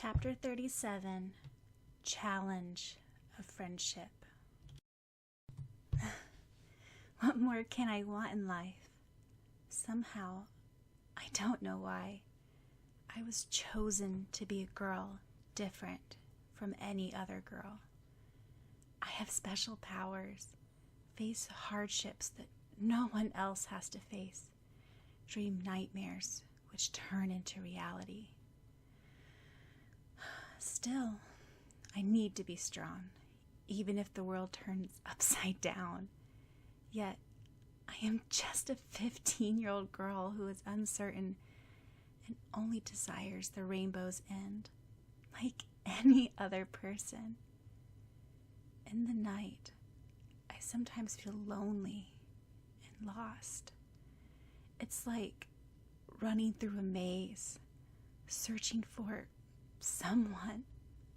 Chapter 37, Challenge of Friendship. What more can I want in life? Somehow, I don't know why, I was chosen to be a girl different from any other girl. I have special powers, face hardships that no one else has to face, dream nightmares which turn into reality. Still, I need to be strong, even if the world turns upside down. Yet, I am just a 15-year-old girl who is uncertain and only desires the rainbow's end, like any other person. In the night, I sometimes feel lonely and lost. It's like running through a maze, searching for someone,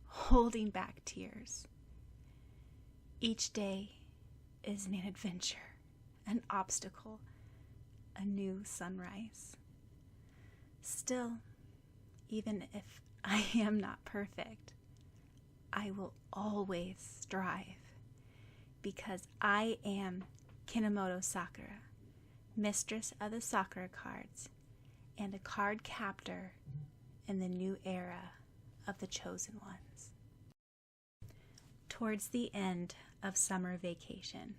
holding back tears. Each day is an adventure, an obstacle, a new sunrise. Still, even if I am not perfect, I will always strive, because I am Kinomoto Sakura, mistress of the Sakura cards, and a card captor in the new era of the chosen ones. Towards the end of summer vacation.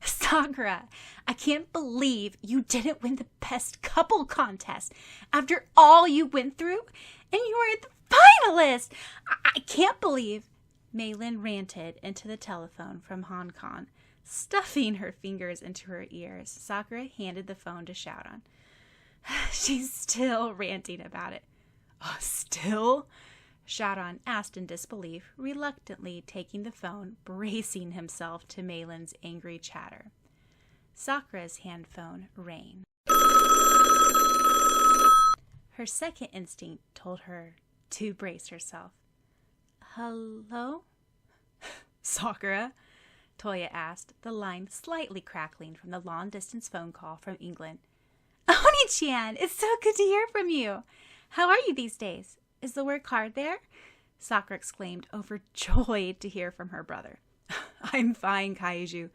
Sakura, I can't believe you didn't win the best couple contest after all you went through, and you were the finalist. I can't believe, Maylin ranted into the telephone from Hong Kong, stuffing her fingers into her ears. Sakura handed the phone to shout on. She's still ranting about it. Oh, still? Sharon asked in disbelief, reluctantly taking the phone, bracing himself to Maylin's angry chatter. Sakura's hand phone rang. Her second instinct told her to brace herself. Hello? Sakura? Toya asked, the line slightly crackling from the long-distance phone call from England. Oni-chan, it's so good to hear from you. How are you these days? Is the work hard there? Sakura exclaimed, overjoyed to hear from her brother. I'm fine, Kaiju.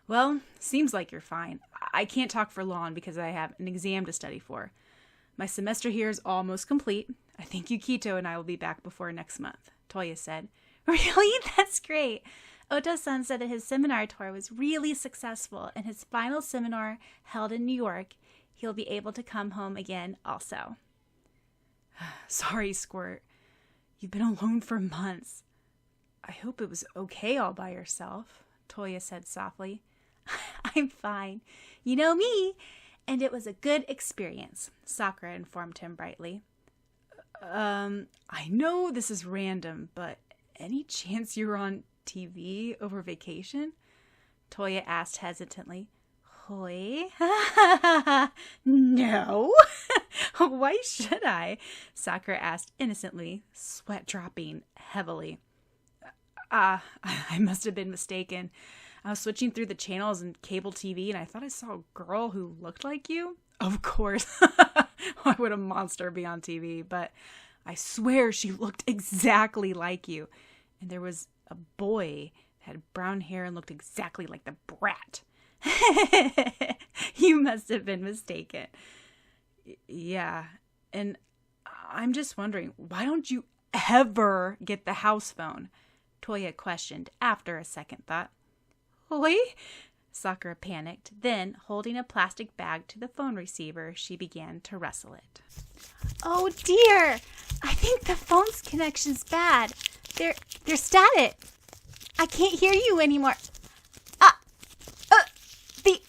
Well, seems like you're fine. I can't talk for long because I have an exam to study for. My semester here is almost complete. I think Yukito and I will be back before next month, Toya said. Really? That's great. Oto-san said that his seminar tour was really successful, and his final seminar held in New York, he'll be able to come home again also. Sorry, Squirt. You've been alone for months. I hope it was okay all by yourself, Toya said softly. I'm fine. You know me. And it was a good experience, Sakura informed him brightly. I know this is random, but any chance you were on TV over vacation? Toya asked hesitantly. Hoi? No. Why should I? Sakura asked innocently, sweat dropping heavily. I must have been mistaken. I was switching through the channels and cable TV, and I thought I saw a girl who looked like you. Of course. Why would a monster be on TV? But I swear she looked exactly like you. And there was a boy that had brown hair and looked exactly like the brat. You must have been mistaken. Yeah, and I'm just wondering, why don't you ever get the house phone? Toya questioned after a second thought. Oi? Sakura panicked. Then, holding a plastic bag to the phone receiver, she began to rustle it. Oh dear! I think the phone's connection's bad. There's static. I can't hear you anymore. The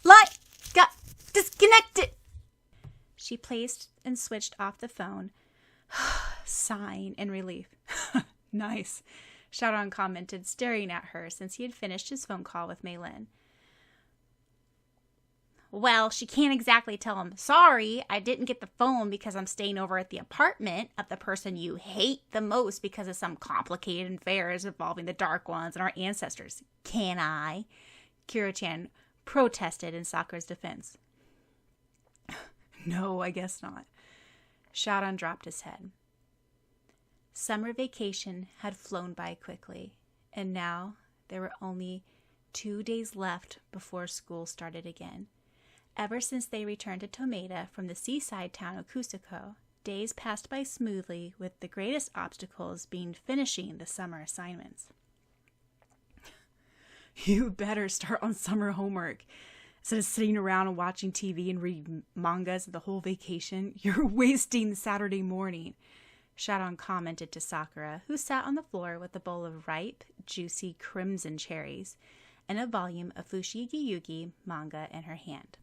line got disconnected. She placed and switched off the phone, sighing in relief. Nice, Sharon commented, staring at her since he had finished his phone call with Maylin. Well, she can't exactly tell him, sorry, I didn't get the phone because I'm staying over at the apartment of the person you hate the most because of some complicated affairs involving the Dark Ones and our ancestors. Can I? Kiro-chan protested in Sakura's defense. No, I guess not. Sharon dropped his head. Summer vacation had flown by quickly, and now there were only 2 days left before school started again. Ever since they returned to Tomeda from the seaside town of Cusco, days passed by smoothly, with the greatest obstacles being finishing the summer assignments. You better start on summer homework. Instead of sitting around and watching TV and reading mangas the whole vacation, you're wasting Saturday morning, Sharon commented to Sakura, who sat on the floor with a bowl of ripe, juicy crimson cherries and a volume of Fushigi Yugi manga in her hand.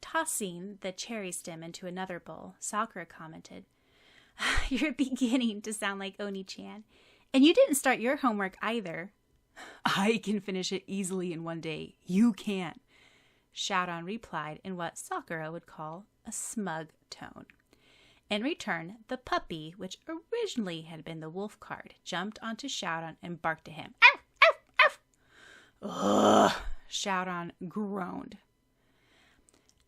Tossing the cherry stem into another bowl, Sakura commented, "You're beginning to sound like Oni-chan, and you didn't start your homework either." "I can finish it easily in one day. You can't," Sharon replied in what Sakura would call a smug tone. In return, the puppy, which originally had been the wolf card, jumped onto Sharon and barked at him. "Arf, arf, arf." "Ugh," Sharon groaned.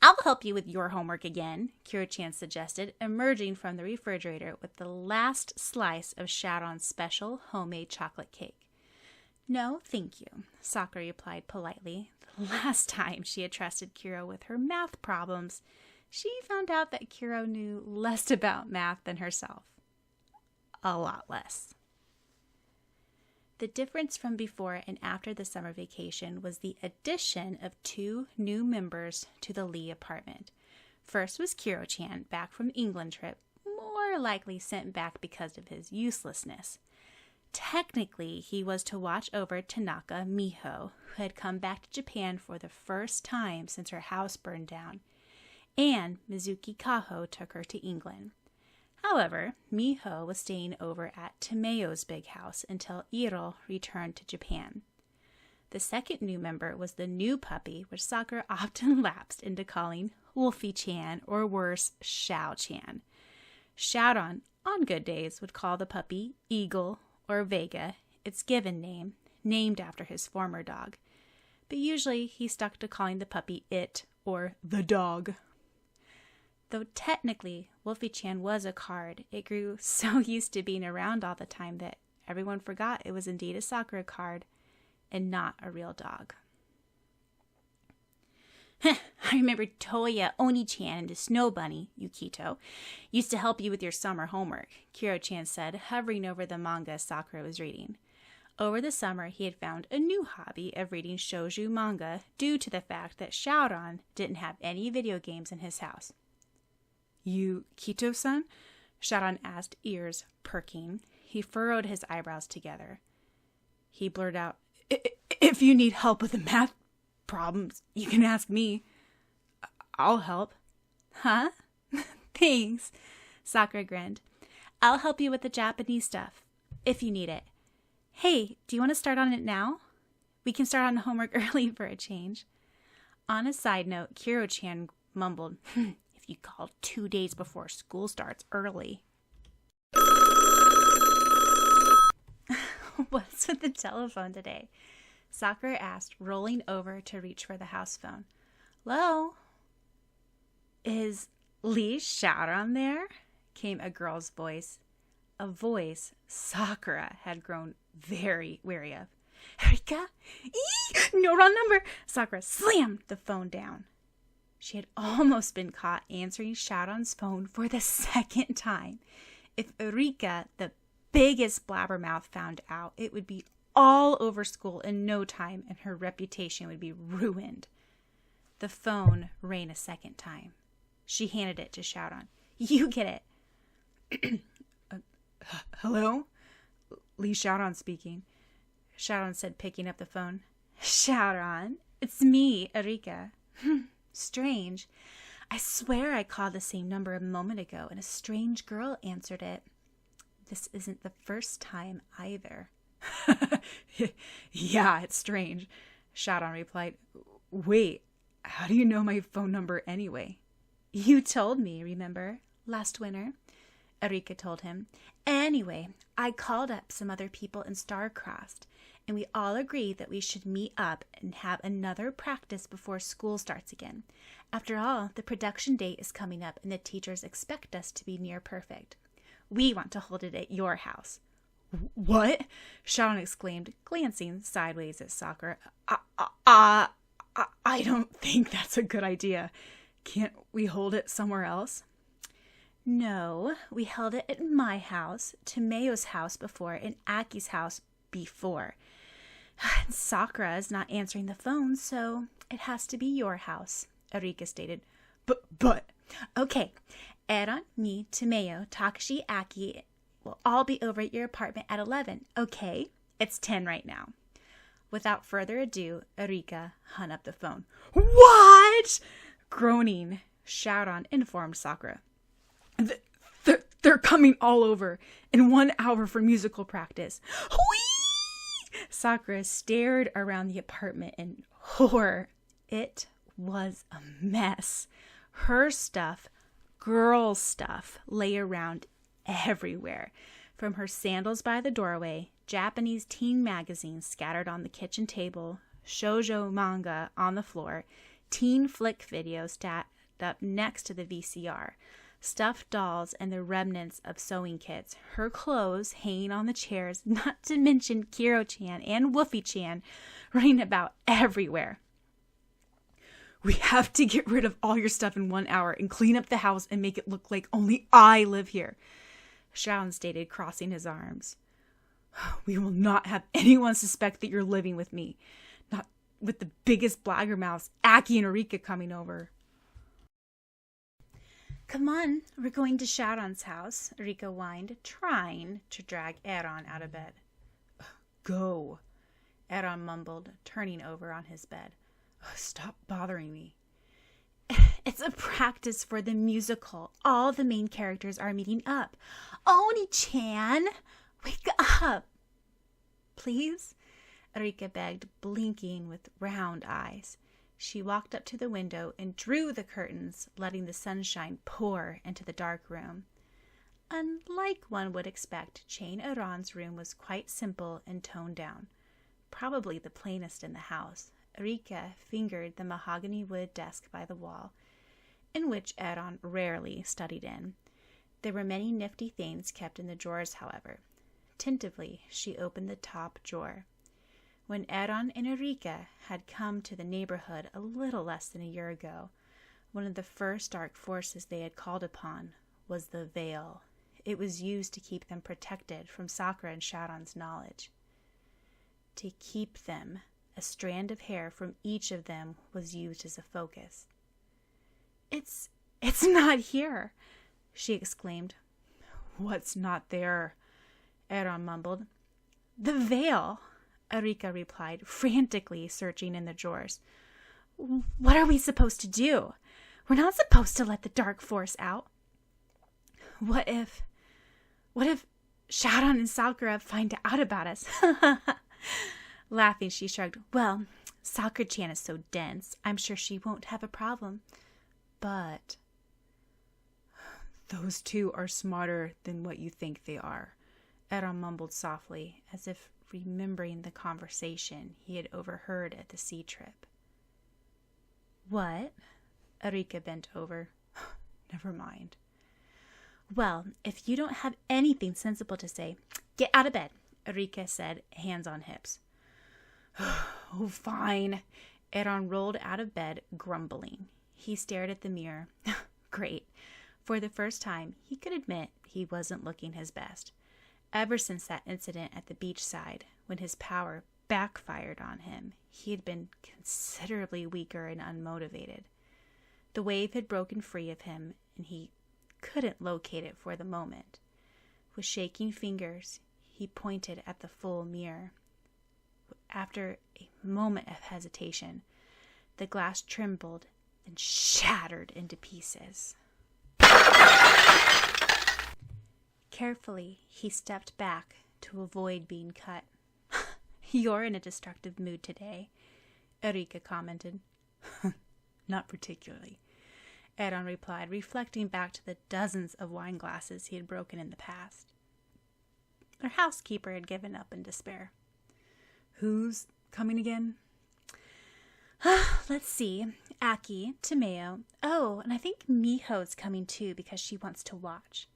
"I'll help you with your homework again," Kiro-chan suggested, emerging from the refrigerator with the last slice of Sharon's special homemade chocolate cake. "No, thank you," Sakura replied politely. The last time she had trusted Kiro with her math problems, she found out that Kiro knew less about math than herself. A lot less. The difference from before and after the summer vacation was the addition of 2 new members to the Lee apartment. First was Kiro-chan, back from the England trip, more likely sent back because of his uselessness. Technically, he was to watch over Tanaka Miho, who had come back to Japan for the first time since her house burned down, and Mizuki Kaho took her to England. However, Miho was staying over at Tomeo's big house until Iro returned to Japan. The second new member was the new puppy, which Sakura often lapsed into calling Wolfie-chan, or worse, Shao-chan. Sharon, on good days, would call the puppy Eagle or Vega, its given name, named after his former dog. But usually he stuck to calling the puppy It or the dog. Though technically Wolfie-chan was a card, it grew so used to being around all the time that everyone forgot it was indeed a Sakura card and not a real dog. "I remember Toya, Oni-chan, and the Snow Bunny, Yukito, used to help you with your summer homework," Kiro-chan said, hovering over the manga Sakura was reading. Over the summer, he had found a new hobby of reading shoujo manga due to the fact that Shaoran didn't have any video games in his house. "Yukito-san?" Shaoran asked, ears perking. He furrowed his eyebrows together. He blurted out, "If you need help with the math problems, you can ask me. I'll help." "Huh? Thanks," Sakura grinned. "I'll help you with the Japanese stuff, if you need it. Hey, do you want to start on it now? We can start on homework early for a change." On a side note, Kiro-chan mumbled, "If you call 2 days before school starts early." "What's with the telephone today?" Sakura asked, rolling over to reach for the house phone. "Hello? Is Lee Shaoran there?" came a girl's voice. A voice Sakura had grown very wary of. "Erika? No, wrong number!" Sakura slammed the phone down. She had almost been caught answering Shaoran's phone for the second time. If Erika, the biggest blabbermouth, found out, it would be all over school in no time, and her reputation would be ruined. The phone rang a second time. She handed it to Shaoran. "You get it." "Hello? Lee Shaoran speaking," Shaoran said, picking up the phone. "Shaoran, it's me, Erika." "Strange. I swear I called the same number a moment ago, and a strange girl answered it." "This isn't the first time either." "Yeah, it's strange," Shaoran replied. "Wait, how do you know my phone number anyway?" "You told me, remember? Last winter," Erika told him. "Anyway, I called up some other people in Starcrossed, and we all agreed that we should meet up and have another practice before school starts again. After all, the production date is coming up, and the teachers expect us to be near perfect. We want to hold it at your house." "What?" Sharon exclaimed, glancing sideways at Sakura. I don't think that's a good idea. Can't we hold it somewhere else?" "No, we held it at my house, Tomeo's house before, and Aki's house before. Sakura is not answering the phone, so it has to be your house," Erika stated. But... "Okay, Aaron, me, Tomeo, Takashi, Aki will all be over at your apartment at 11, okay? It's 10 right now." Without further ado, Erika hung up the phone. "What?" Groaning, Sharon informed Sakura. They're coming all over in 1 hour for musical practice." Whee! Sakura stared around the apartment in horror. It was a mess. Her stuff, girl stuff, lay around everywhere. From her sandals by the doorway, Japanese teen magazines scattered on the kitchen table, shoujo manga on the floor, teen flick videos stacked up next to the VCR, stuffed dolls and the remnants of sewing kits, her clothes hanging on the chairs, not to mention Kiro-chan and Woofy-chan running about everywhere. "We have to get rid of all your stuff in 1 hour and clean up the house and make it look like only I live here," Sharon stated, crossing his arms. "We will not have anyone suspect that you're living with me. Not with the biggest blabbermouths, Aki and Erika, coming over." "Come on, we're going to Sharon's house," Erika whined, trying to drag Aaron out of bed. "Go," Aaron mumbled, turning over on his bed. "Stop bothering me." "It's a practice for the musical. All the main characters are meeting up. Oni-chan, wake up, please," Erika begged, blinking with round eyes. She walked up to the window and drew the curtains, letting the sunshine pour into the dark room. Unlike one would expect, Jane Aron's room was quite simple and toned down, probably the plainest in the house. Erika fingered the mahogany wood desk by the wall, in which Aaron rarely studied in. There were many nifty things kept in the drawers, however. Tentatively, she opened the top drawer. When Aaron and Erika had come to the neighborhood a little less than a year ago, one of the first dark forces they had called upon was the veil. It was used to keep them protected from Sakura and Sharon's knowledge. To keep them, a strand of hair from each of them was used as a focus. It's not here," she exclaimed. "What's not there?" Aaron mumbled. "The veil," Erika replied, frantically searching in the drawers. "What are we supposed to do? We're not supposed to let the dark force out. What if Sharon and Sakura find out about us?" Laughing, she shrugged. "Well, Sakura-chan is so dense, I'm sure she won't have a problem. But those two are smarter than what you think they are," Aaron mumbled softly, as if remembering the conversation he had overheard at the sea trip. "What?" Erika bent over. "Never mind." "Well, if you don't have anything sensible to say, get out of bed," Erika said, hands on hips. "Oh, fine." Aaron rolled out of bed, grumbling. He stared at the mirror. Great. For the first time, he could admit he wasn't looking his best. Ever since that incident at the beachside, when his power backfired on him, he had been considerably weaker and unmotivated. The wave had broken free of him, and he couldn't locate it for the moment. With shaking fingers, he pointed at the full mirror. After a moment of hesitation, the glass trembled and shattered into pieces. Carefully, he stepped back to avoid being cut. "You're in a destructive mood today," Erika commented. "Not particularly," Aaron replied, reflecting back to the dozens of wine glasses he had broken in the past. Their housekeeper had given up in despair. "Who's coming again?" "Let's see. Aki, Tomeo. Oh, and I think Miho's coming too because she wants to watch."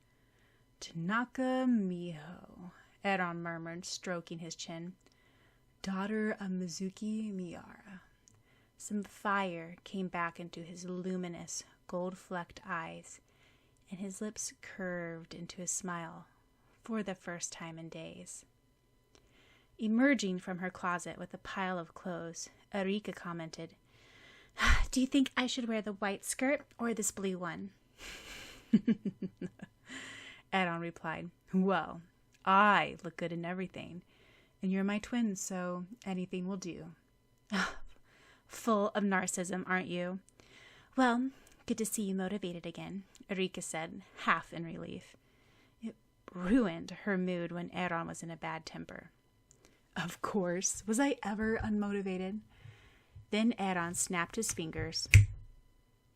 Tanaka Miho, Eron murmured, stroking his chin. Daughter of Mizuki Miyara. Some fire came back into his luminous, gold-flecked eyes, and his lips curved into a smile for the first time in days. Emerging from her closet with a pile of clothes, Erika commented, Do you think I should wear the white skirt or this blue one? Eron replied, Well, I look good in everything, and you're my twin, so anything will do. Full of narcissism, aren't you? Well, good to see you motivated again, Erika said, half in relief. It ruined her mood when Eron was in a bad temper. Of course. Was I ever unmotivated? Then Eron snapped his fingers,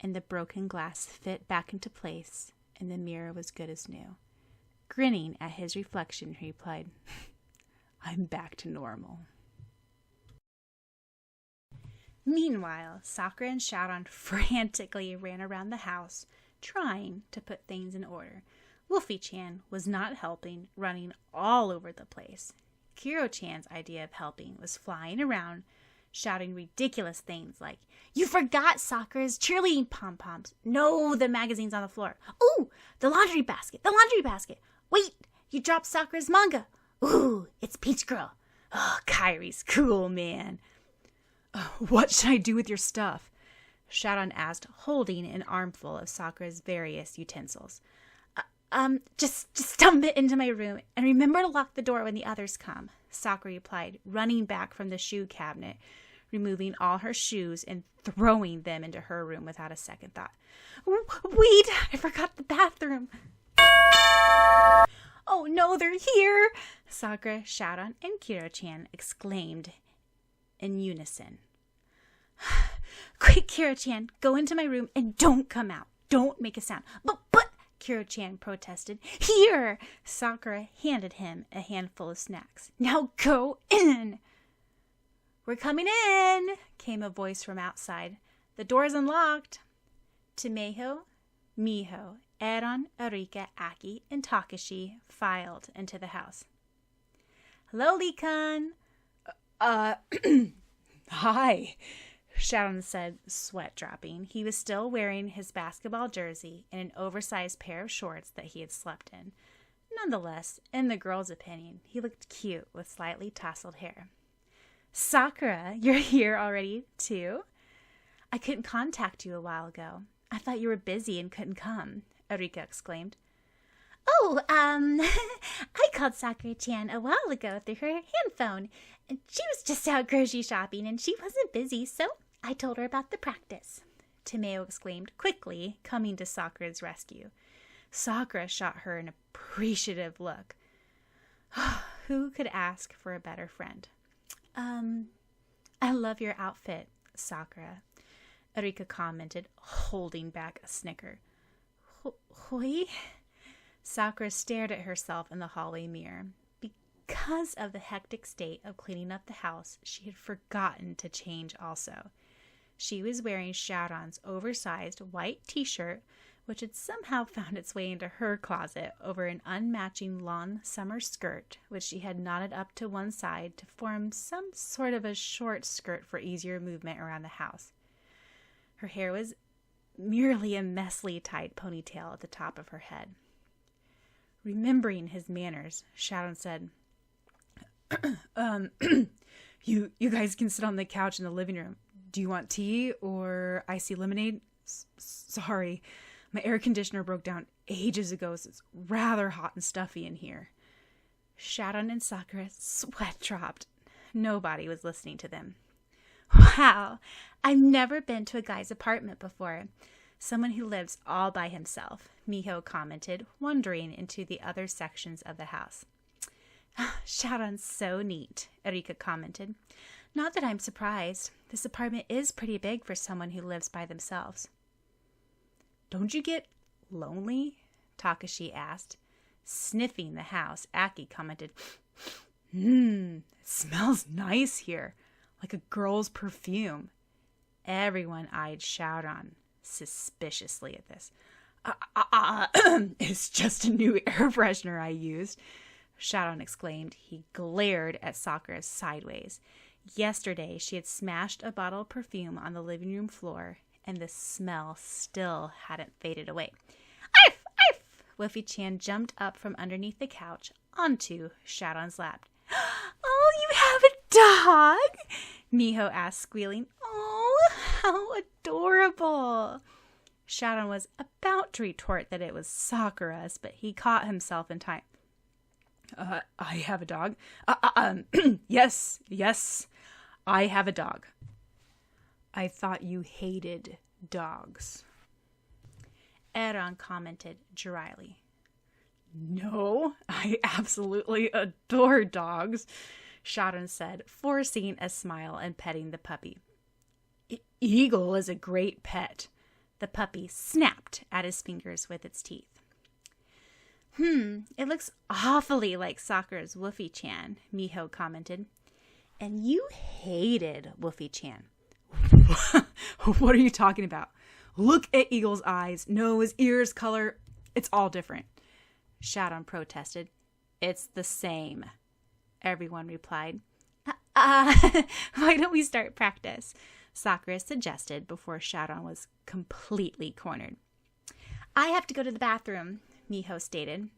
and the broken glass fit back into place, and the mirror was good as new. Grinning at his reflection, he replied, I'm back to normal. Meanwhile, Sakura and Sharon frantically ran around the house, trying to put things in order. Wolfie-chan was not helping, running all over the place. Kiro-chan's idea of helping was flying around, shouting ridiculous things like, You forgot Sakura's cheerleading pom-poms. No, the magazine's on the floor. Ooh, the laundry basket. Wait, you dropped Sakura's manga. Ooh, it's Peach Girl. Oh, Kairi's cool, man. What should I do with your stuff? Sharon asked, holding an armful of Sakura's various utensils. Just dump it into my room, and remember to lock the door when the others come, Sakura replied, running back from the shoe cabinet, removing all her shoes and throwing them into her room without a second thought. Wait, I forgot the bathroom. Oh no, they're here! Sakura, Sharon, and Kiro-chan exclaimed in unison. Quick, Kiro-chan, go into my room and don't come out. Don't make a sound. But, Kiro-chan protested. Here! Sakura handed him a handful of snacks. Now go in! We're coming in, came a voice from outside. The door's unlocked. Tomeho, Miho, Eron, Erika, Aki, and Takashi filed into the house. Hello, Lee-kun. Hi, Sharon said, sweat dropping. He was still wearing his basketball jersey and an oversized pair of shorts that he had slept in. Nonetheless, in the girl's opinion, he looked cute with slightly tousled hair. Sakura, you're here already, too? I couldn't contact you a while ago. I thought you were busy and couldn't come, Erika exclaimed. Oh, I called Sakura-chan a while ago through her handphone. And she was just out grocery shopping and she wasn't busy, so I told her about the practice, Tomeo exclaimed, quickly coming to Sakura's rescue. Sakura shot her an appreciative look. Who could ask for a better friend? I love your outfit, Sakura, Erika commented, holding back a snicker. Hoi? Sakura stared at herself in the hallway mirror. Because of the hectic state of cleaning up the house, she had forgotten to change also. She was wearing Sharon's oversized white t-shirt, which had somehow found its way into her closet over an unmatching long summer skirt, which she had knotted up to one side to form some sort of a short skirt for easier movement around the house. Her hair was merely a messily tied ponytail at the top of her head. Remembering his manners, Sharon said, you guys can sit on the couch in the living room. Do you want tea or icy lemonade? Sorry, my air conditioner broke down ages ago, so it's rather hot and stuffy in here. Sharon and Sakura sweat dropped. Nobody was listening to them. Wow, I've never been to a guy's apartment before. Someone who lives all by himself, Miho commented, wandering into the other sections of the house. Sharon's so neat, Erika commented. Not that I'm surprised. This apartment is pretty big for someone who lives by themselves. Don't you get lonely? Takashi asked. Sniffing the house, Aki commented, It smells nice here, like a girl's perfume. Everyone eyed Sharon suspiciously at this. It's just a new air freshener I used, Sharon exclaimed. He glared at Sakura sideways. Yesterday, she had smashed a bottle of perfume on the living room floor, and the smell still hadn't faded away. Arf! Arf! Wolfie-chan jumped up from underneath the couch onto Sharon's lap. Oh, you have a dog? Miho asked, squealing. Oh, how adorable. Sharon was about to retort that it was Sakura's, but he caught himself in time. I have a dog. Yes, I have a dog. I thought you hated dogs. Eran commented dryly. No, I absolutely adore dogs, Sharon said, forcing a smile and petting the puppy. Eagle is a great pet. The puppy snapped at his fingers with its teeth. It looks awfully like Sakura's Wolfie-chan, Miho commented. And you hated Wolfie-chan. What are you talking about? Look at Eagle's eyes, nose, ears, color. It's all different. Sharon protested. It's the same, everyone replied. Why don't we start practice? Sakura suggested before Sharon was completely cornered. I have to go to the bathroom, Miho stated.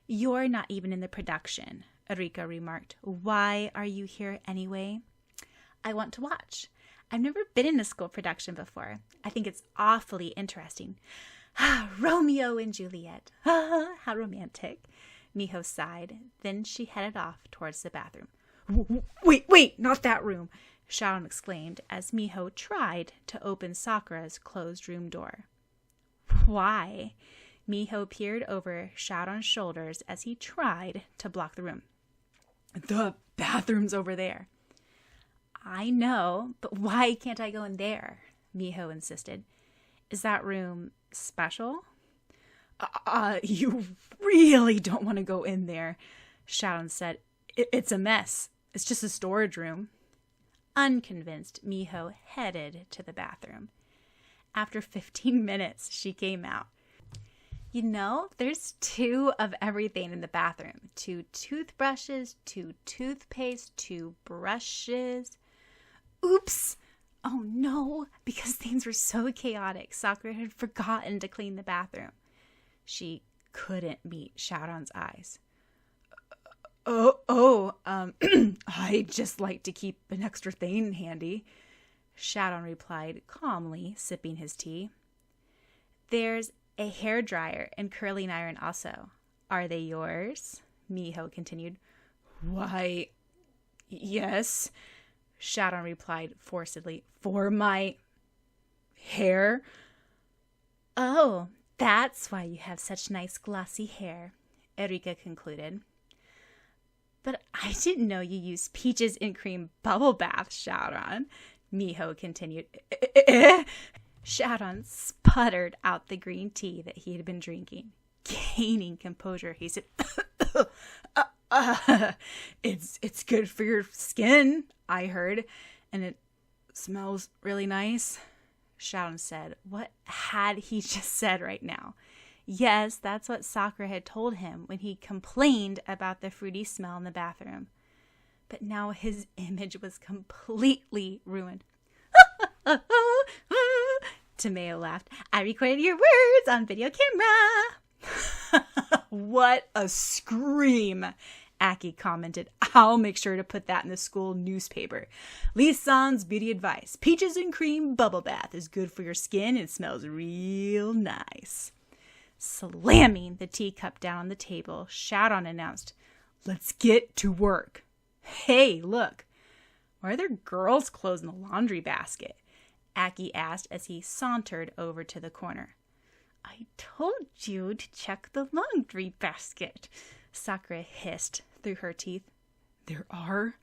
You're not even in the production, Erika remarked. Why are you here anyway? I want to watch. I've never been in a school production before. I think it's awfully interesting. Romeo and Juliet. How romantic. Miho sighed. Then she headed off towards the bathroom. Wait, not that room, Sharon exclaimed as Miho tried to open Sakura's closed room door. Why? Miho peered over Sharon's shoulders as he tried to block the room. The bathroom's over there. I know, but why can't I go in there? Miho insisted. Is that room special? You really don't want to go in there, Sharon said. It's a mess. It's just a storage room. Unconvinced, Miho headed to the bathroom. After 15 minutes, she came out. You know, there's 2 of everything in the bathroom. 2 toothbrushes, 2 toothpaste, 2 brushes. Oops! Oh no, because things were so chaotic, Sakura had forgotten to clean the bathroom. She couldn't meet Sharon's eyes. I just like to keep an extra thing handy, Sharon replied calmly, sipping his tea. There's a hairdryer and curling iron also. Are they yours? Miho continued. Why, yes, Sharon replied forcedly. For my hair? Oh, that's why you have such nice glossy hair, Erika concluded. But I didn't know you used peaches and cream bubble bath, Sharon, Miho continued. Sharon sputtered out the green tea that he had been drinking. Gaining composure, he said, it's good for your skin, I heard, and it smells really nice, Sharon said. What had he just said right now? Yes, that's what Sakura had told him when he complained about the fruity smell in the bathroom. But now his image was completely ruined. Tomeo laughed. I recorded your words on video camera. What a scream, Aki commented. I'll make sure to put that in the school newspaper. Lee-san's beauty advice. Peaches and cream bubble bath is good for your skin and smells real nice. Slamming the teacup down on the table, Sharon announced, Let's get to work. Hey, look. Why are there girls' clothes in the laundry basket? Aki asked as he sauntered over to the corner. I told you to check the laundry basket, Sakura hissed through her teeth. There are?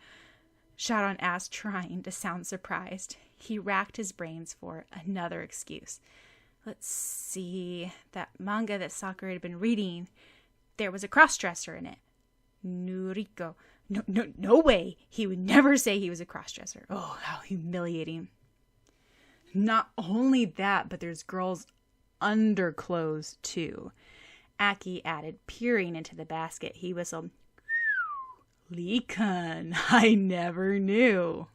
Sharon asked, trying to sound surprised. He racked his brains for another excuse. Let's see, that manga that Sakura had been reading, there was a crossdresser in it. Nuriko. No way. He would never say he was a crossdresser. Oh, how humiliating. Not only that, but there's girls underclothes, too. Aki added, peering into the basket. He whistled, "Leekun, I never knew."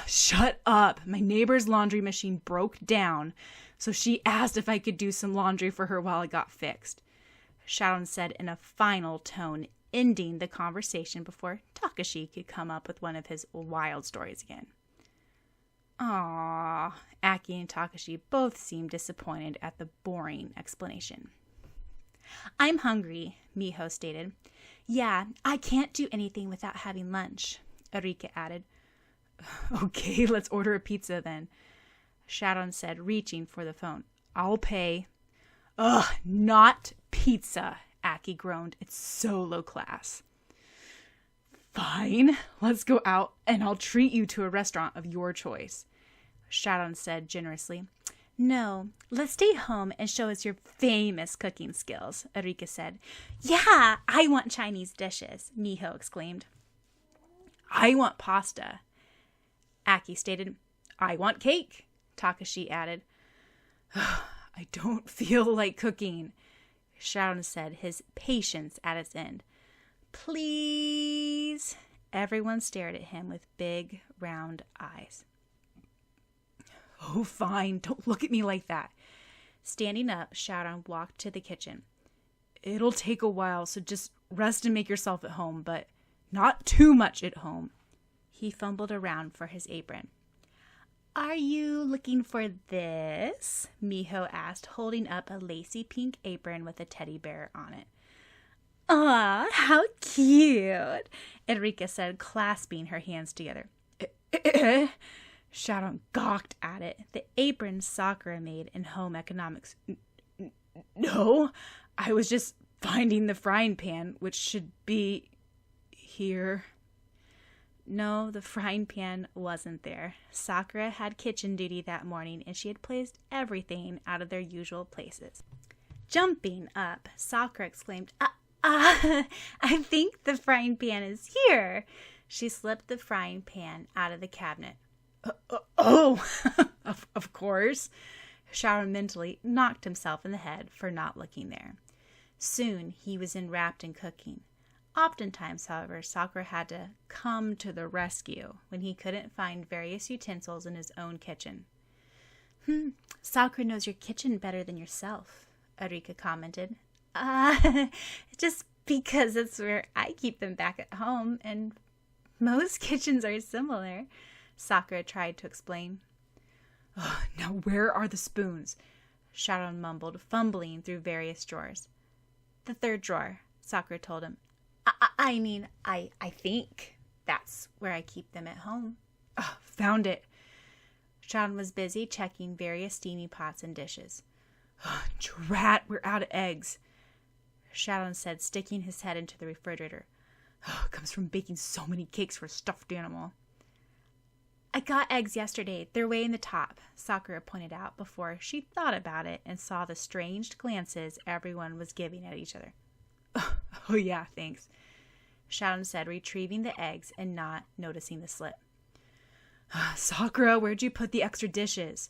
Shut up. My neighbor's laundry machine broke down, so she asked if I could do some laundry for her while it got fixed, Sharon said in a final tone, ending the conversation before Takashi could come up with one of his wild stories again. Aww, Aki and Takashi both seemed disappointed at the boring explanation. "I'm hungry," Miho stated. "Yeah, I can't do anything without having lunch," Erika added. "Okay, let's order a pizza then," Sharon said, reaching for the phone. "I'll pay." "Ugh, not pizza," Aki groaned. "It's so low class." "Fine, let's go out and I'll treat you to a restaurant of your choice," Sharon said generously. "No, let's stay home and show us your famous cooking skills," Erika said. "Yeah, I want Chinese dishes," Miho exclaimed. "I want pasta," Aki stated. "I want cake," Takashi added. "I don't feel like cooking," Sharon said, his patience at its end. "Please?" Everyone stared at him with big, round eyes. "Oh, fine. Don't look at me like that." Standing up, Sharon walked to the kitchen. "It'll take a while, so just rest and make yourself at home, but not too much at home." He fumbled around for his apron. "Are you looking for this?" Miho asked, holding up a lacy pink apron with a teddy bear on it. "Aw, how cute," Enrica said, clasping her hands together. Sharon gawked at it. The apron Sakura made in home economics. "No, I was just finding the frying pan, which should be here." No, the frying pan wasn't there. Sakura had kitchen duty that morning, and she had placed everything out of their usual places. Jumping up, Sakura exclaimed, I think the frying pan is here." She slipped the frying pan out of the cabinet. Of course." Sharon mentally knocked himself in the head for not looking there. Soon he was enwrapped in cooking. Oftentimes, however, Sakura had to come to the rescue when he couldn't find various utensils in his own kitchen. "Sakura knows your kitchen better than yourself," Erika commented. Just because it's where I keep them back at home, and most kitchens are similar," Sakura tried to explain. "Now where are the spoons?" Sharon mumbled, fumbling through various drawers. "The third drawer," Sakura told him. I think that's where I keep them at home." "Found it." Sharon was busy checking various steamy pots and dishes. "Drat, we're out of eggs," Sharon said, sticking his head into the refrigerator. "Comes from baking so many cakes for a stuffed animal." "I got eggs yesterday. They're way in the top," Sakura pointed out before she thought about it and saw the strange glances everyone was giving at each other. "Oh yeah, thanks," Sharon said, retrieving the eggs and not noticing the slip. "Sakura, where'd you put the extra dishes?"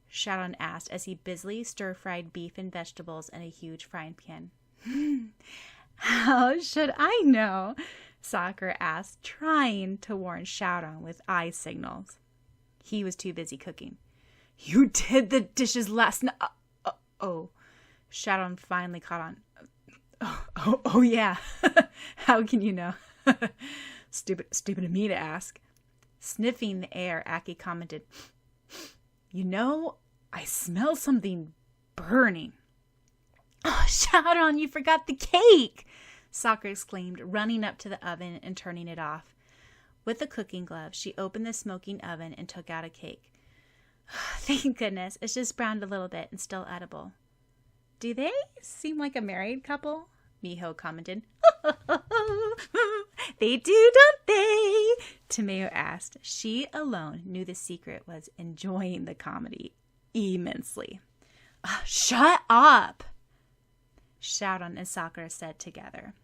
Sharon asked as he busily stir-fried beef and vegetables in a huge frying pan. "How should I know?" Sakura asked, trying to warn Sharon with eye signals. He was too busy cooking. "You did the dishes last night." Sharon finally caught on. Oh yeah. How can you know? Stupid of me to ask. Sniffing the air, Aki commented, I smell something burning." Sharon, you forgot the cake!" Sakura exclaimed, running up to the oven and turning it off. With a cooking glove, she opened the smoking oven and took out a cake. "Thank goodness, it's just browned a little bit and still edible." "Do they seem like a married couple?" Miho commented. "They do, don't they?" Tomeo asked. She alone knew the secret was enjoying the comedy immensely. "Shut up!" Sharon and Sakura said together.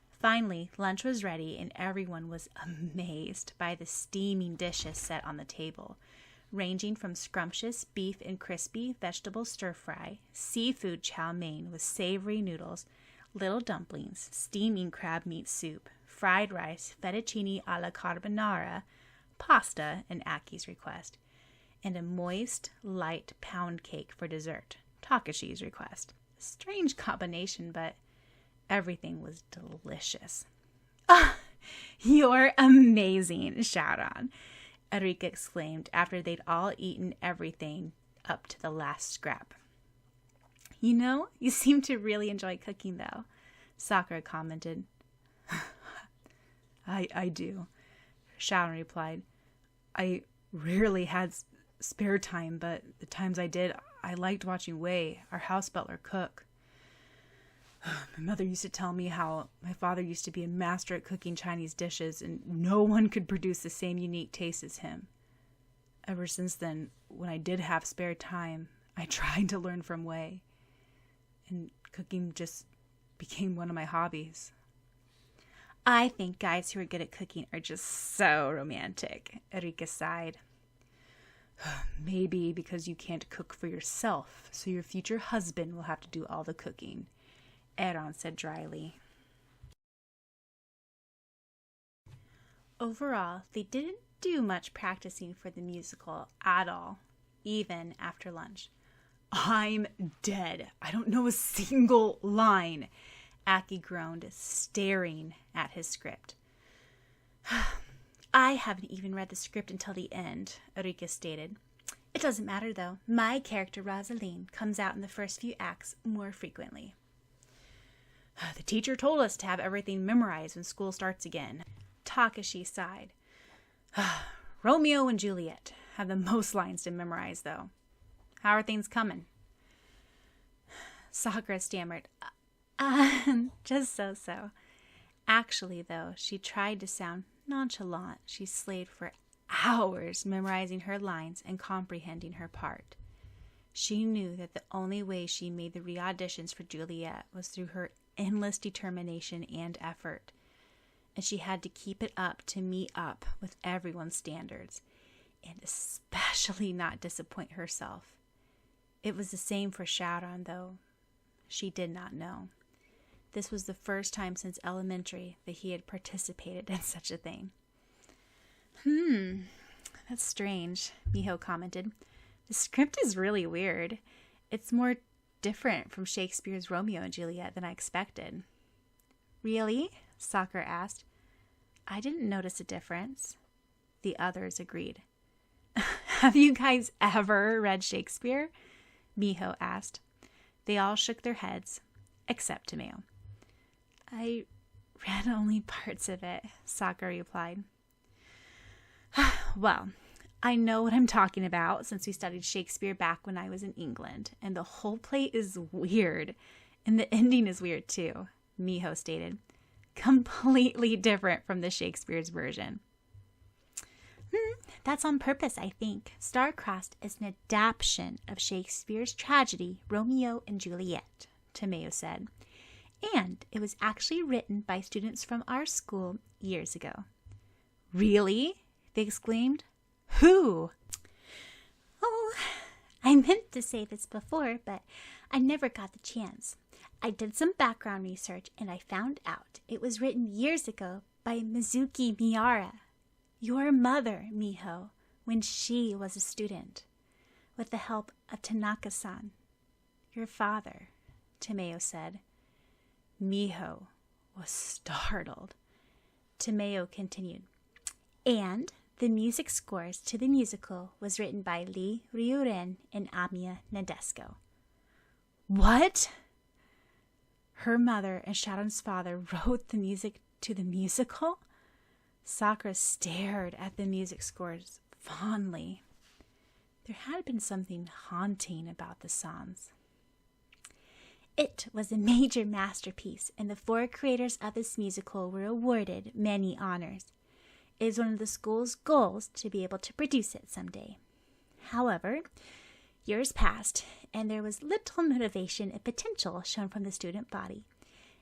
Finally, lunch was ready and everyone was amazed by the steaming dishes set on the table. ranging from scrumptious beef and crispy vegetable stir-fry, seafood chow mein with savory noodles, little dumplings, steaming crab meat soup, fried rice, fettuccine alla carbonara, pasta, and Aki's request, and a moist, light pound cake for dessert, Takashi's request. Strange combination, but everything was delicious. "Ah, you're amazing, Sharon," Erika exclaimed after they'd all eaten everything up to the last scrap. "You know, you seem to really enjoy cooking, though," Sakura commented. I do," Sharon replied. "I rarely had spare time, but the times I did, I liked watching Wei, our house butler, cook. My mother used to tell me how my father used to be a master at cooking Chinese dishes, and no one could produce the same unique taste as him. Ever since then, when I did have spare time, I tried to learn from Wei, and cooking just became one of my hobbies." "I think guys who are good at cooking are just so romantic," Erika sighed. "Maybe because you can't cook for yourself, so your future husband will have to do all the cooking," Aaron said dryly. Overall, they didn't do much practicing for the musical at all, even after lunch. "I'm dead. I don't know a single line," Aki groaned, staring at his script. "I haven't even read the script until the end," Erika stated. "It doesn't matter, though. My character, Rosaline, comes out in the first few acts more frequently." "The teacher told us to have everything memorized when school starts again," Takashi sighed. "Romeo and Juliet have the most lines to memorize, though. How are things coming?" Sakura stammered, "Just so-so." Actually, though, she tried to sound nonchalant. She slaved for hours memorizing her lines and comprehending her part. She knew that the only way she made the re-auditions for Juliet was through her endless determination and effort, and she had to keep it up to meet up with everyone's standards, and especially not disappoint herself. It was the same for Sharon, though. She did not know. This was the first time since elementary that he had participated in such a thing. That's strange," Miho commented. "The script is really weird. It's more different from Shakespeare's Romeo and Juliet than I expected." "Really?" Sakura asked. "I didn't notice a difference." The others agreed. "Have you guys ever read Shakespeare?" Miho asked. They all shook their heads, except Tomeo. "I read only parts of it," Sakura replied. "Well, I know what I'm talking about since we studied Shakespeare back when I was in England, and the whole play is weird, and the ending is weird too," Miho stated. "Completely different from the Shakespeare's version." "That's on purpose, I think. Star-Crossed is an adaptation of Shakespeare's tragedy, Romeo and Juliet," Tomeo said. "And it was actually written by students from our school years ago." "Really?" they exclaimed. "Who?" "Oh, I meant to say this before, but I never got the chance. I did some background research and I found out it was written years ago by Mizuki Miura, your mother, Miho, when she was a student, with the help of Tanaka-san, your father," Tomeo said. Miho was startled. Tomeo continued. "And the music scores to the musical was written by Lee Ryuren and Amiya Nadesco." "What?" Her mother and Sharon's father wrote the music to the musical? Sakura stared at the music scores fondly. There had been something haunting about the songs. "It was a major masterpiece, and the 4 creators of this musical were awarded many honors. It is one of the school's goals to be able to produce it someday. However, years passed, and there was little motivation and potential shown from the student body.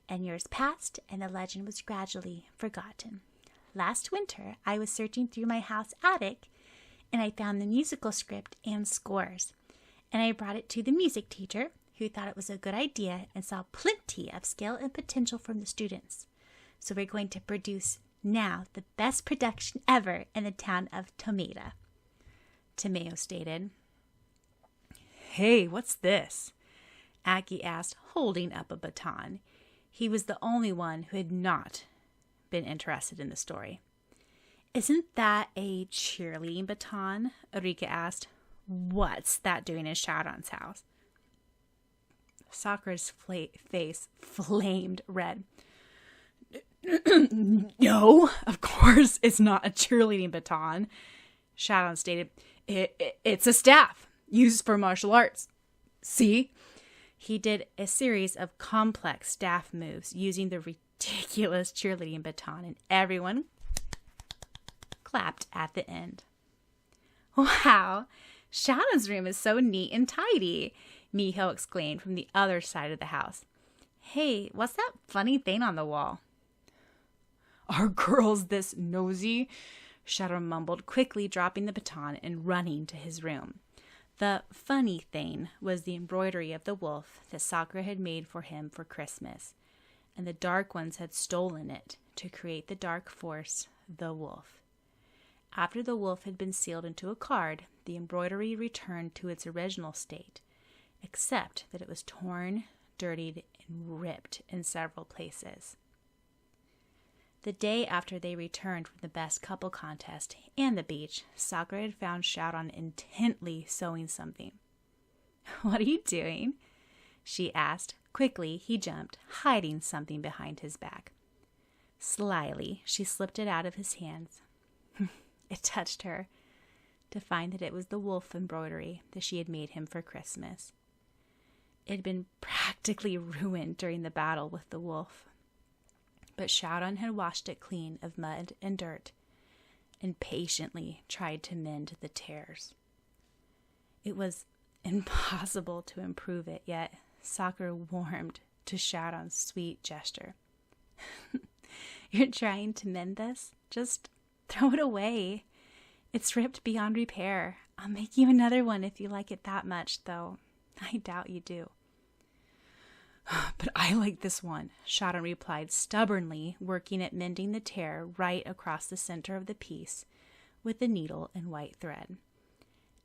And years passed, and the legend was gradually forgotten. Last winter, I was searching through my house attic, and I found the musical script and scores. And I brought it to the music teacher, who thought it was a good idea and saw plenty of skill and potential from the students. So we're going to produce now the best production ever in the town of Tomata," Tomeo stated. "Hey, what's this?" Aki asked, holding up a baton. He was the only one who had not been interested in the story. "Isn't that a cheerleading baton?" Erika asked. "What's that doing in Sharon's house?" Sakura's face flamed red. "No, of course it's not a cheerleading baton," Sharon stated. It's a staff used for martial arts. See?" He did a series of complex staff moves using the ridiculous cheerleading baton, and everyone clapped at the end. "Wow, Sharon's room is so neat and tidy," Miho exclaimed from the other side of the house. "Hey, what's that funny thing on the wall?" "Are girls this nosy?" Sharon mumbled, quickly dropping the baton and running to his room. The funny thing was the embroidery of the wolf that Sakura had made for him for Christmas, and the Dark Ones had stolen it to create the dark force, the wolf. After the wolf had been sealed into a card, the embroidery returned to its original state, except that it was torn, dirtied, and ripped in several places. The day after they returned from the best couple contest and the beach, Sakura had found Sharon intently sewing something. "What are you doing?" she asked. Quickly, he jumped, hiding something behind his back. Slyly, she slipped it out of his hands. It touched her to find that it was the wolf embroidery that she had made him for Christmas. It had been practically ruined during the battle with the wolf, but Sharon had washed it clean of mud and dirt and patiently tried to mend the tears. It was impossible to improve it, yet Sakura warmed to Sharon's sweet gesture. "You're trying to mend this? Just throw it away. It's ripped beyond repair. I'll make you another one if you like it that much, though I doubt you do." "But I like this one," Sharon replied, stubbornly working at mending the tear right across the center of the piece with the needle and white thread.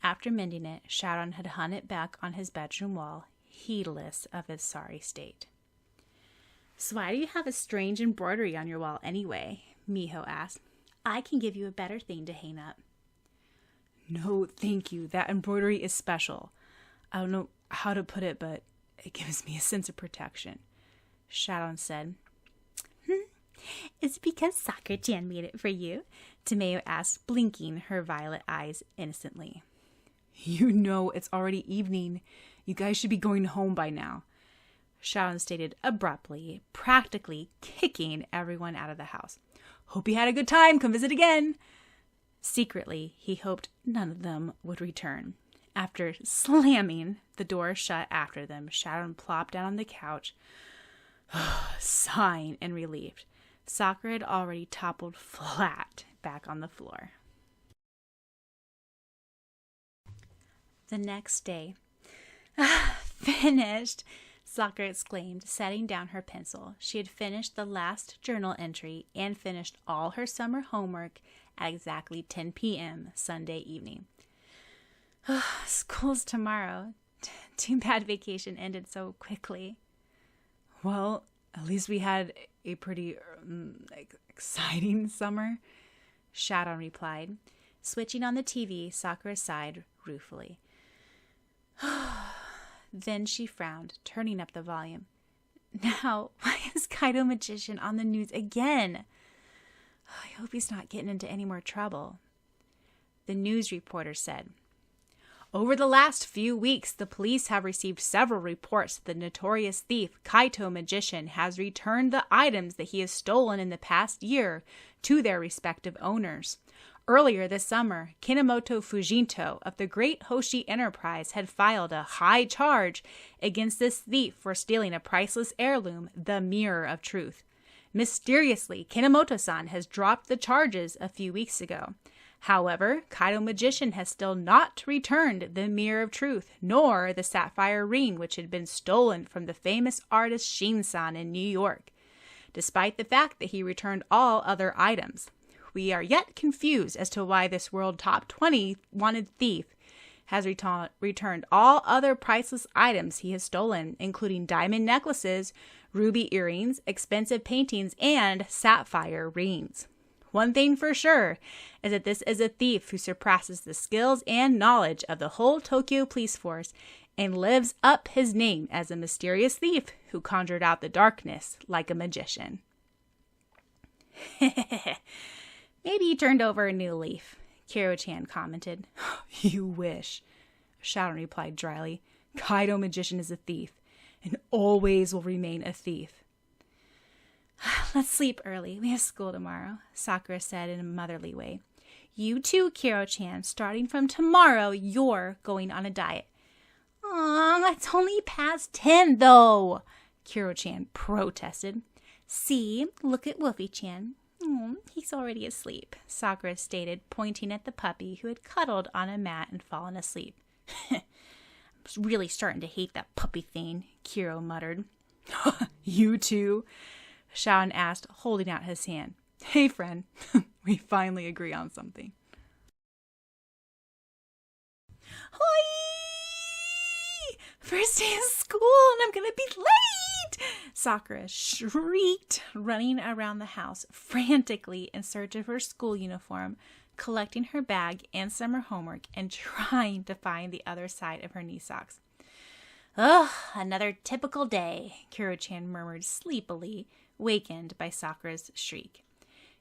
After mending it, Sharon had hung it back on his bedroom wall, heedless of its sorry state. "So why do you have a strange embroidery on your wall anyway?" Miho asked. "I can give you a better thing to hang up." "No, thank you. That embroidery is special. I don't know how to put it, but it gives me a sense of protection," Sharon said. "Is it because Sakura-chan made it for you?" Tomeo asked, blinking her violet eyes innocently. "You know it's already evening. You guys should be going home by now," Sharon stated abruptly, practically kicking everyone out of the house. "Hope you had a good time. Come visit again." Secretly, he hoped none of them would return. After slamming the door shut after them, Sharon plopped down on the couch, sighing and relieved. Sakura had already toppled flat back on the floor. The next day. "Finished!" Sakura exclaimed, setting down her pencil. She had finished the last journal entry and finished all her summer homework at exactly 10 p.m. Sunday evening. "School's tomorrow. Too bad vacation ended so quickly." "Well, at least we had a pretty exciting summer," Sharon replied. Switching on the TV, Sakura sighed ruefully. Then she frowned, turning up the volume. "Now, why is Kaido Magician on the news again? I hope he's not getting into any more trouble." The news reporter said, "Over the last few weeks, the police have received several reports that the notorious thief Kaito Magician has returned the items that he has stolen in the past year to their respective owners. Earlier this summer, Kinomoto Fujinto of the Great Hoshi Enterprise had filed a high charge against this thief for stealing a priceless heirloom, the Mirror of Truth. Mysteriously, Kinomoto-san has dropped the charges a few weeks ago. However, Kaido Magician has still not returned the Mirror of Truth, nor the sapphire ring which had been stolen from the famous artist Shin-san in New York, despite the fact that he returned all other items. We are yet confused as to why this world top 20 wanted thief has returned all other priceless items he has stolen, including diamond necklaces, ruby earrings, expensive paintings, and sapphire rings. One thing for sure is that this is a thief who surpasses the skills and knowledge of the whole Tokyo police force and lives up his name as a mysterious thief who conjured out the darkness like a magician. Maybe he turned over a new leaf, Kiro-chan commented. You wish, Shadon replied dryly. Kaido Magician is a thief, and always will remain a thief. Let's sleep early. We have school tomorrow, Sakura said in a motherly way. You too, Kiro-chan. Starting from tomorrow, you're going on a diet. Aw, it's only past 10, though, Kiro-chan protested. See, look at Wolfie-chan. He's already asleep, Sakura stated, pointing at the puppy who had cuddled on a mat and fallen asleep. I'm really starting to hate that puppy thing, Kiro muttered. You too? Shadon asked, holding out his hand. Hey, friend, we finally agree on something. Hoi! First day of school and I'm gonna be late! Sakura shrieked, running around the house frantically in search of her school uniform, collecting her bag and summer homework, and trying to find the other side of her knee socks. Ugh, another typical day, Kiro-chan murmured sleepily, wakened by Sakura's shriek.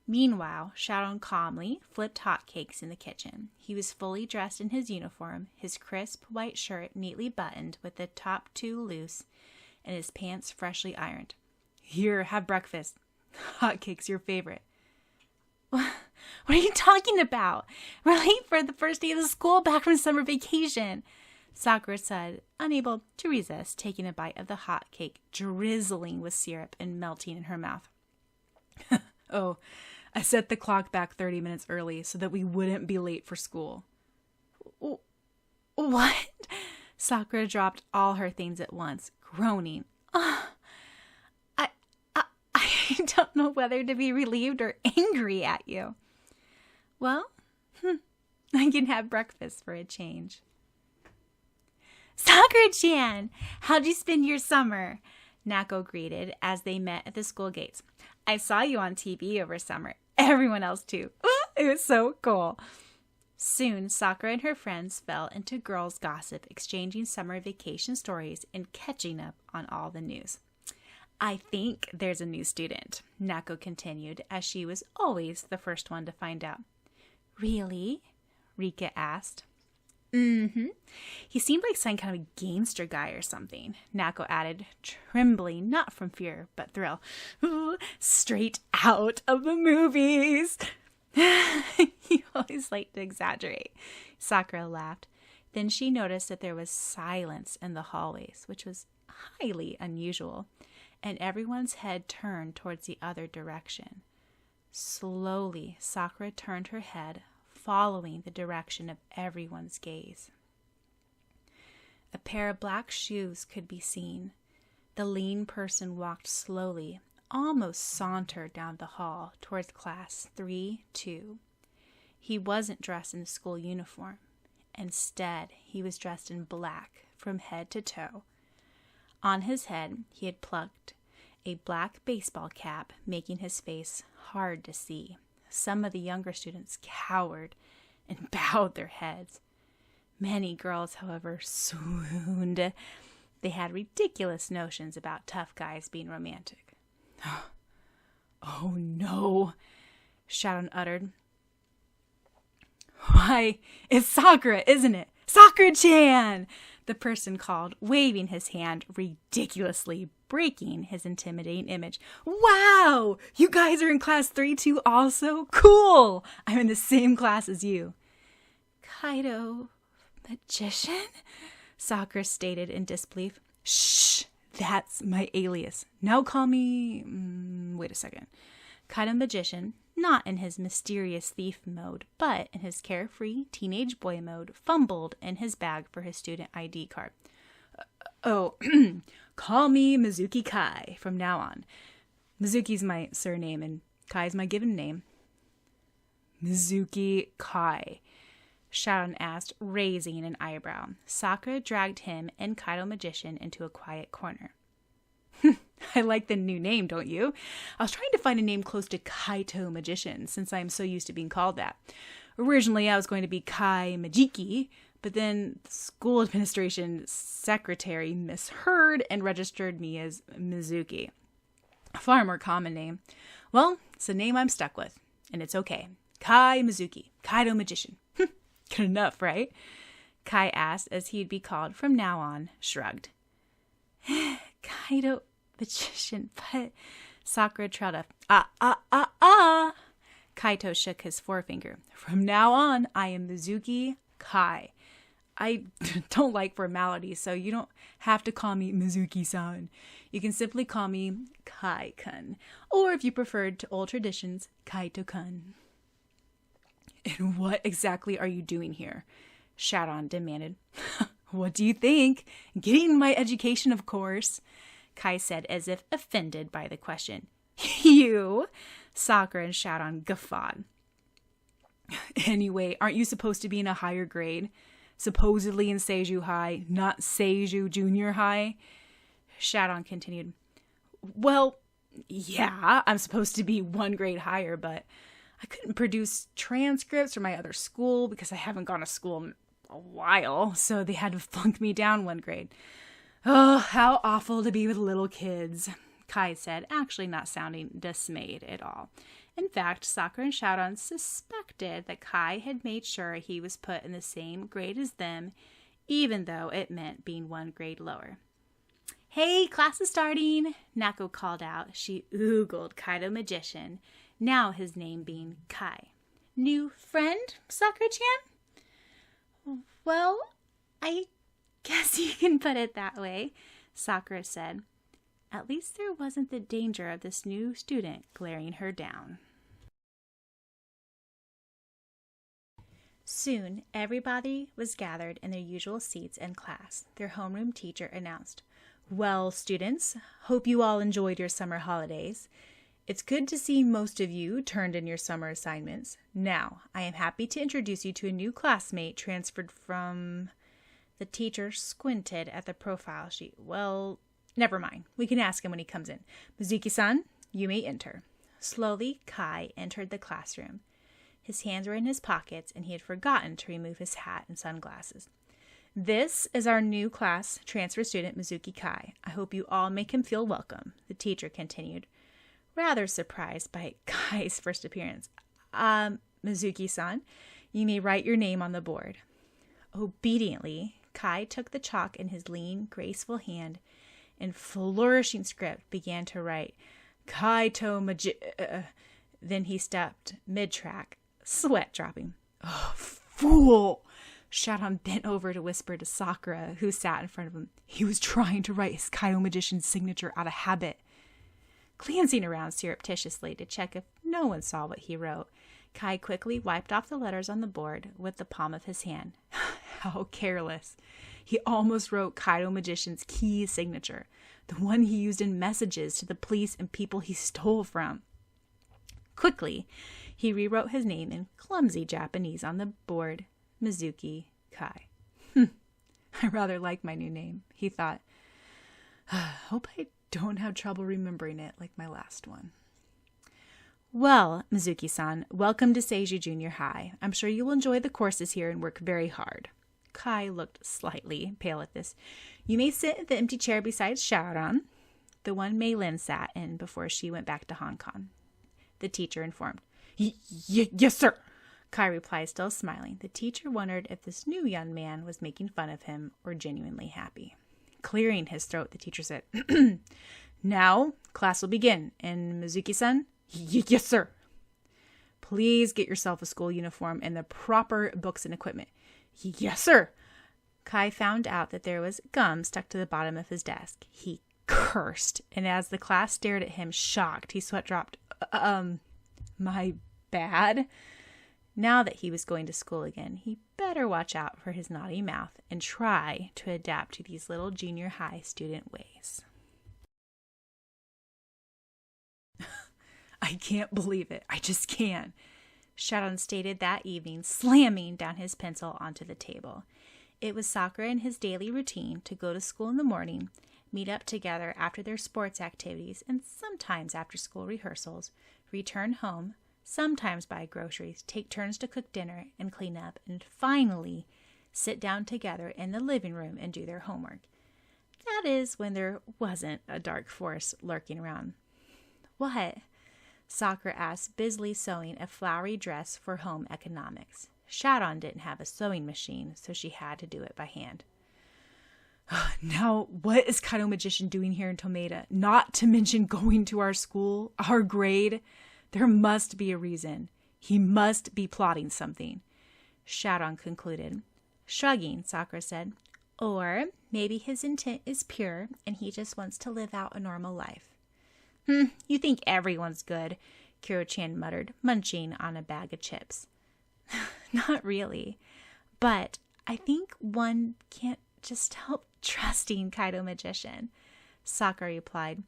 Meanwhile, Shadon calmly flipped hotcakes in the kitchen. He was fully dressed in his uniform, his crisp white shirt neatly buttoned with the top two loose, and his pants freshly ironed. Here, have breakfast. Hotcakes, your favorite. What are you talking about? We're late for the first day of the school back from summer vacation, Sakura said, unable to resist taking a bite of the hot cake, drizzling with syrup and melting in her mouth. Oh, I set the clock back 30 minutes early so that we wouldn't be late for school. What? Sakura dropped all her things at once, groaning. I don't know whether to be relieved or angry at you. Well, I can have breakfast for a change. Sakura-chan, how'd you spend your summer? Nako greeted as they met at the school gates. I saw you on TV over summer. Everyone else too. It was so cool. Soon, Sakura and her friends fell into girls' gossip, exchanging summer vacation stories and catching up on all the news. I think there's a new student, Nako continued, as she was always the first one to find out. Really? Rika asked. Mm-hmm. He seemed like some kind of a gangster guy or something, Nako added, trembling not from fear but thrill. Ooh, straight out of the movies. You always like to exaggerate, Sakura laughed. Then she noticed that there was silence in the hallways, which was highly unusual, and everyone's head turned towards the other direction. Slowly, Sakura turned her head, following the direction of everyone's gaze. A pair of black shoes could be seen. The lean person walked slowly, almost sauntered down the hall towards class 3-2. He wasn't dressed in a school uniform. Instead, he was dressed in black from head to toe. On his head, he had plucked a black baseball cap, making his face hard to see. Some of the younger students cowered and bowed their heads. Many girls, however, swooned. They had ridiculous notions about tough guys being romantic. Oh no, Shadon uttered. Why, it's Sakura, isn't it? Sakura-chan! The person called, waving his hand ridiculously, breaking his intimidating image. Wow! You guys are in class 3-2 also? Cool! I'm in the same class as you. Kaido Magician? Sakura stated in disbelief. Shh! That's my alias. Now call me... wait a second. Kaido Magician, not in his mysterious thief mode, but in his carefree teenage boy mode, fumbled in his bag for his student ID card. Oh, call me Mizuki Kai from now on. Mizuki's my surname and Kai's my given name. Mizuki Kai, Shadon asked, raising an eyebrow. Sakura dragged him and Kaido Magician into a quiet corner. I like the new name, don't you? I was trying to find a name close to Kaito Magician, since I am so used to being called that. Originally, I was going to be Kai Majiki, but then the school administration secretary misheard and registered me as Mizuki. A far more common name. Well, it's a name I'm stuck with, and it's okay. Kai Mizuki, Kaido Magician. Good enough, right? Kai asked, as he'd be called from now on, shrugged. Kaido Magician, but Sakura trailed off. Kaito shook his forefinger. From now on, I am Mizuki Kai. I don't like formalities, so you don't have to call me Mizuki-san. You can simply call me Kai-kun, or if you preferred to old traditions, Kaito-kun. And what exactly are you doing here? Shadon demanded. What do you think? Getting my education, of course, Kai said as if offended by the question. You? Sakura and Shadon guffawed. Anyway, aren't you supposed to be in a higher grade? Supposedly in Seiju High, not Seiju Junior High? Shadon continued. Well, yeah, I'm supposed to be one grade higher, but I couldn't produce transcripts from my other school because I haven't gone to school in a while, so they had to flunk me down one grade. Oh, how awful to be with little kids, Kai said, actually not sounding dismayed at all. In fact, Sakura and Shadon suspected that Kai had made sure he was put in the same grade as them, even though it meant being one grade lower. Hey, class is starting, Nako called out. She oogled Kaido Magician, now his name being Kai. New friend, Sakura-chan? Well, I guess you can put it that way, Sakura said. At least there wasn't the danger of this new student glaring her down. Soon, everybody was gathered in their usual seats in class. Their homeroom teacher announced, Well, students, hope you all enjoyed your summer holidays. It's good to see most of you turned in your summer assignments. Now, I am happy to introduce you to a new classmate transferred from... The teacher squinted at the profile sheet. Well, never mind. We can ask him when he comes in. Mizuki-san, you may enter. Slowly, Kai entered the classroom. His hands were in his pockets, and he had forgotten to remove his hat and sunglasses. This is our new class transfer student, Mizuki Kai. I hope you all make him feel welcome, the teacher continued, rather surprised by Kai's first appearance. Mizuki-san, you may write your name on the board. Obediently, Kai took the chalk in his lean, graceful hand and flourishing script began to write, Kaito Then he stopped mid-track, sweat dropping. Oh, fool! Shadon bent over to whisper to Sakura, who sat in front of him. He was trying to write his Kaido Magician's signature out of habit. Glancing around surreptitiously to check if no one saw what he wrote, Kai quickly wiped off the letters on the board with the palm of his hand. How careless. He almost wrote Kaido Magician's key signature, the one he used in messages to the police and people he stole from. Quickly, he rewrote his name in clumsy Japanese on the board, Mizuki Kai. I rather like my new name, he thought. Hope I don't have trouble remembering it like my last one. Well, Mizuki-san, welcome to Seiju Junior High. I'm sure you will enjoy the courses here and work very hard. Kai looked slightly pale at this. You may sit in the empty chair beside Shaoran, the one Mei Lin sat in before she went back to Hong Kong, the teacher informed. Yes, sir, Kai replied, still smiling. The teacher wondered if this new young man was making fun of him or genuinely happy. Clearing his throat, the teacher said, Now, class will begin. And Mizuki-san? Yes, sir. Please get yourself a school uniform and the proper books and equipment. Yes, sir. Kai found out that there was gum stuck to the bottom of his desk. He cursed, and as the class stared at him shocked, his sweat dropped. My bad. Now that he was going to school again, he better watch out for his naughty mouth and try to adapt to these little junior high student ways. I can't believe it. I just can't. Sharon stated that evening, slamming down his pencil onto the table. It was Sakura and his daily routine to go to school in the morning, meet up together after their sports activities and sometimes after school rehearsals, return home, sometimes buy groceries, take turns to cook dinner and clean up, and finally sit down together in the living room and do their homework. That is when there wasn't a dark force lurking around. What? Sakura asked, busily sewing a flowery dress for home economics. Sharon didn't have a sewing machine, so she had to do it by hand. Now, what is Kaido Magician doing here in Tomeda? Not to mention going to our school, our grade. There must be a reason. He must be plotting something, Sharon concluded. Shrugging, Sakura said, or maybe his intent is pure and he just wants to live out a normal life. You think everyone's good, Kiro-chan muttered, munching on a bag of chips. Not really, but I think one can't just help trusting Kaido Magician, Sakura replied.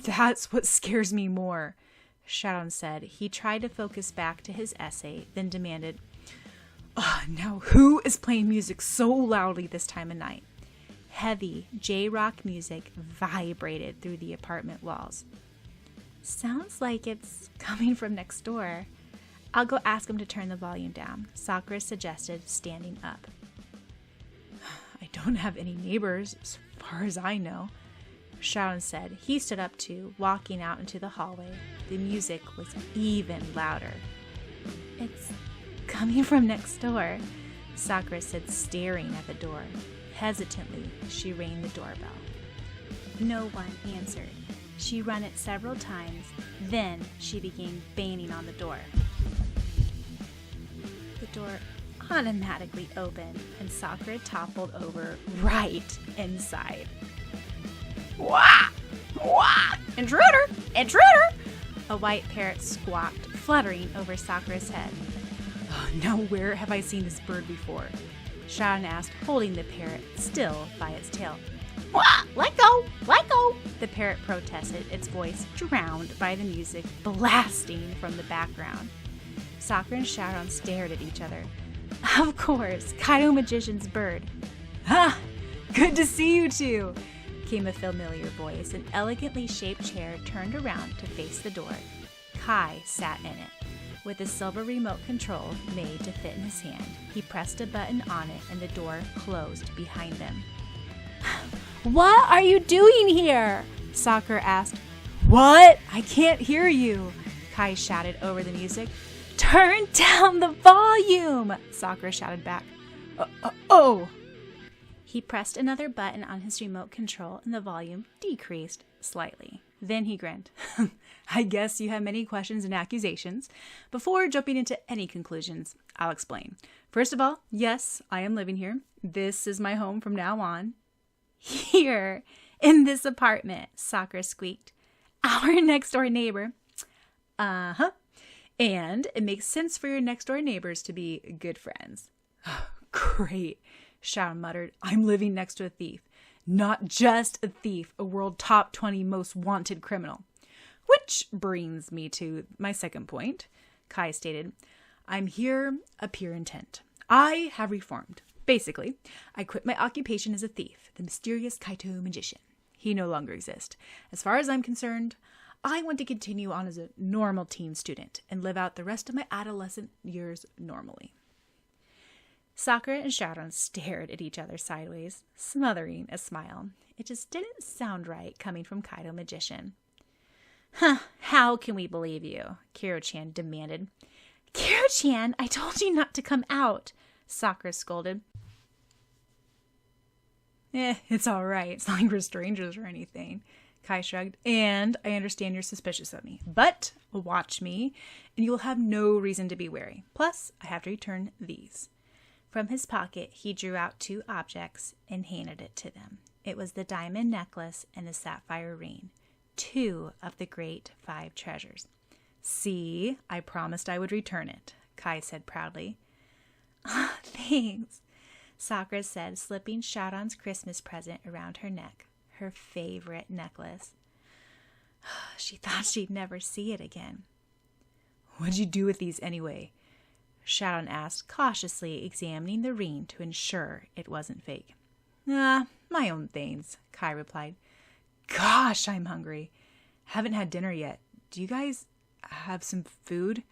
That's what scares me more, Sharon said. He tried to focus back to his essay, then demanded, now who is playing music so loudly this time of night? Heavy J-rock music vibrated through the apartment walls. Sounds like it's coming from next door. I'll go ask him to turn the volume down, Sakura suggested, standing up. I don't have any neighbors, as far as I know, Sharon said. He stood up too, walking out into the hallway. The music was even louder. It's coming from next door, Sakura said, staring at the door. Hesitantly, she rang the doorbell. No one answered. She rang it several times. Then she began banging on the door. The door automatically opened, and Sakura toppled over right inside. Wah! Wah! Intruder! Intruder! A white parrot squawked, fluttering over Sakura's head. Now where have I seen this bird before? Sharon asked, holding the parrot still by its tail. Wah! Let go! Let go! The parrot protested, its voice drowned by the music blasting from the background. Sakura and Sharon stared at each other. Of course, Kaido Magician's bird. Ha! Good to see you two, came a familiar voice. An elegantly shaped chair turned around to face the door. Kai sat in it. With a silver remote control made to fit in his hand, he pressed a button on it and the door closed behind them. What are you doing here? Sakura asked. What? I can't hear you, Kai shouted over the music. Turn down the volume, Sakura shouted back. Oh! He pressed another button on his remote control and the volume decreased slightly. Then he grinned. I guess you have many questions and accusations. Before jumping into any conclusions, I'll explain. First of all, yes, I am living here. This is my home from now on. Here, in this apartment, Sakura squeaked. Our next door neighbor. Uh-huh. And it makes sense for your next door neighbors to be good friends. Great, Sharon muttered. I'm living next to a thief. Not just a thief, a world top 20 most wanted criminal. Which brings me to my second point, Kai stated. I'm here of pure intent. I have reformed. Basically, I quit my occupation as a thief, the mysterious Kaito magician. He no longer exists. As far as I'm concerned, I want to continue on as a normal teen student and live out the rest of my adolescent years normally. Sakura and Sharon stared at each other sideways, smothering a smile. It just didn't sound right coming from Kaido Magician. How can we believe you? Kiro-chan demanded. Kiro-chan, I told you not to come out, Sakura scolded. It's all right. It's not like we're strangers or anything, Kai shrugged. And I understand you're suspicious of me. But watch me, and you will have no reason to be wary. Plus, I have to return these. From his pocket, he drew out two objects and handed it to them. It was the diamond necklace and the sapphire ring. 2 of the great 5 treasures. See, I promised I would return it, Kai said proudly. Thanks, Sakura said, slipping Sharon's Christmas present around her neck, her favorite necklace. She thought she'd never see it again. What'd you do with these anyway? Sharon asked, cautiously examining the ring to ensure it wasn't fake. My own things, Kai replied. Gosh, I'm hungry. Haven't had dinner yet. Do you guys have some food?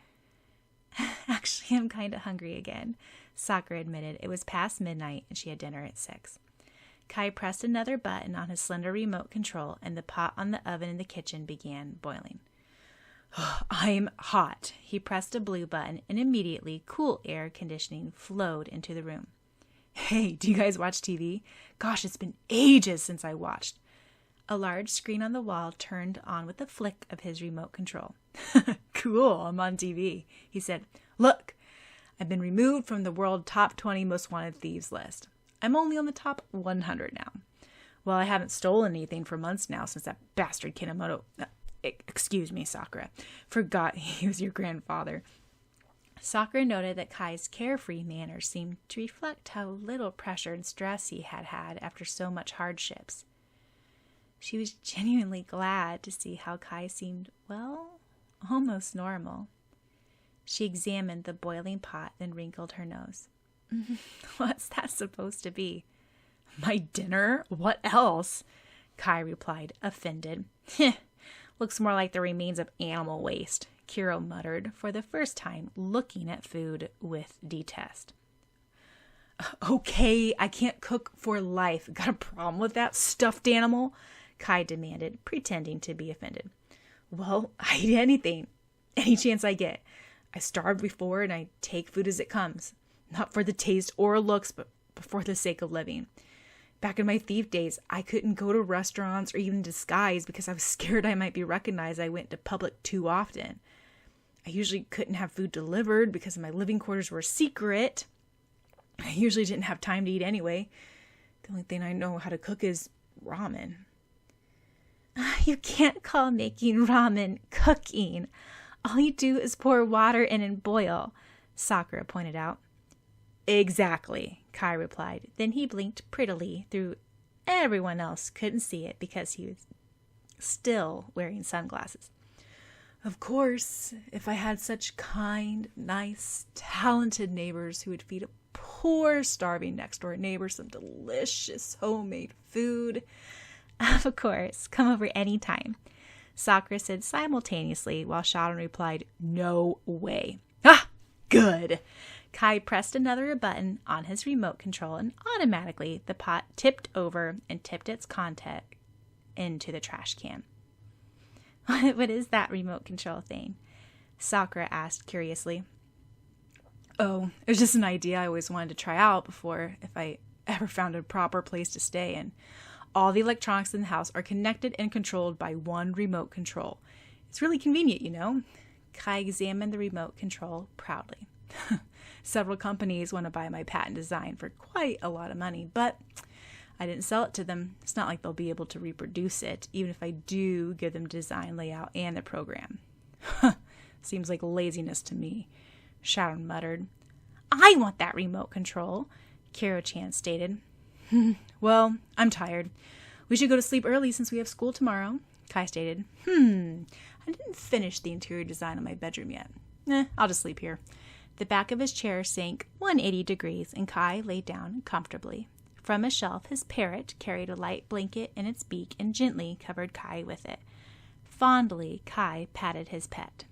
Actually, I'm kind of hungry again, Sakura admitted. It was past midnight and she had dinner at 6. Kai pressed another button on his slender remote control and the pot on the oven in the kitchen began boiling. I'm hot. He pressed a blue button and immediately cool air conditioning flowed into the room. Hey, do you guys watch TV? Gosh, it's been ages since I watched. A large screen on the wall turned on with a flick of his remote control. Cool, I'm on TV, he said. Look, I've been removed from the world top 20 most wanted thieves list. I'm only on the top 100 now. Well, I haven't stolen anything for months now since that bastard Kinomoto... excuse me, Sakura. Forgot he was your grandfather. Sakura noted that Kai's carefree manner seemed to reflect how little pressure and stress he had had after so much hardships. She was genuinely glad to see how Kai seemed, well, almost normal. She examined the boiling pot and wrinkled her nose. What's that supposed to be? My dinner? What else? Kai replied, offended. Looks more like the remains of animal waste, Kiro muttered, for the first time looking at food with detest. Okay, I can't cook for life. Got a problem with that stuffed animal? Kai demanded, pretending to be offended. Well, I eat anything, any chance I get. I starved before and I take food as it comes. Not for the taste or looks, but for the sake of living. Back in my thief days, I couldn't go to restaurants or even disguise because I was scared I might be recognized. I went to public too often. I usually couldn't have food delivered because my living quarters were secret. I usually didn't have time to eat anyway. The only thing I know how to cook is ramen. You can't call making ramen cooking. All you do is pour water in and boil, Sakura pointed out. Exactly, Kai replied. Then he blinked prettily through everyone else couldn't see it because he was still wearing sunglasses. Of course, if I had such kind, nice, talented neighbors who would feed a poor, starving next-door neighbor some delicious homemade food. Of course, come over anytime, Sakura said simultaneously while Sharon replied, No way. Ah, good. Kai pressed another button on his remote control and automatically the pot tipped over and tipped its content into the trash can. What is that remote control thing? Sakura asked curiously. Oh, it was just an idea I always wanted to try out before if I ever found a proper place to stay in. All the electronics in the house are connected and controlled by one remote control. It's really convenient, you know. Kai examined the remote control proudly. Several companies want to buy my patent design for quite a lot of money, but I didn't sell it to them. It's not like they'll be able to reproduce it, even if I do give them design, layout, and the program. Seems like laziness to me, Sharon muttered. I want that remote control, Kiro-chan stated. Well, I'm tired. We should go to sleep early since we have school tomorrow, Kai stated. I didn't finish the interior design on my bedroom yet. I'll just sleep here. The back of his chair sank 180 degrees and Kai lay down comfortably. From a shelf, his parrot carried a light blanket in its beak and gently covered Kai with it. Fondly, Kai patted his pet.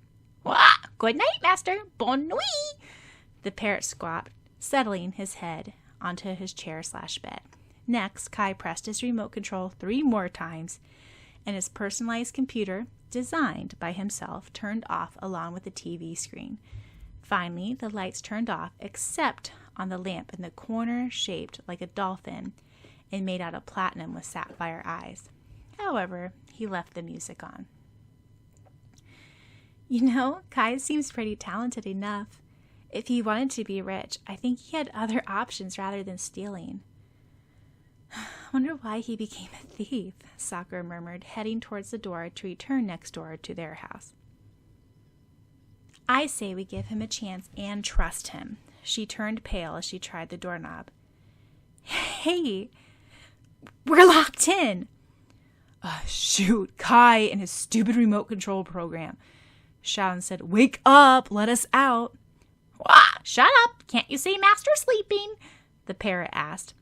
Wah! Good night, master. Bonne nuit! The parrot squawked, settling his head onto his chair/bed. Next, Kai pressed his remote control 3 more times, and his personalized computer, designed by himself, turned off along with the TV screen. Finally, the lights turned off except on the lamp in the corner shaped like a dolphin and made out of platinum with sapphire eyes. However, he left the music on. You know, Kai seems pretty talented enough. If he wanted to be rich, I think he had other options rather than stealing. wonder why he became a thief, Sakura murmured, heading towards the door to return next door to their house. I say we give him a chance and trust him. She turned pale as she tried the doorknob. Hey, we're locked in. Shoot, Kai and his stupid remote control program. Shaolin said, wake up, let us out. Wah, shut up, can't you see Master sleeping? The parrot asked.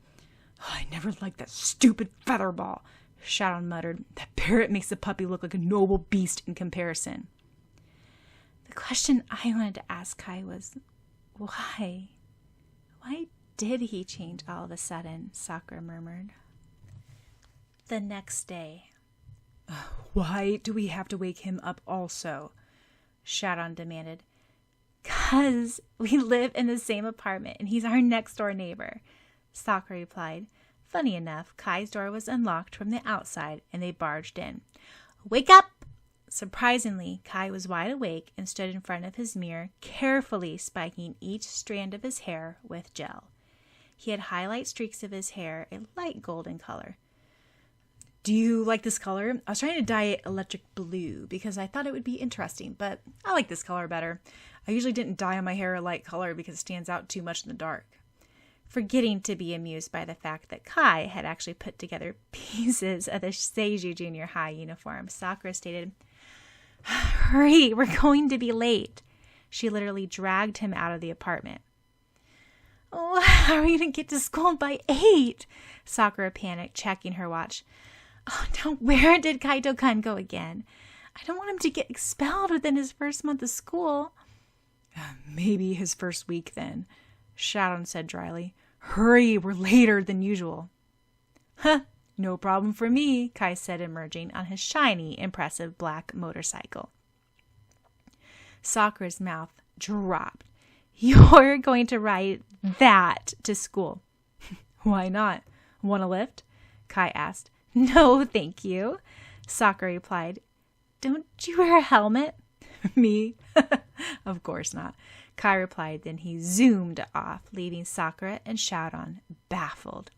I never liked that stupid featherball, Shaolin muttered. That parrot makes the puppy look like a noble beast in comparison. The question I wanted to ask Kai was, why? Why did he change all of a sudden? Sakura murmured. The next day. Why do we have to wake him up also? Shaolin demanded. 'Cause we live in the same apartment and he's our next door neighbor, Sakura replied. Funny enough, Kai's door was unlocked from the outside and they barged in. Wake up! Surprisingly, Kai was wide awake and stood in front of his mirror, carefully spiking each strand of his hair with gel. He had highlight streaks of his hair, a light golden color. Do you like this color? I was trying to dye it electric blue because I thought it would be interesting, but I like this color better. I usually didn't dye my hair a light color because it stands out too much in the dark. Forgetting to be amused by the fact that Kai had actually put together pieces of the Seiju Junior High uniform, Sakura stated, Hurry, we're going to be late. She literally dragged him out of the apartment. Oh, how are we going to get to school by 8? Sakura panicked, checking her watch. Oh, now where did Kaito-kun go again? I don't want him to get expelled within his first month of school. Maybe his first week then, Shaolin said dryly. Hurry, we're later than usual. Huh, no problem for me, Kai said, emerging on his shiny, impressive black motorcycle. Sakura's mouth dropped. You're going to ride that to school. Why not? Want a lift? Kai asked. No, thank you, Sakura replied. Don't you wear a helmet? Me? Of course not, Kai replied. Then he zoomed off, leaving Sakura and Shaolin baffled.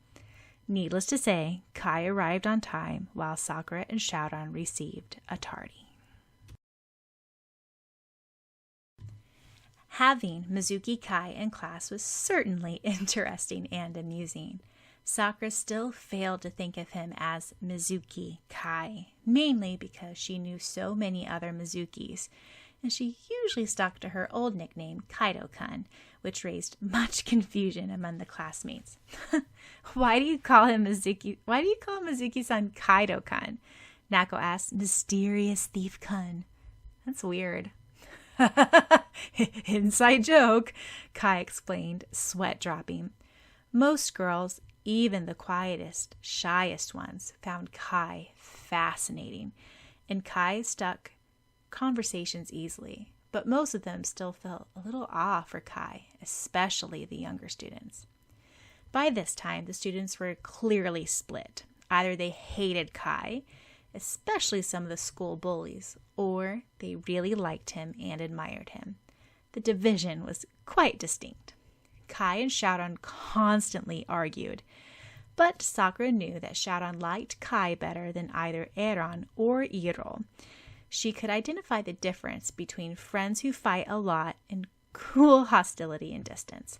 Needless to say, Kai arrived on time while Sakura and Shaolin received a tardy. Having Mizuki Kai in class was certainly interesting and amusing. Sakura still failed to think of him as Mizuki Kai, mainly because she knew so many other Mizukis, and she usually stuck to her old nickname, Kaito-kun, which raised much confusion among the classmates. Why do you call Mizuki-san Kaito-kun? Nako asked. Mysterious thief-kun. That's weird. Inside joke, Kai explained, sweat dropping. Most girls, even the quietest, shyest ones, found Kai fascinating, and Kai stuck conversations easily, but most of them still felt a little awe for Kai, especially the younger students. By this time, the students were clearly split. Either they hated Kai, especially some of the school bullies, or they really liked him and admired him. The division was quite distinct. Kai and Shaolin constantly argued, but Sakura knew that Shaolin liked Kai better than either Eran or Iro. She could identify the difference between friends who fight a lot and cool hostility and distance.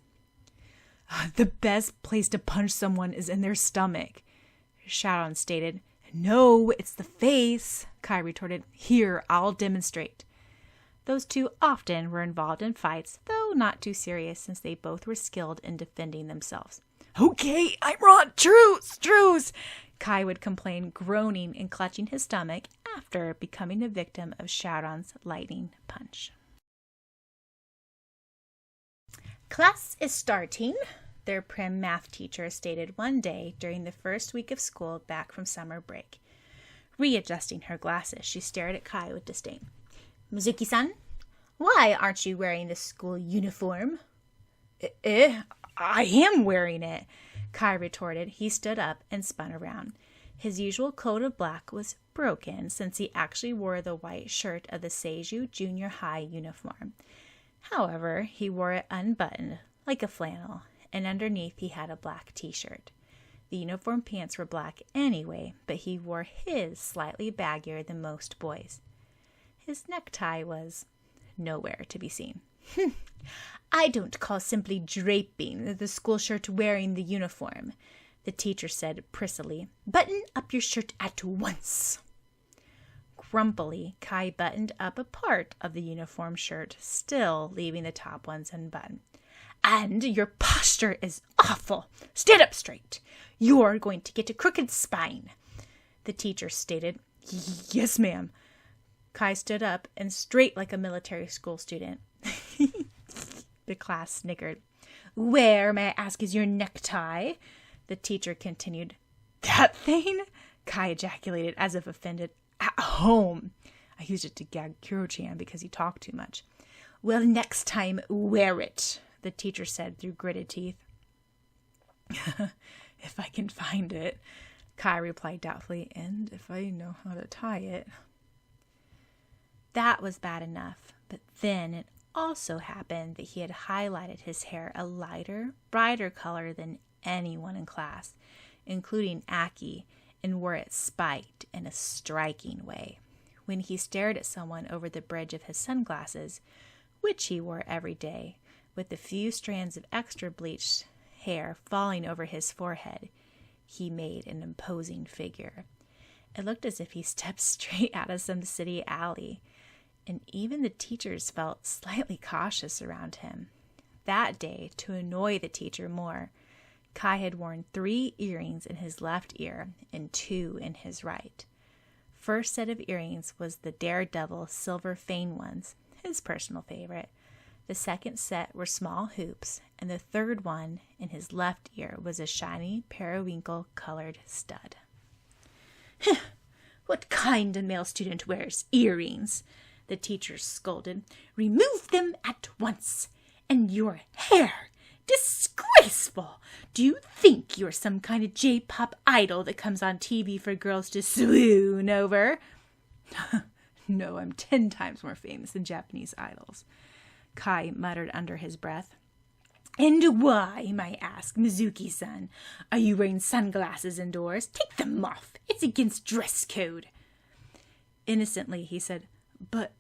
The best place to punch someone is in their stomach, Shaolin stated. No, it's the face, Kai retorted. Here, I'll demonstrate. Those two often were involved in fights, though not too serious since they both were skilled in defending themselves. Okay, I'm wrong. Truce! Kai would complain, groaning and clutching his stomach after becoming a victim of Shaoran's lightning punch. Class is starting, their prim math teacher stated one day during the first week of school back from summer break. Readjusting her glasses, she stared at Kai with disdain. Mizuki-san, why aren't you wearing the school uniform? I am wearing it, Kai retorted. He stood up and spun around. His usual coat of black was broken since he actually wore the white shirt of the Seiju Junior High uniform. However, he wore it unbuttoned, like a flannel, and underneath he had a black t-shirt. The uniform pants were black anyway, but he wore his slightly baggier than most boys. His necktie was nowhere to be seen. I don't call simply draping the school shirt wearing the uniform, the teacher said prissily. Button up your shirt at once. Grumpily, Kai buttoned up a part of the uniform shirt, still leaving the top ones unbuttoned. And your posture is awful. Stand up straight. You're going to get a crooked spine, the teacher stated. Yes, ma'am. Kai stood up and straight like a military school student. The class snickered. Where, may I ask, is your necktie? The teacher continued. That thing? Kai ejaculated as if offended. At home. I used it to gag Kuro-chan because he talked too much. Well, next time, wear it, the teacher said through gritted teeth. If I can find it, Kai replied doubtfully, and if I know how to tie it. That was bad enough, but then it also happened that he had highlighted his hair a lighter, brighter color than anyone in class, including Aki, and wore it spiked in a striking way. When he stared at someone over the bridge of his sunglasses, which he wore every day, with a few strands of extra bleached hair falling over his forehead, he made an imposing figure. It looked as if he stepped straight out of some city alley, and even the teachers felt slightly cautious around him. That day, to annoy the teacher more, Kai had worn 3 earrings in his left ear and 2 in his right. First set of earrings was the daredevil silver fane ones, his personal favorite. The second set were small hoops, and the third one in his left ear was a shiny periwinkle-colored stud. What kind of male student wears earrings? The teacher scolded. Remove them at once. And your hair! Disgraceful! Do you think you're some kind of J-pop idol that comes on TV for girls to swoon over? No, I'm 10 times more famous than Japanese idols, Kai muttered under his breath. And why, may I ask, Mizuki-san, are you wearing sunglasses indoors? Take them off. It's against dress code. Innocently, he said, But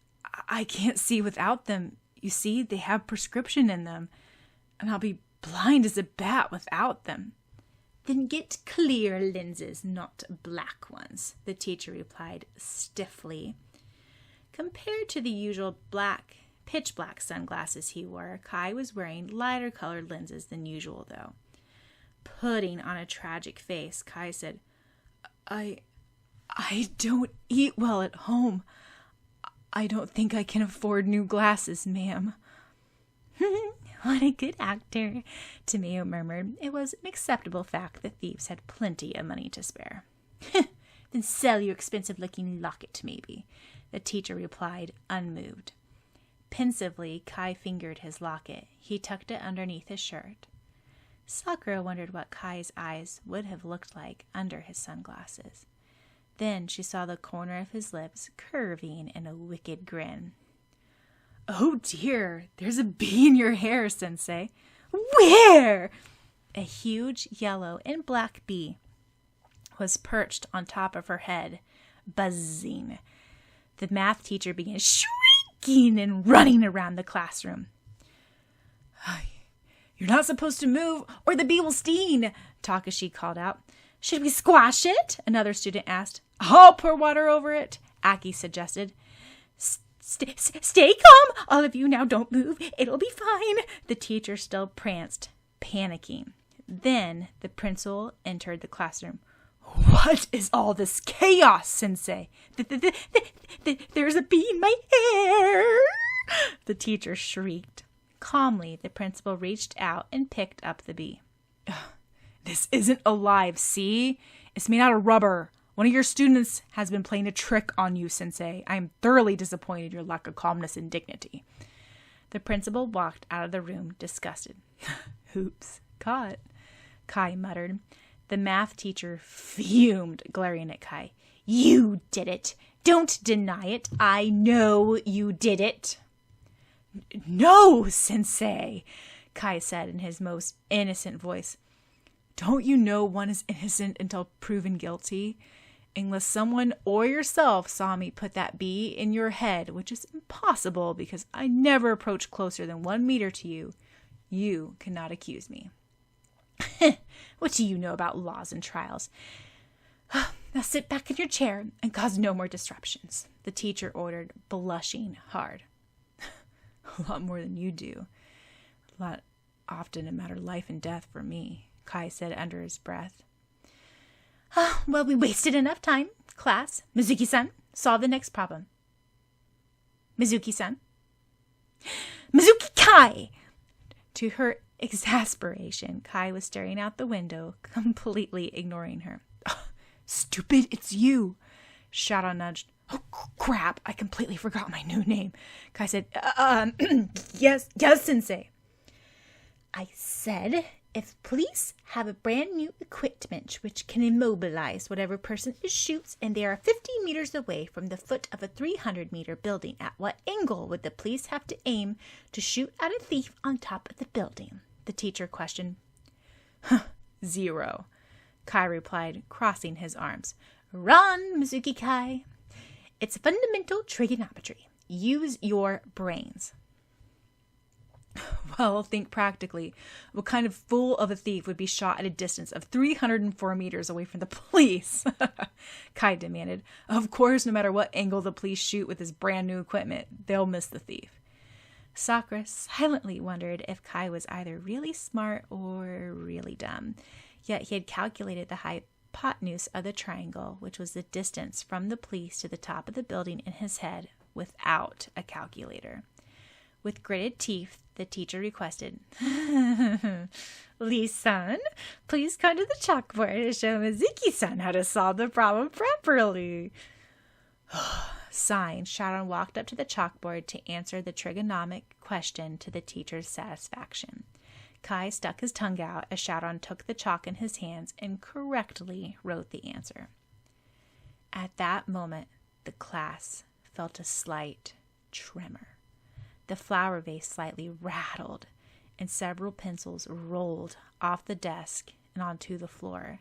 I can't see without them. You see, they have prescription in them, and I'll be blind as a bat without them. Then get clear lenses, not black ones, the teacher replied stiffly. Compared to the usual pitch black sunglasses he wore, Kai was wearing lighter colored lenses than usual, though. Putting on a tragic face, Kai said, I don't eat well at home. I don't think I can afford new glasses, ma'am. What a good actor, Tomeo murmured. It was an acceptable fact that thieves had plenty of money to spare. Then sell your expensive-looking locket, maybe, the teacher replied, unmoved. Pensively, Kai fingered his locket. He tucked it underneath his shirt. Sakura wondered what Kai's eyes would have looked like under his sunglasses. Then she saw the corner of his lips curving in a wicked grin. Oh dear, there's a bee in your hair, Sensei. Where? A huge yellow and black bee was perched on top of her head, buzzing. The math teacher began shrieking and running around the classroom. You're not supposed to move, or the bee will sting, Takashi called out. Should we squash it? Another student asked. I'll pour water over it, Aki suggested. Stay calm, all of you. Now don't move. It'll be fine. The teacher still pranced, panicking. Then the principal entered the classroom. What is all this chaos, Sensei? There's a bee in my hair, the teacher shrieked. Calmly, the principal reached out and picked up the bee. This isn't alive, see? It's made out of rubber. One of your students has been playing a trick on you, Sensei. I am thoroughly disappointed in your lack of calmness and dignity. The principal walked out of the room, disgusted. Oops, caught, Kai muttered. The math teacher fumed, glaring at Kai. You did it. Don't deny it. I know you did it. No, Sensei, Kai said in his most innocent voice. Don't you know one is innocent until proven guilty? Unless someone or yourself saw me put that bee in your head, which is impossible because I never approach closer than 1 meter to you, you cannot accuse me. What do you know about laws and trials? Now sit back in your chair and cause no more disruptions, the teacher ordered, blushing hard. A lot more than you do. A lot often a matter of life and death for me, Kai said under his breath. Well, we wasted enough time. Class, Mizuki-san, solve the next problem. Mizuki-san. Mizuki Kai! To her exasperation, Kai was staring out the window, completely ignoring her. Stupid, it's you! Shadow nudged. Oh, crap, I completely forgot my new name. Kai said, yes, sensei. I said, if police have a brand new equipment which can immobilize whatever person it shoots and they are 50 meters away from the foot of a 300-meter building, at what angle would the police have to aim to shoot at a thief on top of the building? The teacher questioned. 0, Kai replied, crossing his arms. Run, Mizuki Kai. It's fundamental trigonometry. Use your brains. Well, think practically. What kind of fool of a thief would be shot at a distance of 304 meters away from the police? Kai demanded. Of course, no matter what angle the police shoot with his brand new equipment, they'll miss the thief. Sakura silently wondered if Kai was either really smart or really dumb. Yet he had calculated the hypotenuse of the triangle, which was the distance from the police to the top of the building in his head, without a calculator. With gritted teeth, the teacher requested, Lee-san, please come to the chalkboard to show Mizuki-san how to solve the problem properly. Sighing, Sharon walked up to the chalkboard to answer the trigonomic question to the teacher's satisfaction. Kai stuck his tongue out as Sharon took the chalk in his hands and correctly wrote the answer. At that moment, the class felt a slight tremor. The flower vase slightly rattled, and several pencils rolled off the desk and onto the floor.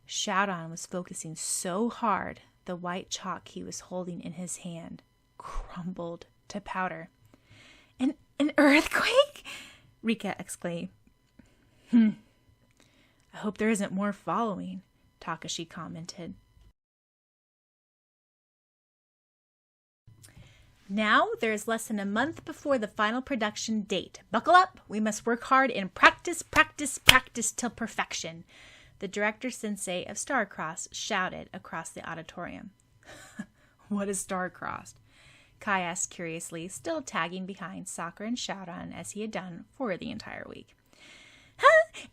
Sharon was focusing so hard, the white chalk he was holding in his hand crumbled to powder. An earthquake? Rika exclaimed. I hope there isn't more following, Takashi commented. Now there is less than a month before the final production date. Buckle up. We must work hard and practice till perfection. The director sensei of Star-Crossed shouted across the auditorium. What is Star-Crossed? Kai asked curiously, still tagging behind Sakura and Shaoran as he had done for the entire week.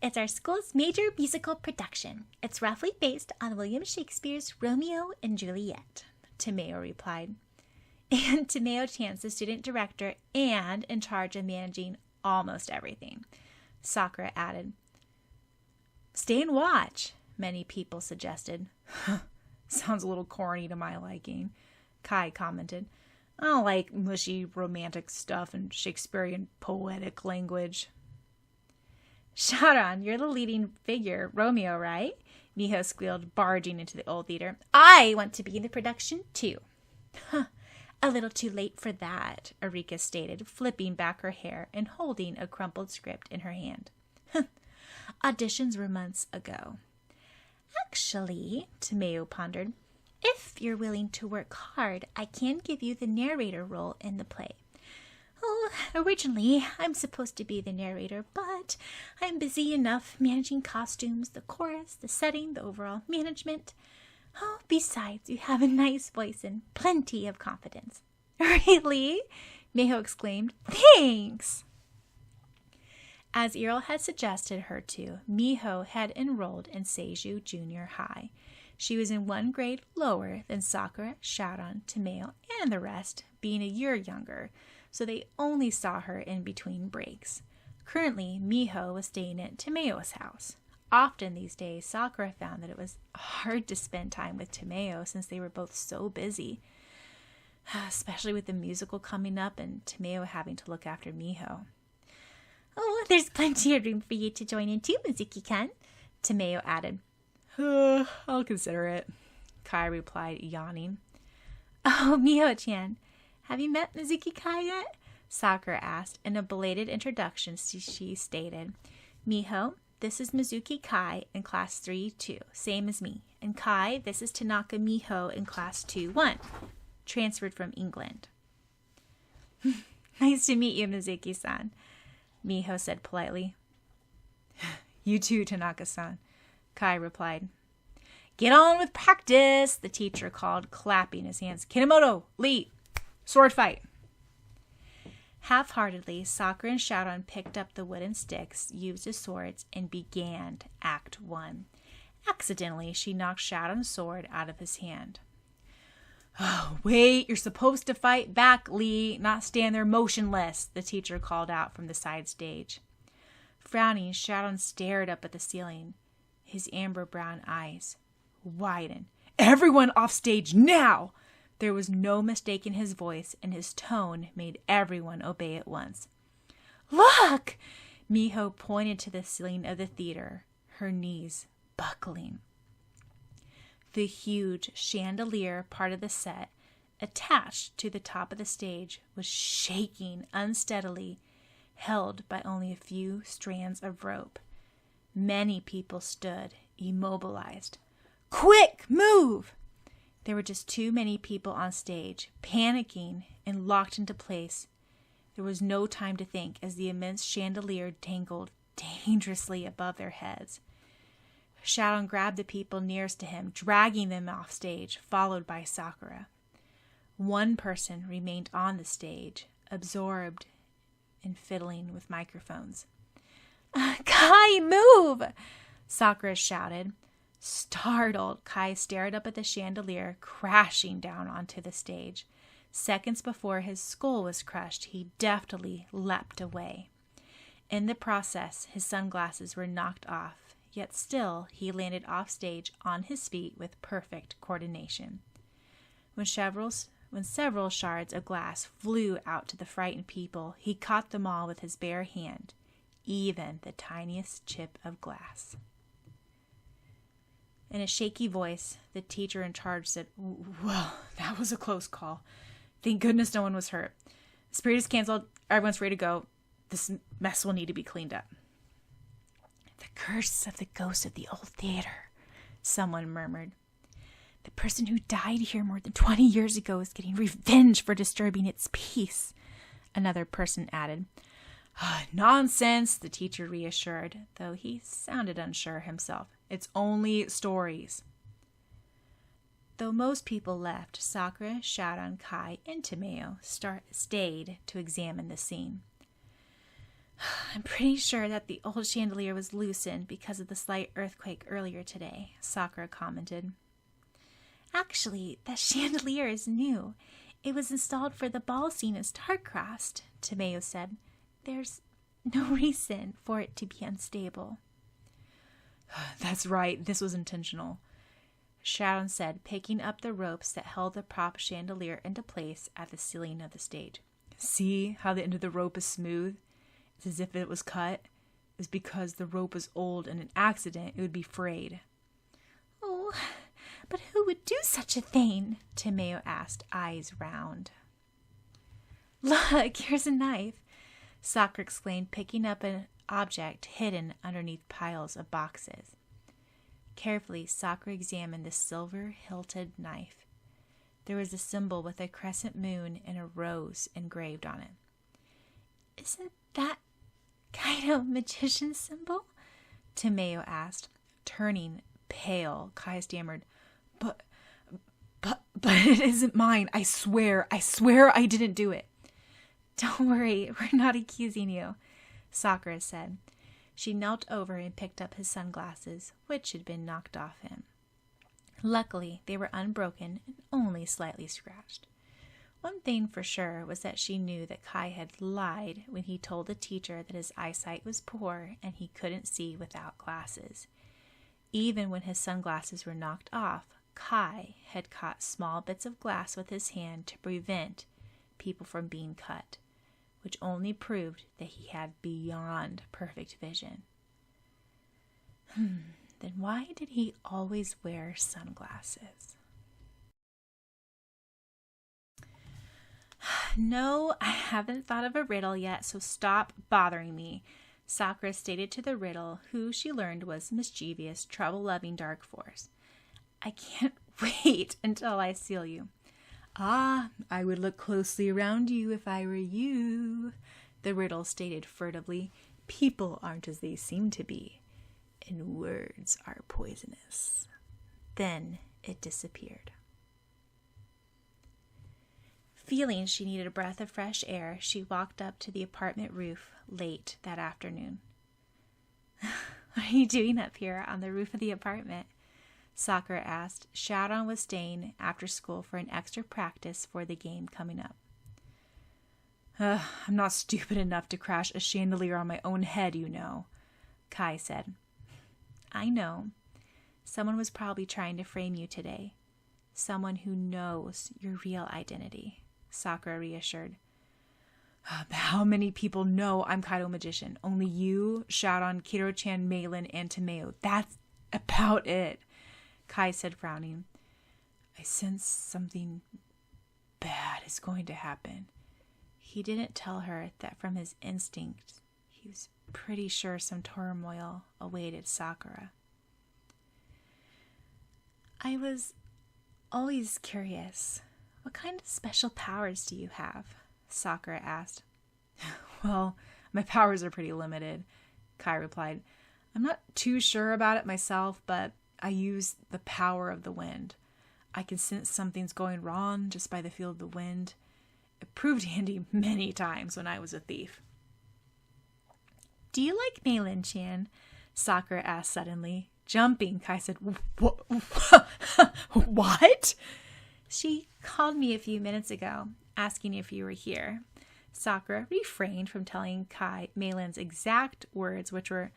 It's our school's major musical production. It's roughly based on William Shakespeare's Romeo and Juliet, Tomeo replied. And Tomeo Chan's the student director and in charge of managing almost everything. Sakura added. Stay and watch, many people suggested. Sounds a little corny to my liking, Kai commented. I don't like mushy romantic stuff and Shakespearean poetic language. Shaoran, you're the leading figure, Romeo, right? Miho squealed, barging into the old theater. I want to be in the production, too. A little too late for that, Erika stated, flipping back her hair and holding a crumpled script in her hand. Auditions were months ago. Actually, Tomeo pondered, if you're willing to work hard, I can give you the narrator role in the play. Oh, originally, I'm supposed to be the narrator, but I'm busy enough managing costumes, the chorus, the setting, the overall management. Oh, besides, you have a nice voice and plenty of confidence. Really? Miho exclaimed. Thanks! As Earl had suggested her to, Miho had enrolled in Seiju Junior High. She was in 1 grade lower than Sakura, Shaoran, Tomeo, and the rest, being a year younger, so they only saw her in between breaks. Currently, Miho was staying at Tomeo's house. Often these days, Sakura found that it was hard to spend time with Tomeo since they were both so busy, especially with the musical coming up and Tomeo having to look after Miho. Oh, there's plenty of room for you to join in too, Mizuki-kan, Tomeo added. I'll consider it, Kai replied, yawning. Oh, Miho-chan, have you met Mizuki Kai yet? Sakura asked. In a belated introduction, she stated, Miho, this is Mizuki Kai in class 3-2, same as me. And Kai, this is Tanaka Miho in class 2-1, transferred from England. Nice to meet you, Mizuki-san, Miho said politely. You too, Tanaka-san, Kai replied. Get on with practice, the teacher called, clapping his hands. Kinemoto, Lee, sword fight. Half-heartedly, Sakura and Shoudon picked up the wooden sticks used as swords and began Act 1. Accidentally, she knocked Shoudon's sword out of his hand. Oh, wait, you're supposed to fight back, Lee, not stand there motionless, the teacher called out from the side stage. Frowning, Shoudon stared up at the ceiling, his amber-brown eyes widened. Everyone off stage now! There was no mistaking his voice, and his tone made everyone obey at once. Look! Miho pointed to the ceiling of the theater, her knees buckling. The huge chandelier part of the set, attached to the top of the stage, was shaking unsteadily, held by only a few strands of rope. Many people stood, immobilized. Quick, move! There were just too many people on stage, panicking and locked into place. There was no time to think as the immense chandelier dangled dangerously above their heads. Shoudon grabbed the people nearest to him, dragging them off stage, followed by Sakura. One person remained on the stage, absorbed in fiddling with microphones. Kai, move! Sakura shouted. Startled, Kai stared up at the chandelier crashing down onto the stage. Seconds before his skull was crushed, he deftly leapt away. In the process, his sunglasses were knocked off, yet still he landed off stage on his feet with perfect coordination. When several shards of glass flew out to the frightened people, he caught them all with his bare hand, even the tiniest chip of glass. In a shaky voice, the teacher in charge said, Well, that was a close call. Thank goodness no one was hurt. This period is canceled. Everyone's ready to go. This mess will need to be cleaned up. The curse of the ghost of the old theater, someone murmured. The person who died here more than 20 years ago is getting revenge for disturbing its peace, another person added. Nonsense, the teacher reassured, though he sounded unsure himself. It's only stories. Though most people left, Sakura, Shoudon, Kai, and Tomeo stayed to examine the scene. I'm pretty sure that the old chandelier was loosened because of the slight earthquake earlier today, Sakura commented. Actually, that chandelier is new. It was installed for the ball scene in StarCrossed, Tomeo said. There's no reason for it to be unstable. That's right, this was intentional, Shoudon said, picking up the ropes that held the prop chandelier into place at the ceiling of the stage. See how the end of the rope is smooth? It's as if it was cut. It's because the rope is old and an accident, it would be frayed. Oh, but who would do such a thing? Tomeo asked, eyes round. Look, here's a knife, Sakura exclaimed, picking up an object hidden underneath piles of boxes. Carefully, Sakura examined the silver-hilted knife. There was a symbol with a crescent moon and a rose engraved on it. Isn't that kind of magician symbol? Tomeo asked. Turning pale, Kai stammered, But it isn't mine. I swear I didn't do it. Don't worry, we're not accusing you, Sakura said. She knelt over and picked up his sunglasses, which had been knocked off him. Luckily, they were unbroken and only slightly scratched. One thing for sure was that she knew that Kai had lied when he told the teacher that his eyesight was poor and he couldn't see without glasses. Even when his sunglasses were knocked off, Kai had caught small bits of glass with his hand to prevent people from being cut, which only proved that he had beyond perfect vision. then why did he always wear sunglasses? No, I haven't thought of a riddle yet, so stop bothering me, Sakura stated to the riddle, who she learned was mischievous, trouble-loving dark force. I can't wait until I seal you. Ah, I would look closely around you if I were you, the riddle stated furtively. People aren't as they seem to be, and words are poisonous. Then it disappeared. Feeling she needed a breath of fresh air, she walked up to the apartment roof late that afternoon. What are you doing up here on the roof of the apartment? Sakura asked. Sharon was staying after school for an extra practice for the game coming up. I'm not stupid enough to crash a chandelier on my own head, you know, Kai said. I know. Someone was probably trying to frame you today. Someone who knows your real identity, Sakura reassured. But how many people know I'm Kaido Magician? Only you, Sharon, Kiro-chan, Malin, and Tomeo. That's about it, Kai said, frowning. I sense something bad is going to happen. He didn't tell her that from his instinct, he was pretty sure some turmoil awaited Sakura. I was always curious. What kind of special powers do you have? Sakura asked. Well, my powers are pretty limited, Kai replied. I'm not too sure about it myself, but I use the power of the wind. I can sense something's going wrong just by the feel of the wind. It proved handy many times when I was a thief. Do you like Malin-chan? Sakura asked suddenly. Jumping, Kai said, What? She called me a few minutes ago, asking if you were here. Sakura refrained from telling Kai Malin's exact words, which were,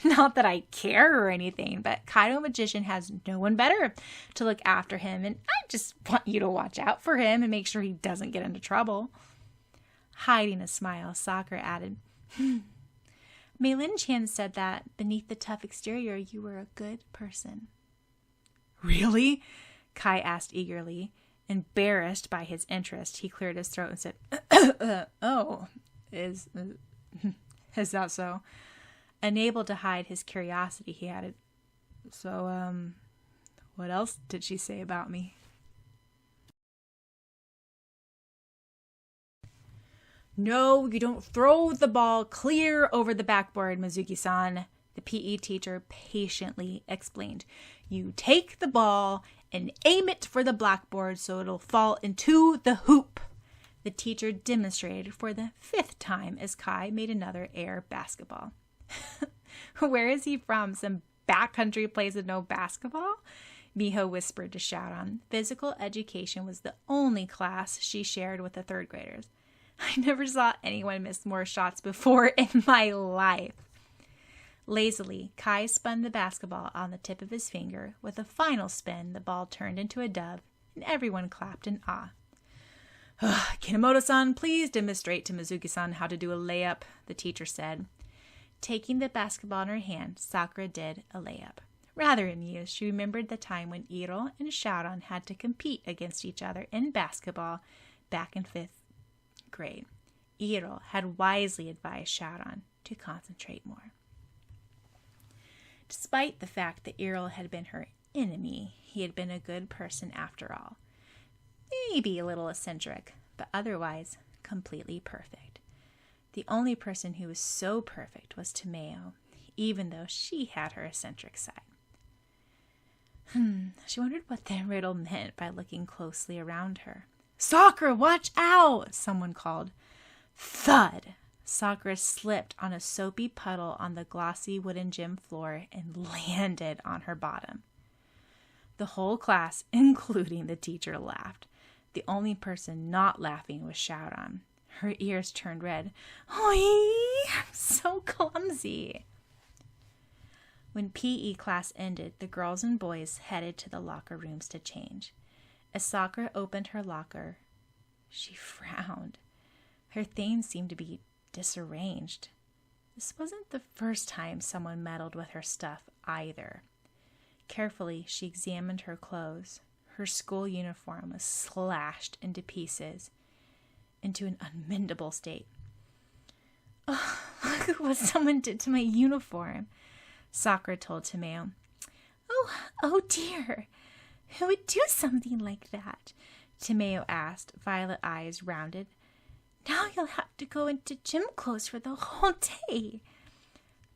not that I care or anything, but Kaido Magician has no one better to look after him, and I just want you to watch out for him and make sure he doesn't get into trouble. Hiding a smile, Sakura added, Malin-chan said that beneath the tough exterior, you were a good person. Really? Kai asked eagerly. Embarrassed by his interest, he cleared his throat and said, Oh, is that so? Unable to hide his curiosity, he added, So, what else did she say about me? No, you don't throw the ball clear over the backboard, Mizuki-san, the PE teacher patiently explained. You take the ball and aim it for the blackboard so it'll fall into the hoop. The teacher demonstrated for the 5th time as Kai made another air basketball. Where is he from? Some backcountry place with no basketball? Miho whispered to Sharon. Physical education was the only class she shared with the 3rd graders. I never saw anyone miss more shots before in my life. Lazily, Kai spun the basketball on the tip of his finger. With a final spin, the ball turned into a dove, and everyone clapped in awe. Kinemoto-san, please demonstrate to Mizuki-san how to do a layup, the teacher said. Taking the basketball in her hand, Sakura did a layup. Rather amused, she remembered the time when Iro and Sharon had to compete against each other in basketball back in 5th grade. Iro had wisely advised Sharon to concentrate more. Despite the fact that Iro had been her enemy, he had been a good person after all. Maybe a little eccentric, but otherwise completely perfect. The only person who was so perfect was Tomeo, even though she had her eccentric side. She wondered what the riddle meant by looking closely around her. Sakura, watch out! Someone called. Thud! Sakura slipped on a soapy puddle on the glossy wooden gym floor and landed on her bottom. The whole class, including the teacher, laughed. The only person not laughing was Sharon. Her ears turned red. Oi! I'm so clumsy. When PE class ended, the girls and boys headed to the locker rooms to change. As Sakura opened her locker, she frowned. Her things seemed to be disarranged. This wasn't the first time someone meddled with her stuff either. Carefully, she examined her clothes. Her school uniform was slashed into pieces, into an unmendable state. "Oh, look at what someone did to my uniform," Sakura told Tomeo. Oh dear. Who would do something like that?" Tomeo asked, violet eyes rounded. "Now you'll have to go into gym clothes for the whole day."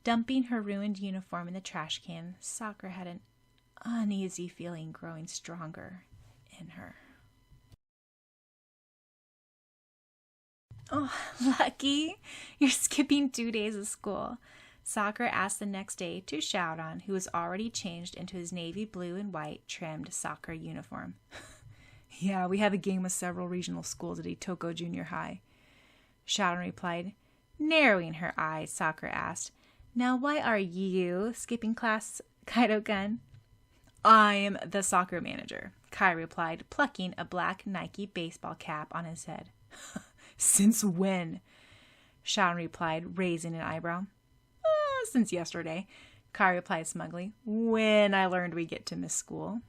Dumping her ruined uniform in the trash can, Sakura had an uneasy feeling growing stronger in her. "Oh, lucky. You're skipping 2 days of school," Sakura asked the next day to Shaoran, who was already changed into his navy blue and white trimmed soccer uniform. "Yeah, we have a game with several regional schools at Itoko Junior High," Shaoran replied. Narrowing her eyes, Sakura asked, "Now why are you skipping class, Kaido-gun?" "I am the soccer manager," Kai replied, plucking a black Nike baseball cap on his head. "Since when?" Shaoran replied, raising an eyebrow. "Since yesterday," Kai replied smugly, "when I learned we get to miss school."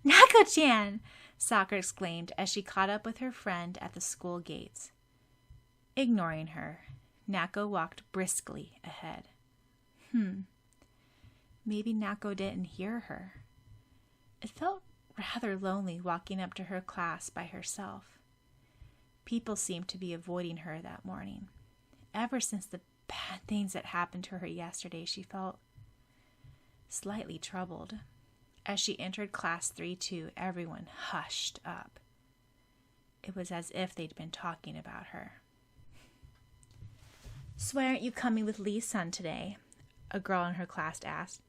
"Nako-chan!" Sakura exclaimed as she caught up with her friend at the school gates. Ignoring her, Nako walked briskly ahead. Maybe Nako didn't hear her. It felt rather lonely walking up to her class by herself. People seemed to be avoiding her that morning. Ever since the bad things that happened to her yesterday, she felt slightly troubled. As she entered class 3-2, everyone hushed up. It was as if they'd been talking about her. "So why aren't you coming with Lee-san today?" a girl in her class asked.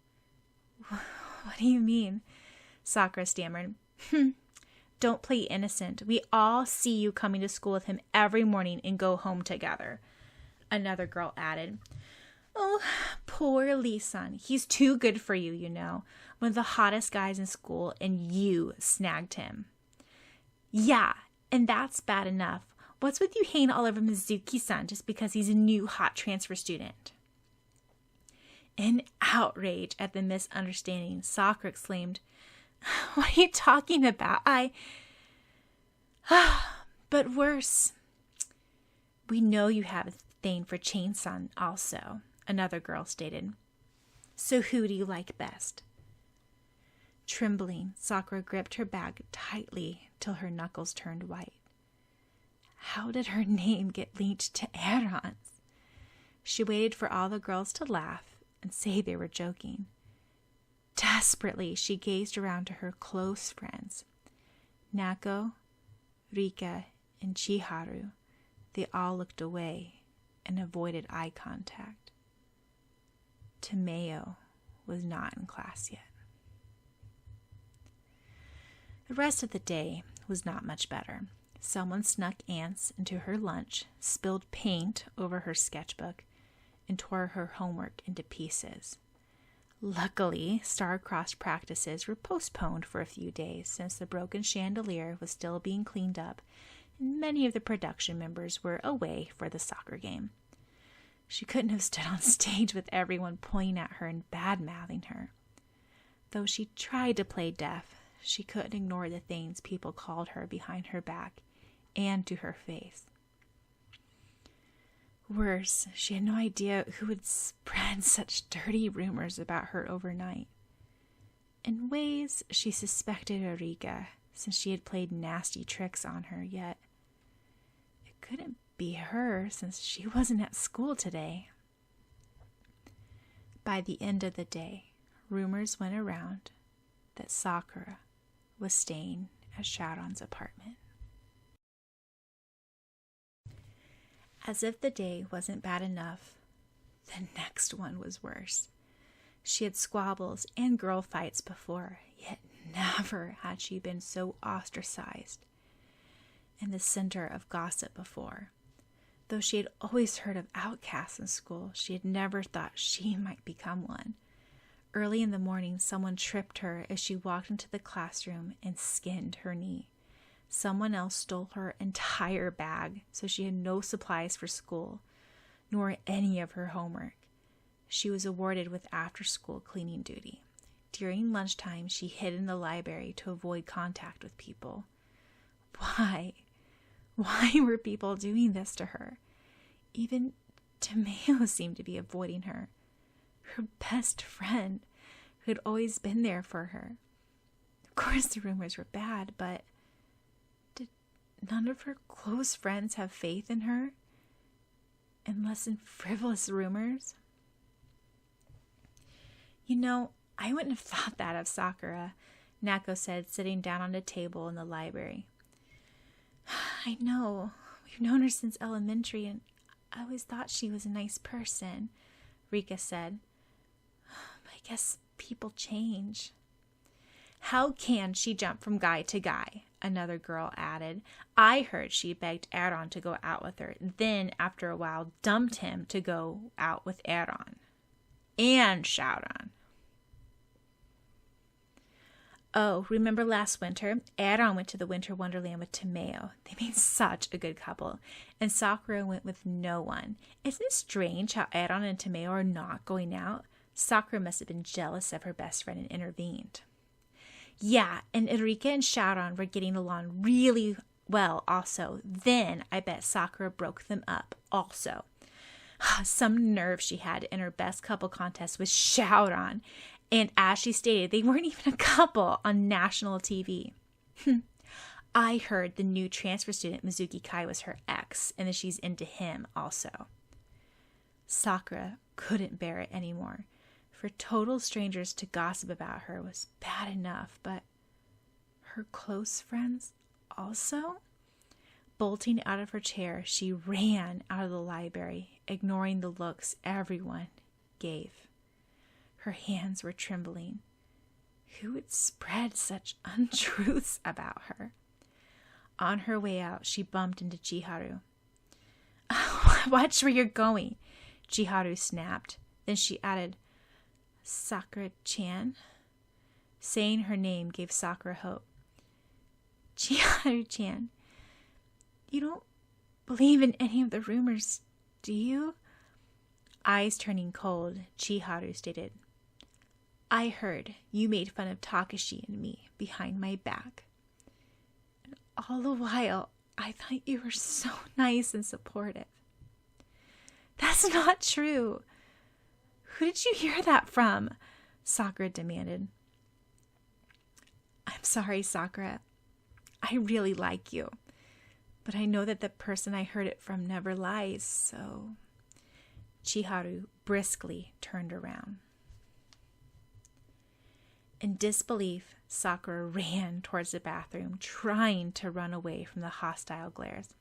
"What do you mean?" Sakura stammered. "Don't play innocent. We all see you coming to school with him every morning and go home together," another girl added. "Oh, poor Lee-san. He's too good for you, you know. One of the hottest guys in school, and you snagged him." "Yeah, and that's bad enough. What's with you hanging all over Mizuki-san just because he's a new hot transfer student?" In outrage at the misunderstanding, Sakura exclaimed, "What are you talking about? But worse. We know you have a thing for Chain-san also," another girl stated. "So who do you like best?" Trembling, Sakura gripped her bag tightly till her knuckles turned white. How did her name get linked to Aaron's? She waited for all the girls to laugh and say they were joking. Desperately, she gazed around to her close friends. Nako, Rika, and Chiharu. They all looked away and avoided eye contact. Tomeo was not in class yet. The rest of the day was not much better. Someone snuck ants into her lunch, spilled paint over her sketchbook, and tore her homework into pieces. Luckily, star-crossed practices were postponed for a few days since the broken chandelier was still being cleaned up and many of the production members were away for the soccer game. She couldn't have stood on stage with everyone pointing at her and bad-mouthing her. Though she tried to play deaf, she couldn't ignore the things people called her behind her back and to her face. Worse, she had no idea who would spread such dirty rumors about her overnight. In ways, she suspected Eureka, since she had played nasty tricks on her, yet it couldn't be her since she wasn't at school today. By the end of the day, rumors went around that Sakura was staying at Shaoran's apartment. As if the day wasn't bad enough, the next one was worse. She had squabbles and girl fights before, yet never had she been so ostracized and the center of gossip before. Though she had always heard of outcasts in school, she had never thought she might become one. Early in the morning, someone tripped her as she walked into the classroom and skinned her knee. Someone else stole her entire bag, so she had no supplies for school. nor any of her homework. She was awarded with after-school cleaning duty. During lunchtime, she hid in the library to avoid contact with people. Why? Why were people doing this to her? Even Tomeo seemed to be avoiding her. Her best friend, who had always been there for her. Of course, the rumors were bad, but did none of her close friends have faith in her? Unless in frivolous rumors? You know, I wouldn't have thought that of Sakura, Nako said, sitting down on a table in the library. I know. We've known her since elementary, and I always thought she was a nice person, Rika said. I guess people change. How can she jump from guy to guy? Another girl added. I heard she begged Aaron to go out with her, then after a while dumped him to go out with Aaron. And Shouron. Oh, remember last winter? Aaron went to the Winter Wonderland with Tomeo. They made such a good couple. And Sakura went with no one. Isn't it strange how Aaron and Tomeo are not going out? Sakura must have been jealous of her best friend and intervened. Yeah, and Erika and Shouron were getting along really well also. Then I bet Sakura broke them up also. Some nerve she had in her best couple contest with Shouron. And as she stated, they weren't even a couple on national TV. I heard the new transfer student Mizuki Kai was her ex, and that she's into him also. Sakura couldn't bear it anymore. For total strangers to gossip about her was bad enough, but her close friends also? Bolting out of her chair, she ran out of the library, ignoring the looks everyone gave. Her hands were trembling. Who would spread such untruths about her? On her way out, she bumped into Chiharu. Watch where you're going, Chiharu snapped. Then she added, Sakura-chan? Saying her name gave Sakura hope. Chiharu-chan, you don't believe in any of the rumors, do you? Eyes turning cold, Chiharu stated, I heard you made fun of Takashi and me behind my back. And all the while, I thought you were so nice and supportive. That's not true. Who did you hear that from? Sakura demanded. I'm sorry, Sakura. I really like you. But I know that the person I heard it from never lies, so... Chiharu briskly turned around. In disbelief, Sakura ran towards the bathroom, trying to run away from the hostile glares.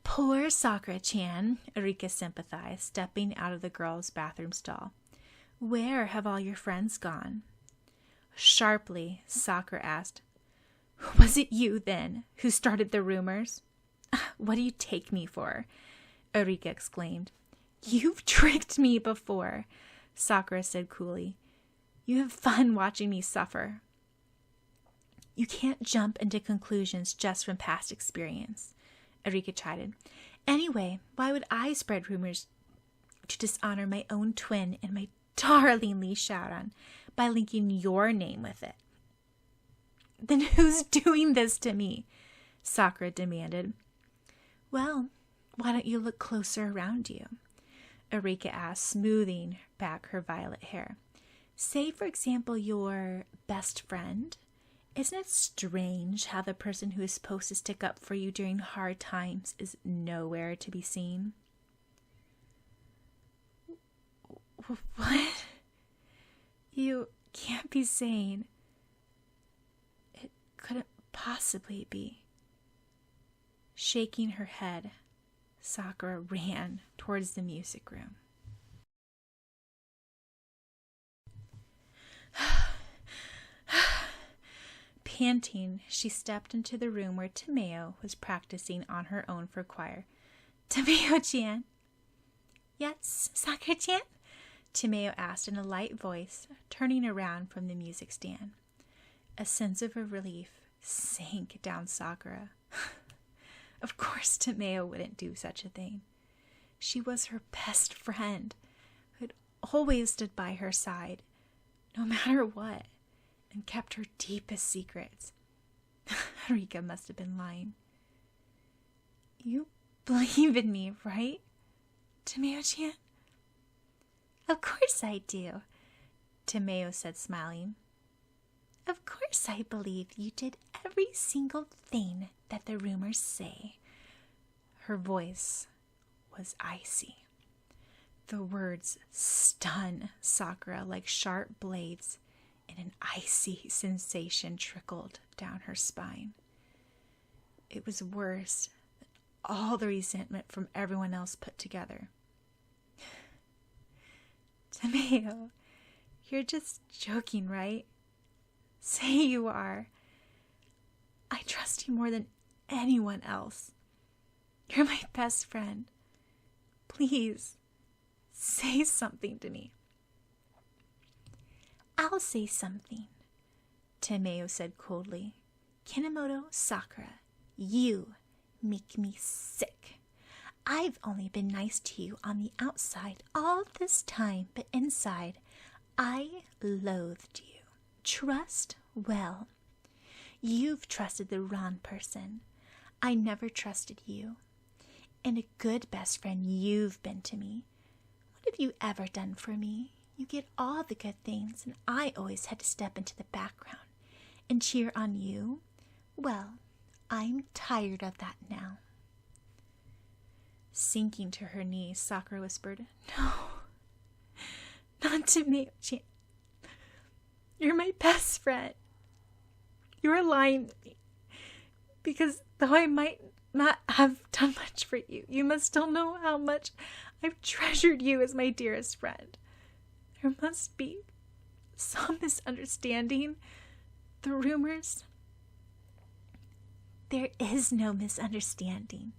Poor Sakura-chan, Erika sympathized, stepping out of the girl's bathroom stall. Where have all your friends gone? Sharply, Sakura asked, Was it you, then, who started the rumors? What do you take me for? Erika exclaimed. You've tricked me before, Sakura said coolly. You have fun watching me suffer. You can't jump into conclusions just from past experience, Erika chided. Anyway, why would I spread rumors to dishonor my own twin and my darling Lee Shaoran by linking your name with it? Then who's doing this to me? Sakura demanded. Well, why don't you look closer around you? Erika asked, smoothing back her violet hair. Say, for example, your best friend. Isn't it strange how the person who is supposed to stick up for you during hard times is nowhere to be seen? What? You can't be saying... It couldn't possibly be. Shaking her head, Sakura ran towards the music room. Panting, she stepped into the room where Tomeo was practicing on her own for choir. Tomeo-chan? Yes, Sakura-chan? Tomeo asked in a light voice, turning around from the music stand. A sense of relief sank down Sakura. Of course Tomeo wouldn't do such a thing. She was her best friend, who had always stood by her side, no matter what, and kept her deepest secrets. Rika must have been lying. You believe in me, right, Tomeo-chan? Of course I do, Tomeo said, smiling. Of course I believe you did every single thing that the rumors say. Her voice was icy. The words stun Sakura like sharp blades, and an icy sensation trickled down her spine. It was worse than all the resentment from everyone else put together. Tomeo, you're just joking, right? Say you are. I trust you more than anyone else. You're my best friend. Please, say something to me. I'll say something, Tomeo said coldly. Kinemoto Sakura, you make me sick. I've only been nice to you on the outside all this time, but inside, I loathed you. Trust? Well, you've trusted the wrong person. I never trusted you. And a good best friend you've been to me. What have you ever done for me? You get all the good things, and I always had to step into the background and cheer on you. Well, I'm tired of that now. Sinking to her knees, Sakura whispered, No, not to me, Chan. You're my best friend. You're lying to me. Because though I might not have done much for you, you must still know how much I've treasured you as my dearest friend. There must be some misunderstanding. The rumors. There is no misunderstanding.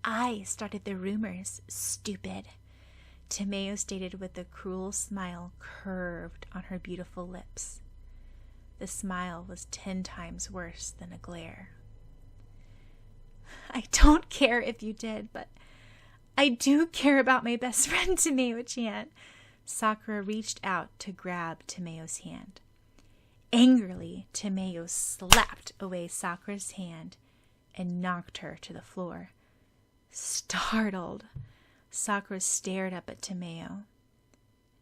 I started the rumors, stupid. Tomeo stated with a cruel smile curved on her beautiful lips. The smile was 10 times worse than a glare. I don't care if you did, but I do care about my best friend, Tomeo-chan. Sakura reached out to grab Tomeo's hand. Angrily, Tomeo slapped away Sakura's hand and knocked her to the floor. Startled, Sakura stared up at Tomeo.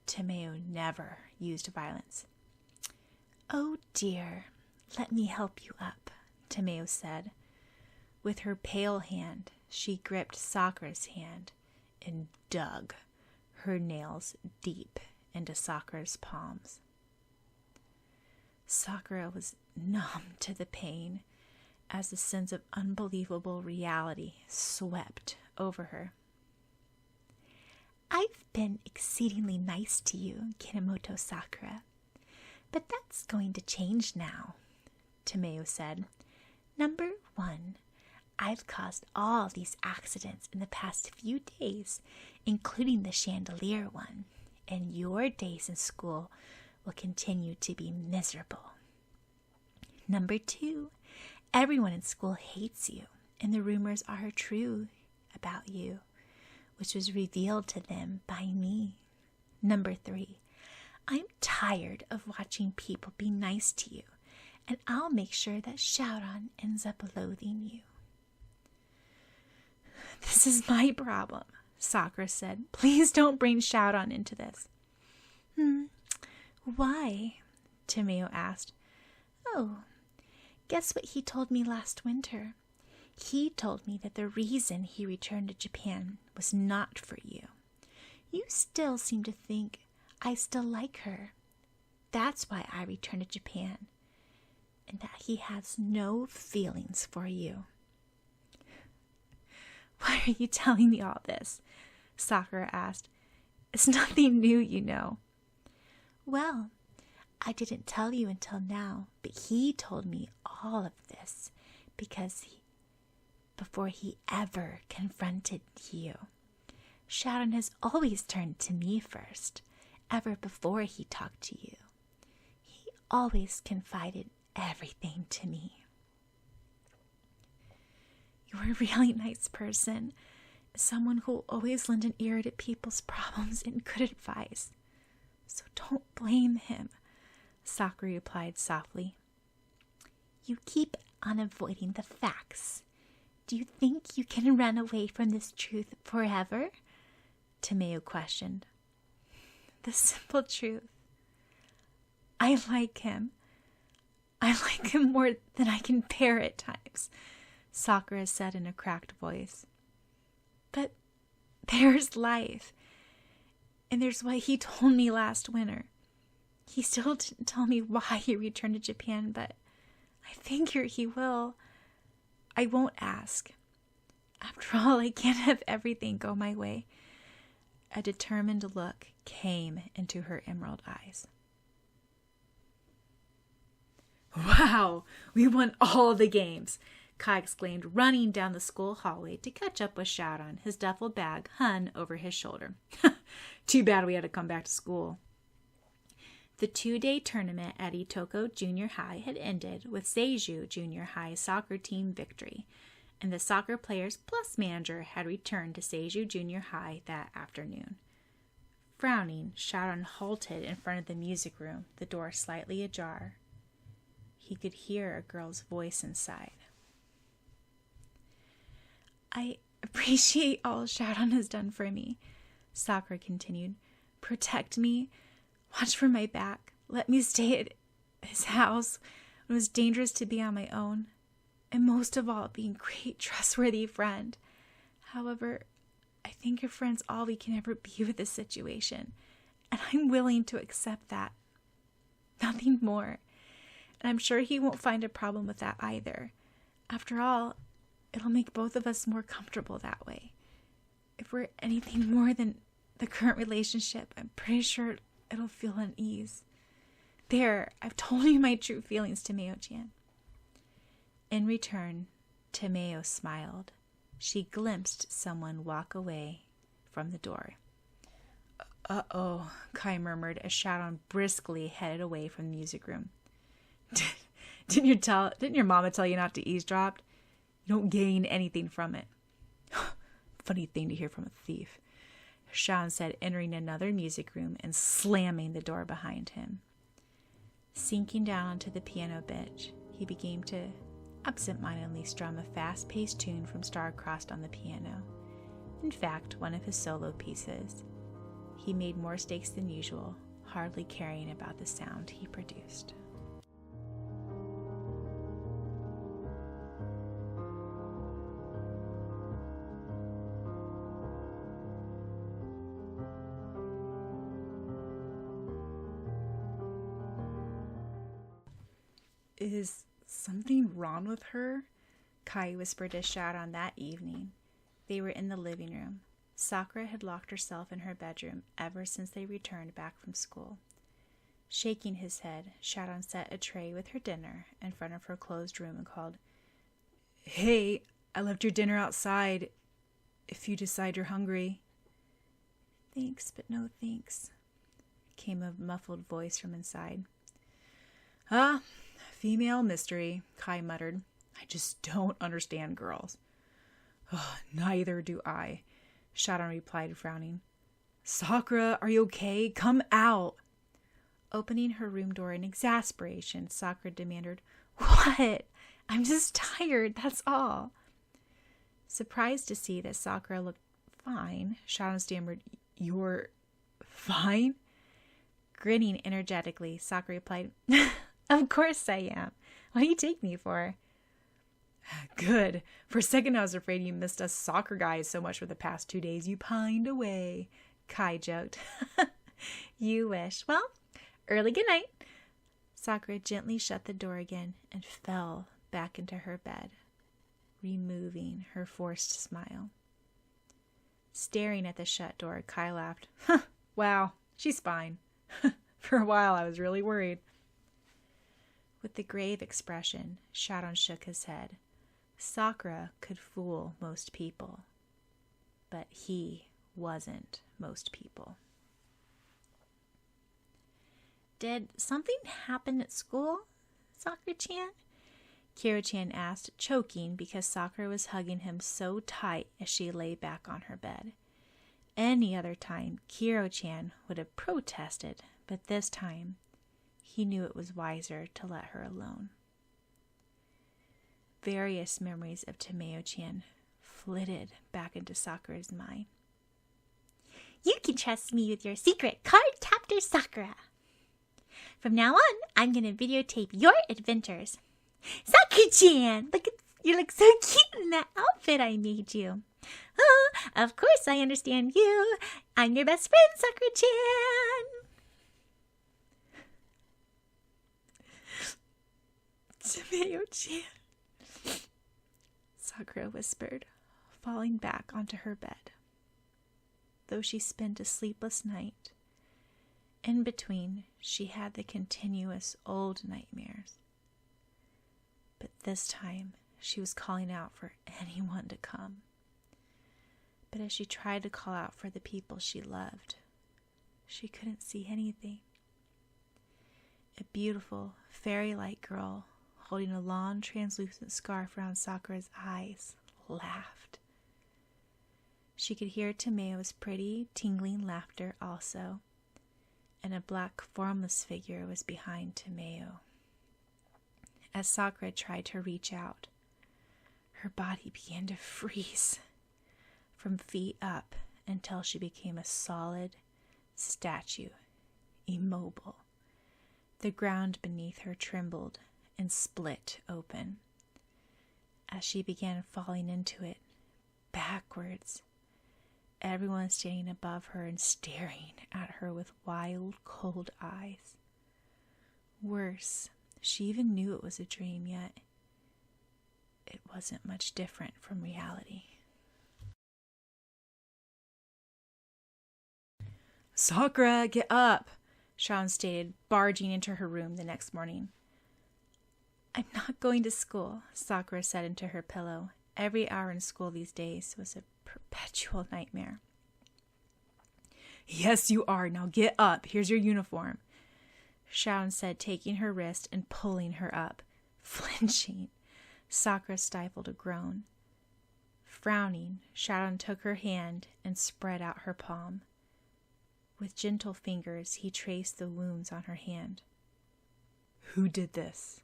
Tomeo never used violence. Oh dear, let me help you up, Tomeo said. With her pale hand, she gripped Sakura's hand and dug her nails deep into Sakura's palms. Sakura was numb to the pain as the sense of unbelievable reality swept over her. I've been exceedingly nice to you, Kinemoto Sakura, but that's going to change now, Tomeo said. Number 1, I've caused all these accidents in the past few days, including the chandelier one, and your days in school will continue to be miserable. Number 2, everyone in school hates you, and the rumors are true about you, which was revealed to them by me. Number 3, I'm tired of watching people be nice to you, and I'll make sure that Shaoran ends up loathing you. This is my problem, Sakura said. Please don't bring Shaoran into this. Why? Tomeo asked. Oh, guess what he told me last winter? He told me that the reason he returned to Japan was not for you. You still seem to think I still like her. That's why I returned to Japan, and that he has no feelings for you. Why are you telling me all this? Sakura asked. It's nothing new, you know. Well, I didn't tell you until now, but he told me all of this before he ever confronted you. Shaoran has always turned to me first, ever before he talked to you. He always confided everything to me. You're a really nice person, someone who'll always lend an ear to people's problems and good advice. So don't blame him, Sakura replied softly. You keep on avoiding the facts. Do you think you can run away from this truth forever? Tomeo questioned. The simple truth. I like him. I like him more than I can bear at times, Sakura said in a cracked voice. But there's life. And there's what he told me last winter. He still didn't tell me why he returned to Japan, but I figure he will. I won't ask. After all, I can't have everything go my way. A determined look came into her emerald eyes. Wow, we won all the games, Kai exclaimed, running down the school hallway to catch up with Sharon, his duffel bag hung over his shoulder. Too bad we had to come back to school. The 2-day tournament at Itoko Junior High had ended with Seiju Junior High's soccer team victory, and the soccer players plus manager had returned to Seiju Junior High that afternoon. Frowning, Sharon halted in front of the music room, the door slightly ajar. He could hear a girl's voice inside. I appreciate all Sharon has done for me, Sakura continued. Protect me, watch for my back, let me stay at his house when it was dangerous to be on my own, and most of all, being a great, trustworthy friend. However, I think your friend's all we can ever be with this situation, and I'm willing to accept that. Nothing more. And I'm sure he won't find a problem with that either. After all, it'll make both of us more comfortable that way. If we're anything more than the current relationship, I'm pretty sure it'll feel unease. There, I've told you my true feelings, Tomeo-chan. In return, Tomeo smiled. She glimpsed someone walk away from the door. Uh-oh, Kai murmured as Sharon briskly headed away from the music room. Didn't your mama tell you not to eavesdrop? You don't gain anything from it. Funny thing to hear from a thief, Sharon said, entering another music room and slamming the door behind him. Sinking down onto the piano bench, he began to absent-mindedly strum a fast-paced tune from Star-Crossed on the piano. In fact, one of his solo pieces. He made more mistakes than usual, hardly caring about the sound he produced. Is something wrong with her? Kai whispered to Sharon that evening. They were in the living room. Sakura had locked herself in her bedroom ever since they returned back from school. Shaking his head, Sharon set a tray with her dinner in front of her closed room and called, Hey, I left your dinner outside if you decide you're hungry. Thanks, but no thanks, came a muffled voice from inside. Female mystery, Kai muttered. I just don't understand girls. Neither do I, Sharon replied, frowning. Sakura, are you okay? Come out. Opening her room door in exasperation, Sakura demanded, What? I'm just tired, that's all. Surprised to see that Sakura looked fine, Sharon stammered, You're fine? Grinning energetically, Sakura replied, Of course I am. What do you take me for? Good. For a second I was afraid you missed us soccer guys so much for the past 2 days you pined away, Kai joked. You wish. Well, early good night. Sakura gently shut the door again and fell back into her bed, removing her forced smile. Staring at the shut door, Kai laughed. Wow, she's fine. For a while I was really worried. With a grave expression, Sharon shook his head. Sakura could fool most people, but he wasn't most people. Did something happen at school, Sakura-chan? Kiro-chan asked, choking because Sakura was hugging him so tight as she lay back on her bed. Any other time, Kiro-chan would have protested, but this time, he knew it was wiser to let her alone. Various memories of Tomeo-chan flitted back into Sakura's mind. You can trust me with your secret card captor, Sakura. From now on, I'm going to videotape your adventures. Sakura-chan, you look so cute in that outfit I made you. Oh, of course I understand you. I'm your best friend, Sakura-chan. Tomeo-chan, Sakura whispered, falling back onto her bed. Though she spent a sleepless night, in between she had the continuous old nightmares. But this time she was calling out for anyone to come. But as she tried to call out for the people she loved, she couldn't see anything. A beautiful, fairy-like girl holding a long, translucent scarf around Sakura's eyes laughed. She could hear Tomeo's pretty, tingling laughter also, and a black, formless figure was behind Tomeo. As Sakura tried to reach out, her body began to freeze from feet up until she became a solid statue, immobile. The ground beneath her trembled and split open. As she began falling into it, backwards, everyone standing above her and staring at her with wild, cold eyes. Worse, she even knew it was a dream, yet it wasn't much different from reality. Sakura, get up, Shaun stated, barging into her room the next morning. I'm not going to school, Sakura said into her pillow. Every hour in school these days was a perpetual nightmare. Yes, you are. Now get up. Here's your uniform, Shaun said, taking her wrist and pulling her up. Flinching, Sakura stifled a groan. Frowning, Shaun took her hand and spread out her palm. With gentle fingers, he traced the wounds on her hand. Who did this?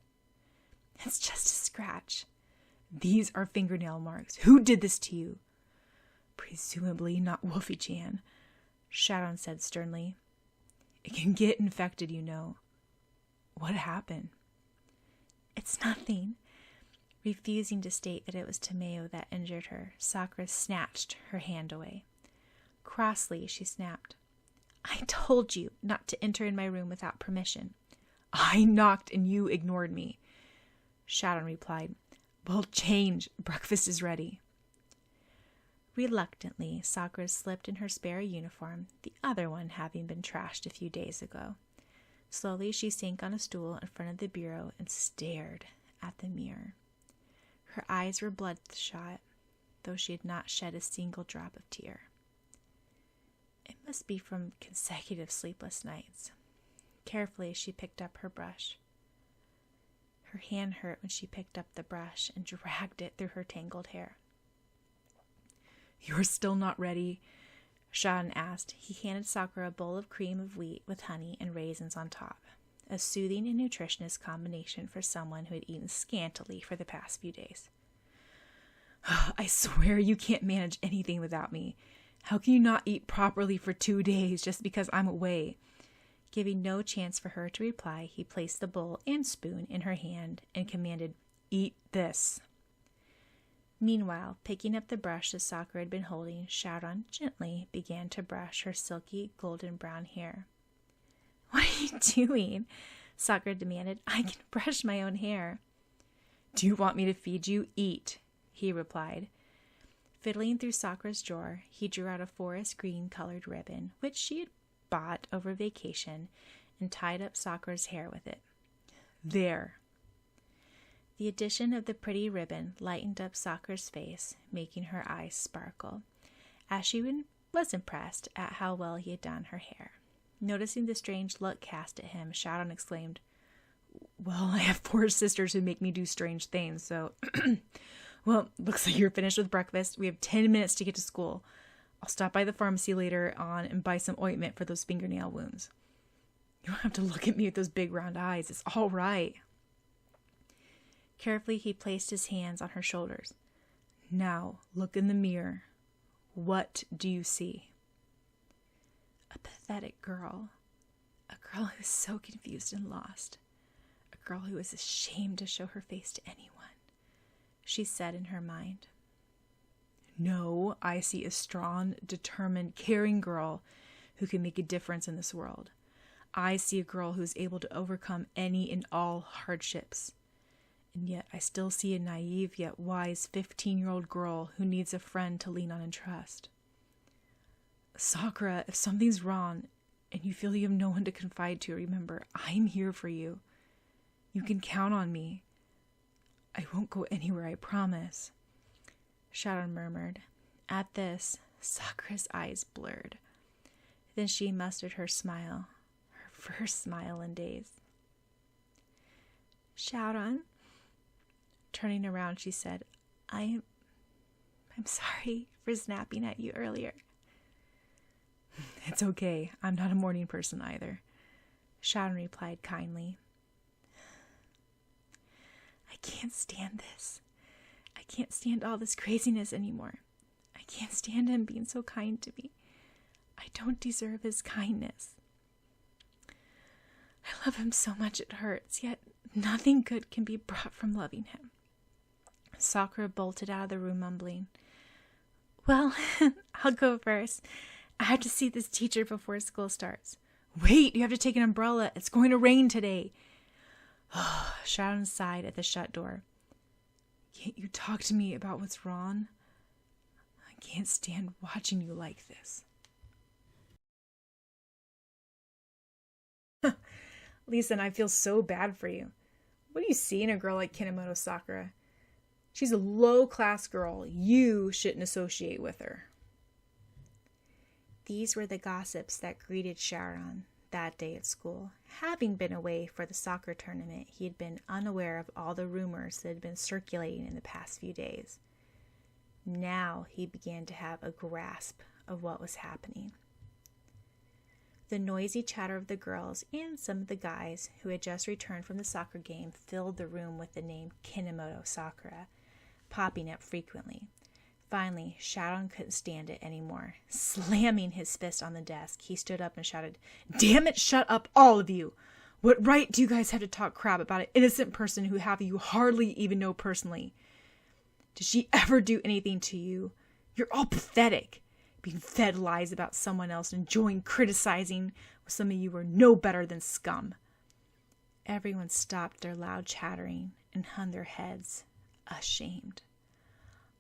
It's just a scratch. These are fingernail marks. Who did this to you? Presumably not Wolfie-chan, Shaun said sternly. It can get infected, you know. What happened? It's nothing. Refusing to state that it was Tomeo that injured her, Sakura snatched her hand away. Crossly, she snapped, I told you not to enter in my room without permission. I knocked and you ignored me, Shaun replied. Well, change. Breakfast is ready. Reluctantly, Sakura slipped in her spare uniform, the other one having been trashed a few days ago. Slowly, she sank on a stool in front of the bureau and stared at the mirror. Her eyes were bloodshot, though she had not shed a single drop of tear. It must be from consecutive sleepless nights. Carefully, she picked up her brush. Her hand hurt when she picked up the brush and dragged it through her tangled hair. You're still not ready? Shaun asked. He handed Sakura a bowl of cream of wheat with honey and raisins on top, a soothing and nutritious combination for someone who had eaten scantily for the past few days. I swear you can't manage anything without me. How can you not eat properly for 2 days just because I'm away? Giving no chance for her to reply, he placed the bowl and spoon in her hand and commanded, Eat this. Meanwhile, picking up the brush that Sakura had been holding, Shaun gently began to brush her silky golden brown hair. What are you doing? Sakura demanded. I can brush my own hair. Do you want me to feed you? Eat, he replied. Fiddling through Sakura's drawer, he drew out a forest green colored ribbon, which she had bought over vacation, and tied up Sakura's hair with it. There. The addition of the pretty ribbon lightened up Sakura's face, making her eyes sparkle, as she was impressed at how well he had done her hair. Noticing the strange look cast at him, Shaun exclaimed, Well, I have 4 sisters who make me do strange things, so... Well, looks like you're finished with breakfast. We have 10 minutes to get to school. I'll stop by the pharmacy later on and buy some ointment for those fingernail wounds. You don't have to look at me with those big round eyes. It's all right. Carefully, he placed his hands on her shoulders. Now, look in the mirror. What do you see? A pathetic girl. A girl who is so confused and lost. A girl who is ashamed to show her face to anyone, she said in her mind. No, I see a strong, determined, caring girl who can make a difference in this world. I see a girl who is able to overcome any and all hardships. And yet I still see a naive yet wise 15-year-old girl who needs a friend to lean on and trust. Sakura, if something's wrong and you feel you have no one to confide to, remember, I'm here for you. You can count on me. I won't go anywhere, I promise. Sharon murmured. At this, Sakura's eyes blurred. Then she mustered her smile, her first smile in days. Sharon, turning around, she said, I'm sorry for snapping at you earlier. It's okay. I'm not a morning person either. Sharon replied kindly. I can't stand this. I can't stand all this craziness anymore. I can't stand him being so kind to me. I don't deserve his kindness. I love him so much it hurts, yet nothing good can be brought from loving him. Sakura bolted out of the room mumbling. Well, I'll go first. I have to see this teacher before school starts. Wait, you have to take an umbrella. It's going to rain today. Sharon sighed at the shut door. Can't you talk to me about what's wrong? I can't stand watching you like this. Lisa, I feel so bad for you. What do you see in a girl like Kinemoto Sakura? She's a low-class girl. You shouldn't associate with her. These were the gossips that greeted Sharon that day at school. Having been away for the soccer tournament, he had been unaware of all the rumors that had been circulating in the past few days. Now he began to have a grasp of what was happening. The noisy chatter of the girls and some of the guys who had just returned from the soccer game filled the room with the name Kinemoto Sakura, popping up frequently. Finally, Sharon couldn't stand it anymore. Slamming his fist on the desk, he stood up and shouted, "Damn it, shut up, all of you! What right do you guys have to talk crap about an innocent person who half of you hardly even know personally? Did she ever do anything to you? You're all pathetic. Being fed lies about someone else and enjoying criticizing when some of you are no better than scum." Everyone stopped their loud chattering and hung their heads, ashamed.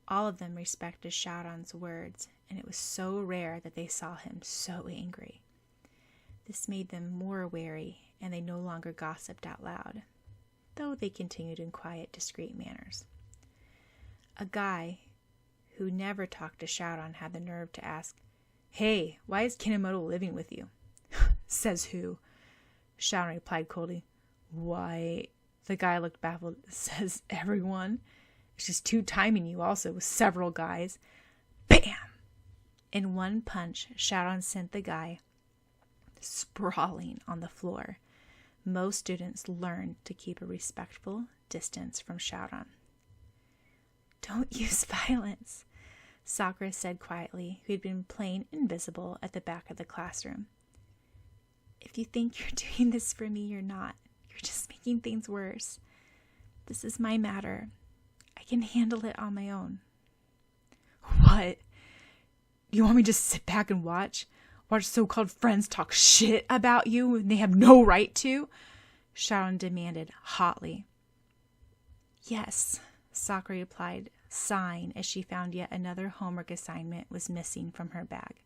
All of them respected Sharon's words, and it was so rare that they saw him so angry. This made them more wary, and they no longer gossiped out loud, though they continued in quiet, discreet manners. A guy who never talked to Sharon had the nerve to ask, "Hey, why is Kinemoto living with you?" "Says who?" Sharon replied coldly. "Why," the guy looked baffled, "says everyone. She's two-timing you also with several guys." Bam! In one punch, Sharon sent the guy sprawling on the floor. Most students learned to keep a respectful distance from Sharon. "Don't use violence," Sakura said quietly, who had been playing invisible at the back of the classroom. "If you think you're doing this for me, you're not. You're just making things worse. This is my matter. I can handle it on my own." "What? You want me to just sit back and watch? Watch so-called friends talk shit about you when they have no right to?" Sharon demanded hotly. "Yes," Sakura replied, sighing as she found yet another homework assignment was missing from her bag.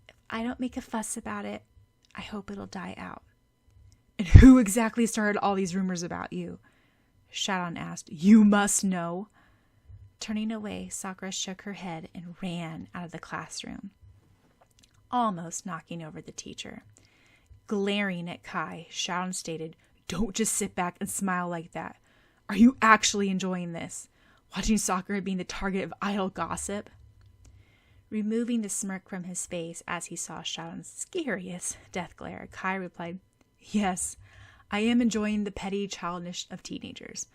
"If I don't make a fuss about it, I hope it'll die out." "And who exactly started all these rumors about you?" Sharon asked. "You must know." Turning away, Sakura shook her head and ran out of the classroom, almost knocking over the teacher. Glaring at Kai, Sharon stated, Don't just sit back and smile like that. Are you actually enjoying this? Watching Sakura being the target of idle gossip? Removing the smirk from his face as he saw Shadow's scariest death glare, Kai replied, Yes, I am enjoying the petty childishness of teenagers.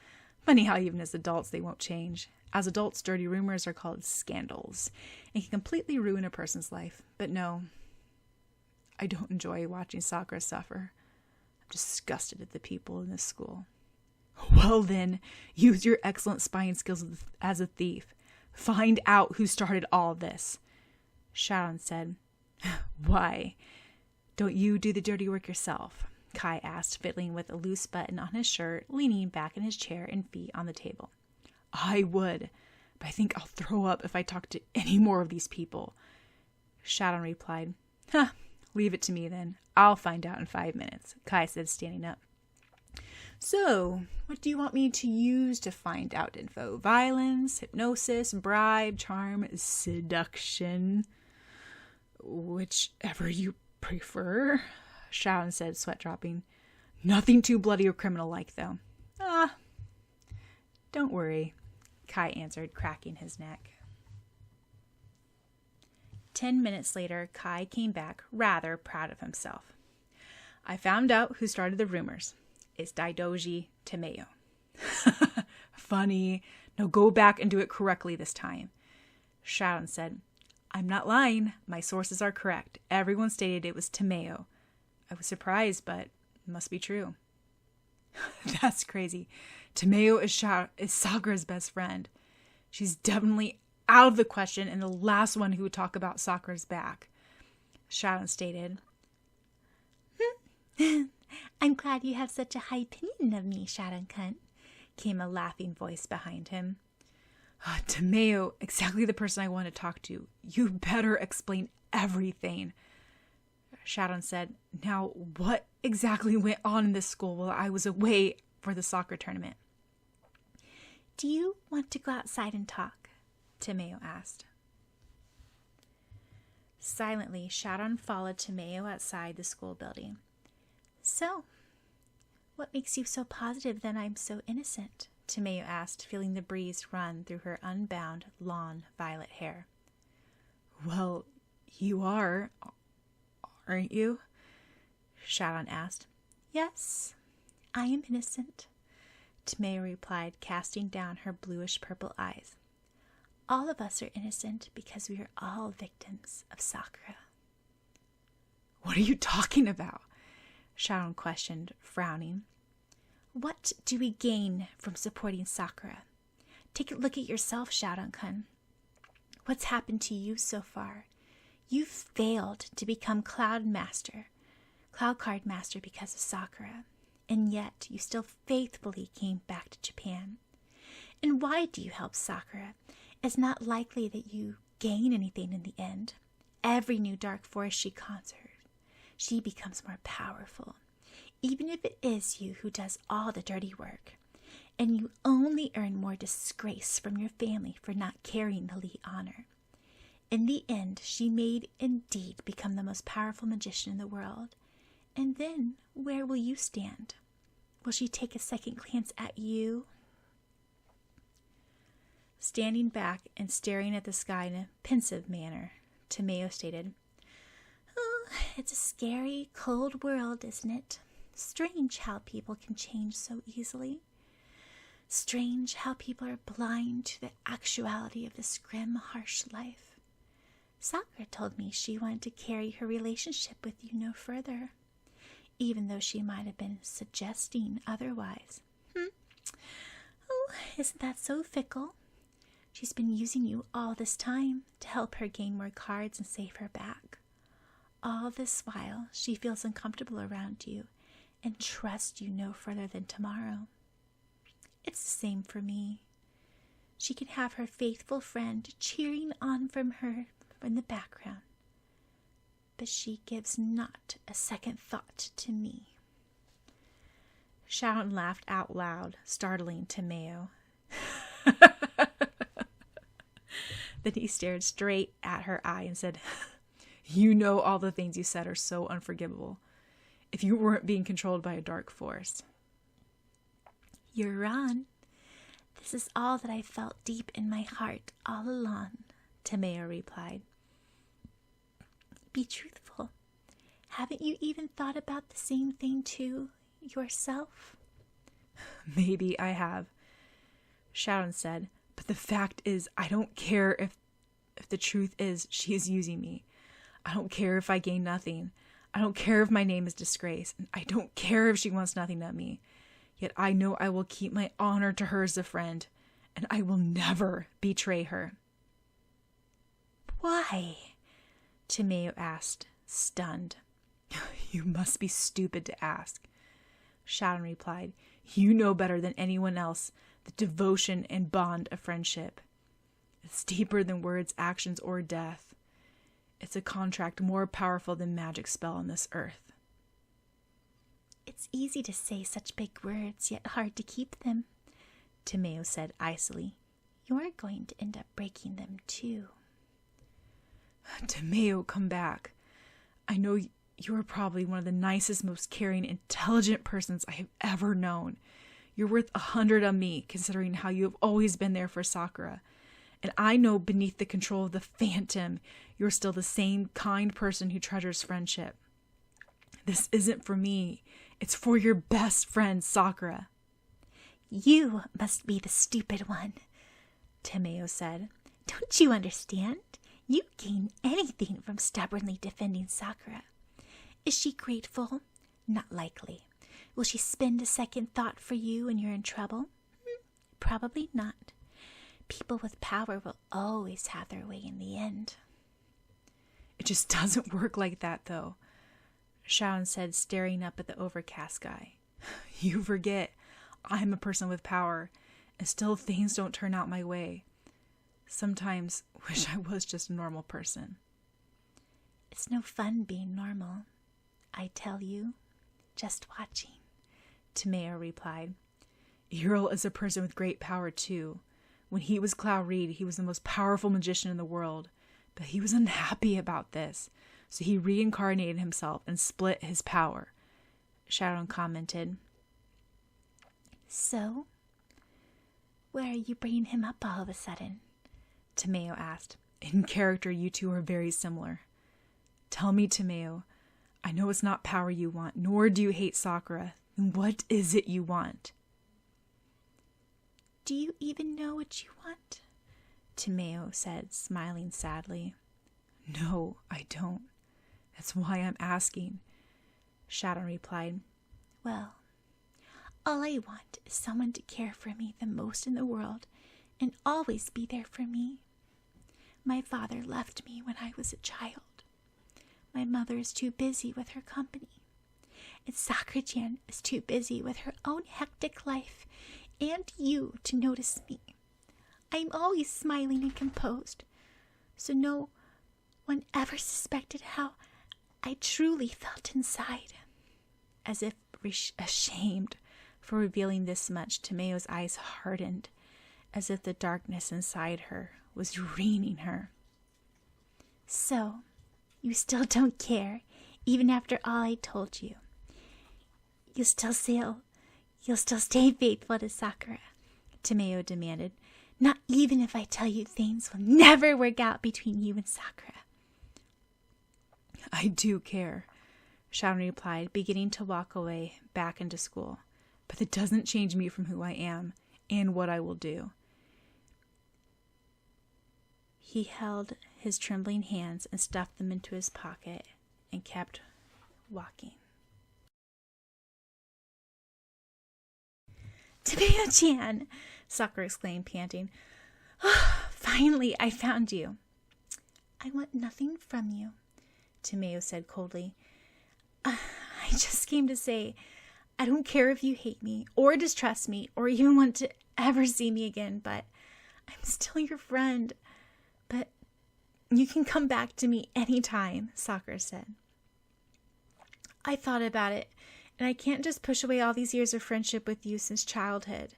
Funny how even as adults they won't change. As adults, dirty rumors are called scandals and can completely ruin a person's life. But no, I don't enjoy watching Sakura suffer. I'm disgusted at the people in this school. Well then, use your excellent spying skills as a thief. Find out who started all this. Sharon said. Why? Don't you do the dirty work yourself? Kai asked, fiddling with a loose button on his shirt, leaning back in his chair and feet on the table. I would, but I think I'll throw up if I talk to any more of these people. Sharon replied. Leave it to me then. I'll find out in 5 minutes, Kai said, standing up. So, what do you want me to use to find out info? Violence, hypnosis, bribe, charm, seduction? Whichever you prefer, Sharon said, sweat dropping. Nothing too bloody or criminal-like, though. Don't worry, Kai answered, cracking his neck. 10 minutes later, Kai came back, rather proud of himself. I found out who started the rumors. It's Daidoji Tomeo. Funny. Now go back and do it correctly this time. Sharon said, I'm not lying. My sources are correct. Everyone stated it was Tomeo. I was surprised, but it must be true. That's crazy. Tomeo is Sakura's best friend. She's definitely out of the question and the last one who would talk about Sakura's back. Sharon stated, I'm glad you have such a high opinion of me, Sharon-kun, came a laughing voice behind him. Tomeo, exactly the person I want to talk to. You better explain everything. Sharon said, Now, what exactly went on in this school while I was away for the soccer tournament? Do you want to go outside and talk? Tomeo asked. Silently, Sharon followed Tomeo outside the school building. So, what makes you so positive that I'm so innocent? Tomeo asked, feeling the breeze run through her unbound, long, violet hair. Well, you are, aren't you? Sharon asked. Yes, I am innocent, Tomeo replied, casting down her bluish-purple eyes. All of us are innocent because we are all victims of Sakura. What are you talking about? Sharon questioned, frowning. What do we gain from supporting Sakura? Take a look at yourself, Sharon-kun. What's happened to you so far? You've failed to become Cloud Card Master because of Sakura, and yet you still faithfully came back to Japan. And why do you help Sakura? It's not likely that you gain anything in the end. Every new dark force she conquers, she becomes more powerful, even if it is you who does all the dirty work. And you only earn more disgrace from your family for not carrying the lead honor. In the end, she may indeed become the most powerful magician in the world. And then, where will you stand? Will she take a second glance at you? Standing back and staring at the sky in a pensive manner, Tomeo stated, Oh, it's a scary, cold world, isn't it? Strange how people can change so easily. Strange how people are blind to the actuality of this grim, harsh life. Sakura told me she wanted to carry her relationship with you no further, even though she might have been suggesting otherwise. Oh, isn't that so fickle? She's been using you all this time to help her gain more cards and save her back. All this while, she feels uncomfortable around you and trusts you no further than tomorrow. It's the same for me. She can have her faithful friend cheering on from her in the background, but she gives not a second thought to me. Sharon laughed out loud, startling Tomeo. Then he stared straight at her eye and said, You know all the things you said are so unforgivable. If you weren't being controlled by a dark force, You're wrong. This is all that I felt deep in my heart all along, Tomeo replied. Be truthful. Haven't you even thought about the same thing too, yourself? Maybe I have, Sharon said, but the fact is I don't care if the truth is she is using me. I don't care if I gain nothing. I don't care if my name is disgraced. I don't care if she wants nothing of me. Yet I know I will keep my honor to her as a friend, and I will never betray her. Why? Tomeo asked, stunned. You must be stupid to ask, Sharon replied. You know better than anyone else the devotion and bond of friendship. It's deeper than words, actions, or death. It's a contract more powerful than magic spell on this earth. It's easy to say such big words, yet hard to keep them, Tomeo said icily. You're going to end up breaking them too. Tomeo, come back. I know you are probably one of the nicest, most caring, intelligent persons I have ever known. You're worth 100 on me, considering how you have always been there for Sakura. And I know beneath the control of the Phantom, you're still the same kind person who treasures friendship. This isn't for me. It's for your best friend, Sakura. You must be the stupid one, Tomeo said. Don't you understand? You gain anything from stubbornly defending Sakura. Is she grateful? Not likely. Will she spend a second thought for you when you're in trouble? Probably not. People with power will always have their way in the end. It just doesn't work like that, though, Sharon said, staring up at the overcast sky. You forget, I'm a person with power, and still things don't turn out my way. Sometimes wish I was just a normal person. It's no fun being normal, I tell you. Just watching, Tomeo replied. Earl is a person with great power, too. When he was Cloud Reed, he was the most powerful magician in the world. But he was unhappy about this, so he reincarnated himself and split his power, Sharon commented. So? Where are you bringing him up all of a sudden? Tomeo asked. In character, you two are very similar. Tell me, Tomeo, I know it's not power you want, nor do you hate Sakura. Then what is it you want? Do you even know what you want? Tomeo said, smiling sadly. No, I don't. That's why I'm asking, Sharon replied. Well, all I want is someone to care for me the most in the world and always be there for me. My father left me when I was a child. My mother is too busy with her company. And Sakura-chan is too busy with her own hectic life and you to notice me. I'm always smiling and composed, so no one ever suspected how I truly felt inside. As if ashamed for revealing this much, Tomeo's eyes hardened, as if the darkness inside her was draining her. So, you still don't care, even after all I told you. You'll still stay faithful to Sakura, Tomeo demanded. Not even if I tell you things will never work out between you and Sakura. I do care, Sharon replied, beginning to walk away back into school. But it doesn't change me from who I am and what I will do. He held his trembling hands and stuffed them into his pocket and kept walking. Tomeo-chan, Sakura exclaimed, panting. Oh, finally, I found you. I want nothing from you, Tomeo said coldly. I just came to say, I don't care if you hate me or distrust me or even want to ever see me again, but I'm still your friend. But you can come back to me anytime, Sakura said. I thought about it, and I can't just push away all these years of friendship with you since childhood.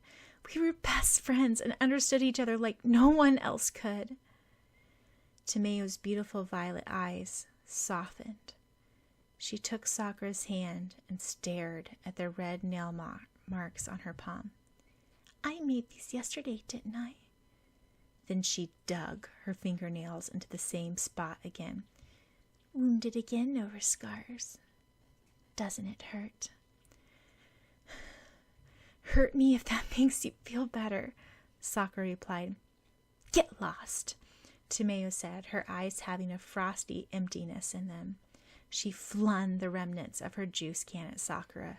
We were best friends and understood each other like no one else could. Tomeo's beautiful violet eyes softened. She took Sakura's hand and stared at the red nail marks on her palm. I made these yesterday, didn't I? Then she dug her fingernails into the same spot again. Wounded again over scars. Doesn't it hurt? Hurt me if that makes you feel better, Sakura replied. Get lost, Tomeo said, her eyes having a frosty emptiness in them. She flung the remnants of her juice can at Sakura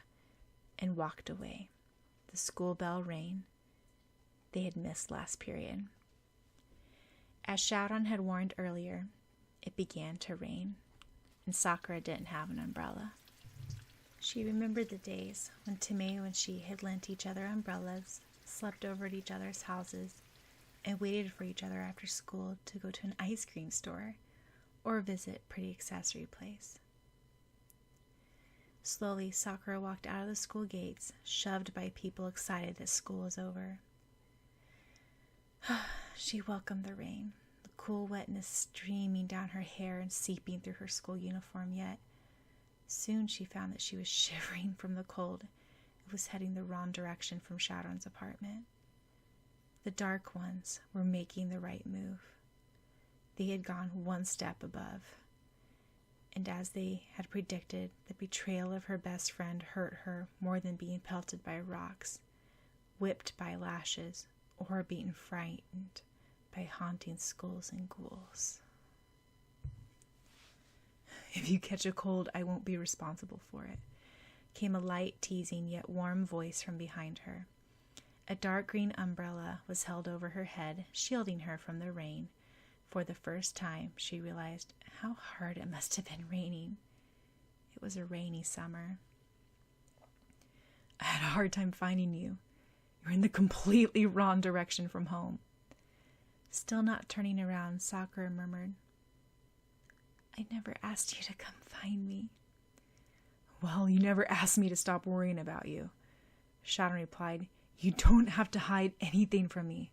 and walked away. The school bell rang. They had missed last period. As Shaoran had warned earlier, it began to rain, and Sakura didn't have an umbrella. She remembered the days when Tomeo and she had lent each other umbrellas, slept over at each other's houses, and waited for each other after school to go to an ice cream store or visit Pretty Accessory Place. Slowly, Sakura walked out of the school gates, shoved by people excited that school was over. She welcomed the rain, the cool wetness streaming down her hair and seeping through her school uniform, yet soon she found that she was shivering from the cold and was heading the wrong direction from Shaoran's apartment. The dark ones were making the right move. They had gone one step above, and as they had predicted, the betrayal of her best friend hurt her more than being pelted by rocks, whipped by lashes, or being frightened by haunting skulls and ghouls. If you catch a cold, I won't be responsible for it, came a light, teasing, yet warm voice from behind her. A dark green umbrella was held over her head, shielding her from the rain. For the first time, she realized how hard it must have been raining. It was a rainy summer. I had a hard time finding you. You're in the completely wrong direction from home. Still not turning around, Sakura murmured, I never asked you to come find me. Well, you never asked me to stop worrying about you. Shaoran replied, You don't have to hide anything from me.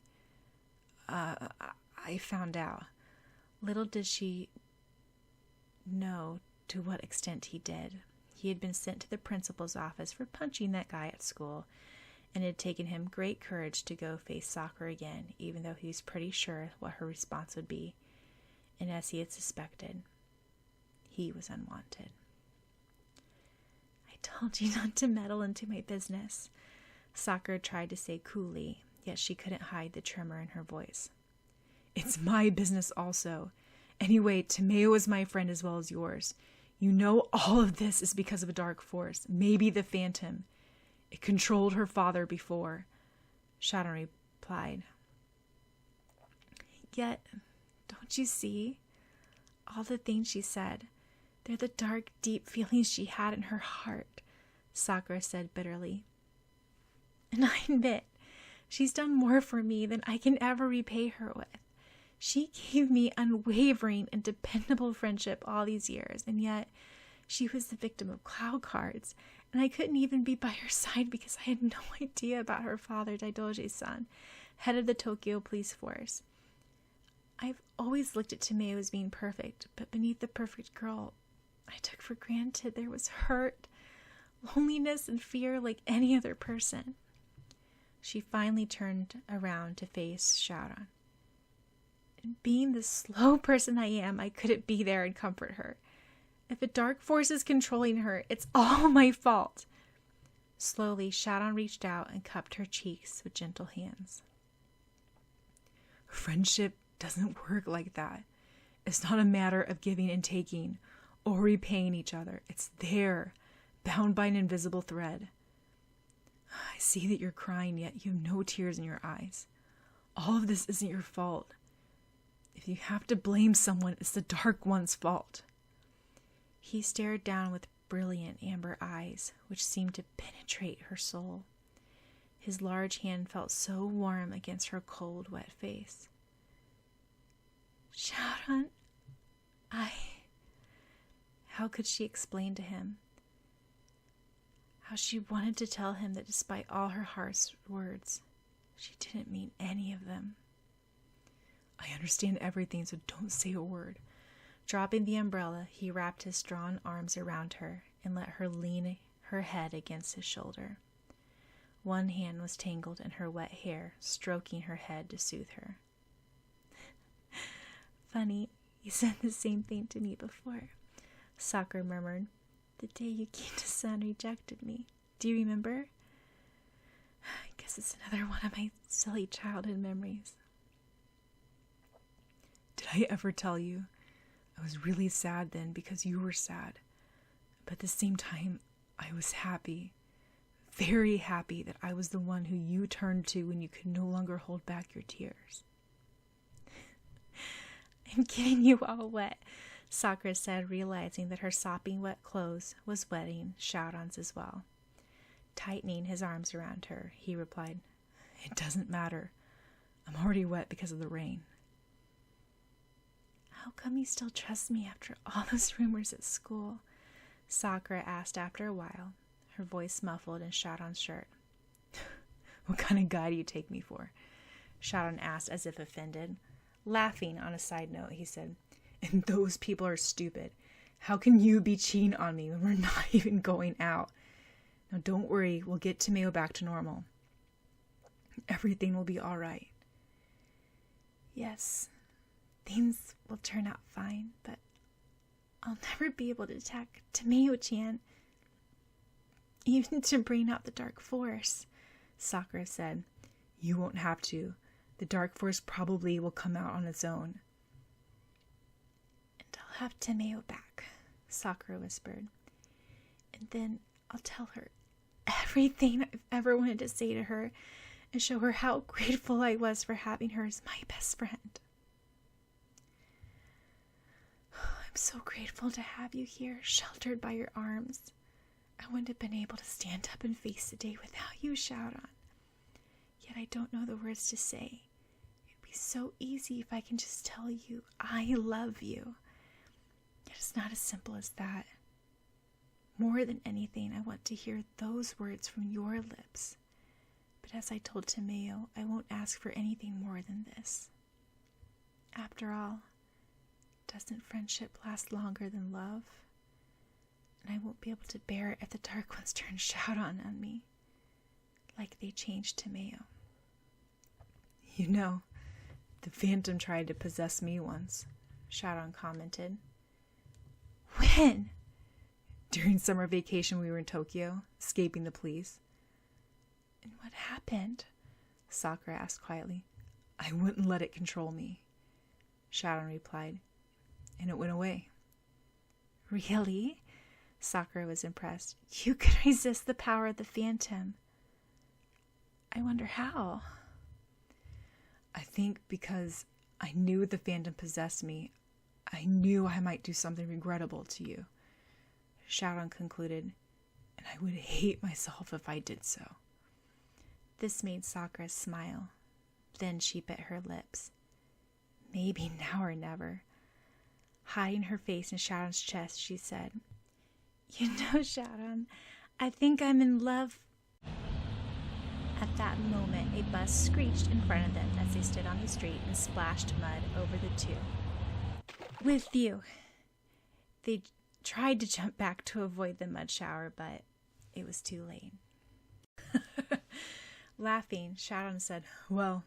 I found out. Little did she know to what extent he did. He had been sent to the principal's office for punching that guy at school, and it had taken him great courage to go face Sakura again, even though he was pretty sure what her response would be. And as he had suspected, he was unwanted. I told you not to meddle into my business, Sakura tried to say coolly, yet she couldn't hide the tremor in her voice. It's my business also. Anyway, Tomeo is my friend as well as yours. You know all of this is because of a dark force, maybe the Phantom. It controlled her father before, Shaoran replied. Yet, don't you see? All the things she said, they're the dark, deep feelings she had in her heart, Sakura said bitterly. And I admit, she's done more for me than I can ever repay her with. She gave me unwavering and dependable friendship all these years, and yet she was the victim of cloud cards, and I couldn't even be by her side because I had no idea about her father, Daidoji-san, head of the Tokyo police force. I've always looked at Tomeo as being perfect, but beneath the perfect girl, I took for granted there was hurt, loneliness, and fear like any other person. She finally turned around to face Shaoran. And being the slow person I am, I couldn't be there and comfort her. If a dark force is controlling her, it's all my fault. Slowly, Shaoran reached out and cupped her cheeks with gentle hands. Friendship doesn't work like that. It's not a matter of giving and taking or repaying each other. It's there, bound by an invisible thread. I see that you're crying, yet you have no tears in your eyes. All of this isn't your fault. If you have to blame someone, it's the Dark One's fault. He stared down with brilliant amber eyes, which seemed to penetrate her soul. His large hand felt so warm against her cold, wet face. Shaoran, How could she explain to him? How she wanted to tell him that despite all her harsh words, she didn't mean any of them. I understand everything, so don't say a word. Dropping the umbrella, he wrapped his strong arms around her and let her lean her head against his shoulder. One hand was tangled in her wet hair, stroking her head to soothe her. Funny, you said the same thing to me before, Sakura murmured. The day you came to Sun rejected me. Do you remember? I guess it's another one of my silly childhood memories. Did I ever tell you? I was really sad then because you were sad. But at the same time, I was happy. Very happy that I was the one who you turned to when you could no longer hold back your tears. I'm getting you all wet, Sakura said, realizing that her sopping wet clothes was wetting Shaoran's as well. Tightening his arms around her, he replied, It doesn't matter. I'm already wet because of the rain. How come you still trust me after all those rumors at school? Sakura asked after a while, her voice muffled in Shaoran's shirt. What kind of guy do you take me for? Shaoran asked as if offended. Laughing on a side note, he said, And those people are stupid. How can you be cheating on me when we're not even going out? Now don't worry, we'll get Tomeo back to normal. Everything will be all right. Yes, things will turn out fine, but I'll never be able to attack Tomeo-chan, even to bring out the dark force, Sakura said. You won't have to. The dark force probably will come out on its own. And I'll have Tomeo back, Sakura whispered. And then I'll tell her everything I've ever wanted to say to her and show her how grateful I was for having her as my best friend. I'm so grateful to have you here, sheltered by your arms. I wouldn't have been able to stand up and face the day without you, Shaoran. Yet I don't know the words to say. It'd be so easy if I can just tell you I love you. Yet it's not as simple as that. More than anything, I want to hear those words from your lips. But as I told Tomeo, I won't ask for anything more than this. After all, doesn't friendship last longer than love? And I won't be able to bear it if the Dark Ones turn Shaoran on me, like they changed Tomeo. You know, the Phantom tried to possess me once, Shaoran commented. When? During summer vacation we were in Tokyo, escaping the police. And what happened? Sakura asked quietly. I wouldn't let it control me, Shaoran replied, and it went away. Really? Sakura was impressed. You could resist the power of the Phantom. I wonder how. I think because I knew the Phantom possessed me, I knew I might do something regrettable to you, Shaoran concluded, and I would hate myself if I did so. This made Sakura smile. Then she bit her lips. Maybe now or never. Hiding her face in Shaoran's chest, she said, You know, Shaoran, I think I'm in love. At that moment, a bus screeched in front of them as they stood on the street and splashed mud over the two. With you. They tried to jump back to avoid the mud shower, but it was too late. Laughing, Shaoran said, Well,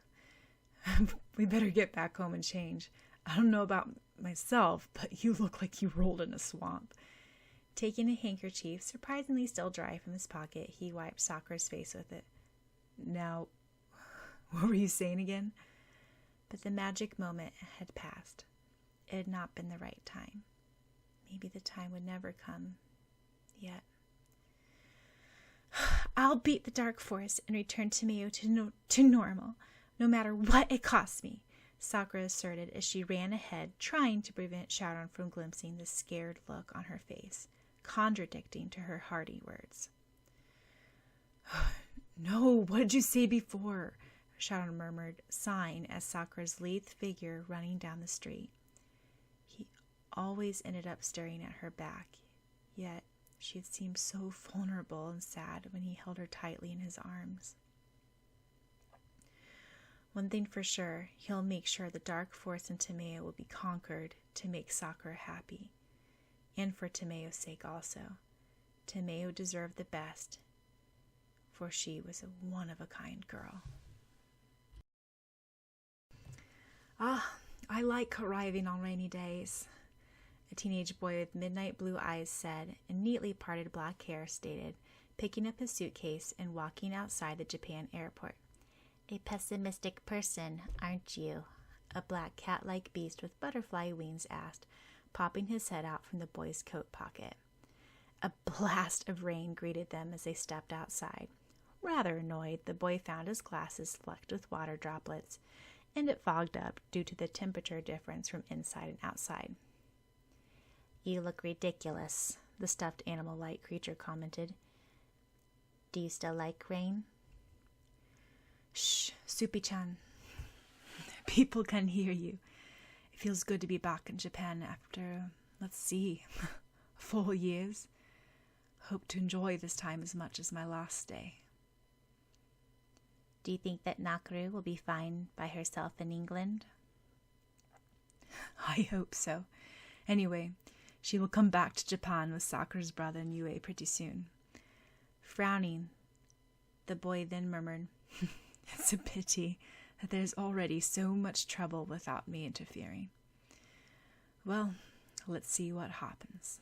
we better get back home and change. I don't know about myself, but you look like you rolled in a swamp. Taking a handkerchief, surprisingly still dry from his pocket, he wiped Sakura's face with it. Now, what were you saying again? But the magic moment had passed. It had not been the right time. Maybe the time would never come. Yet. I'll beat the dark force and return Tomeo to normal, no matter what it costs me, Sakura asserted as she ran ahead, trying to prevent Shaoran from glimpsing the scared look on her face, contradicting to her hearty words. No, what did you say before? Shaoran murmured, sighing as Sakura's lithe figure running down the street. He always ended up staring at her back, yet she had seemed so vulnerable and sad when he held her tightly in his arms. One thing for sure, he'll make sure the dark force in Tomeo will be conquered to make Sakura happy. And for Tomeo's sake also. Tomeo deserved the best. for she was a one-of-a-kind girl. Ah, I like arriving on rainy days, a teenage boy with midnight blue eyes said, and neatly parted black hair stated, picking up his suitcase and walking outside the Japan airport. A pessimistic person, aren't you? A black cat-like beast with butterfly wings asked, popping his head out from the boy's coat pocket. A blast of rain greeted them as they stepped outside. Rather annoyed, the boy found his glasses flecked with water droplets, and it fogged up due to the temperature difference from inside and outside. You look ridiculous, the stuffed animal-like creature commented. Do you still like rain? Shh, Soupy-chan. People can hear you. It feels good to be back in Japan after, let's see, 4 years. Hope to enjoy this time as much as my last day. Do you think that Nakaru will be fine by herself in England? I hope so. Anyway, she will come back to Japan with Sakura's brother and Yue pretty soon. Frowning, the boy then murmured, It's a pity that there's already so much trouble without me interfering. Well, let's see what happens.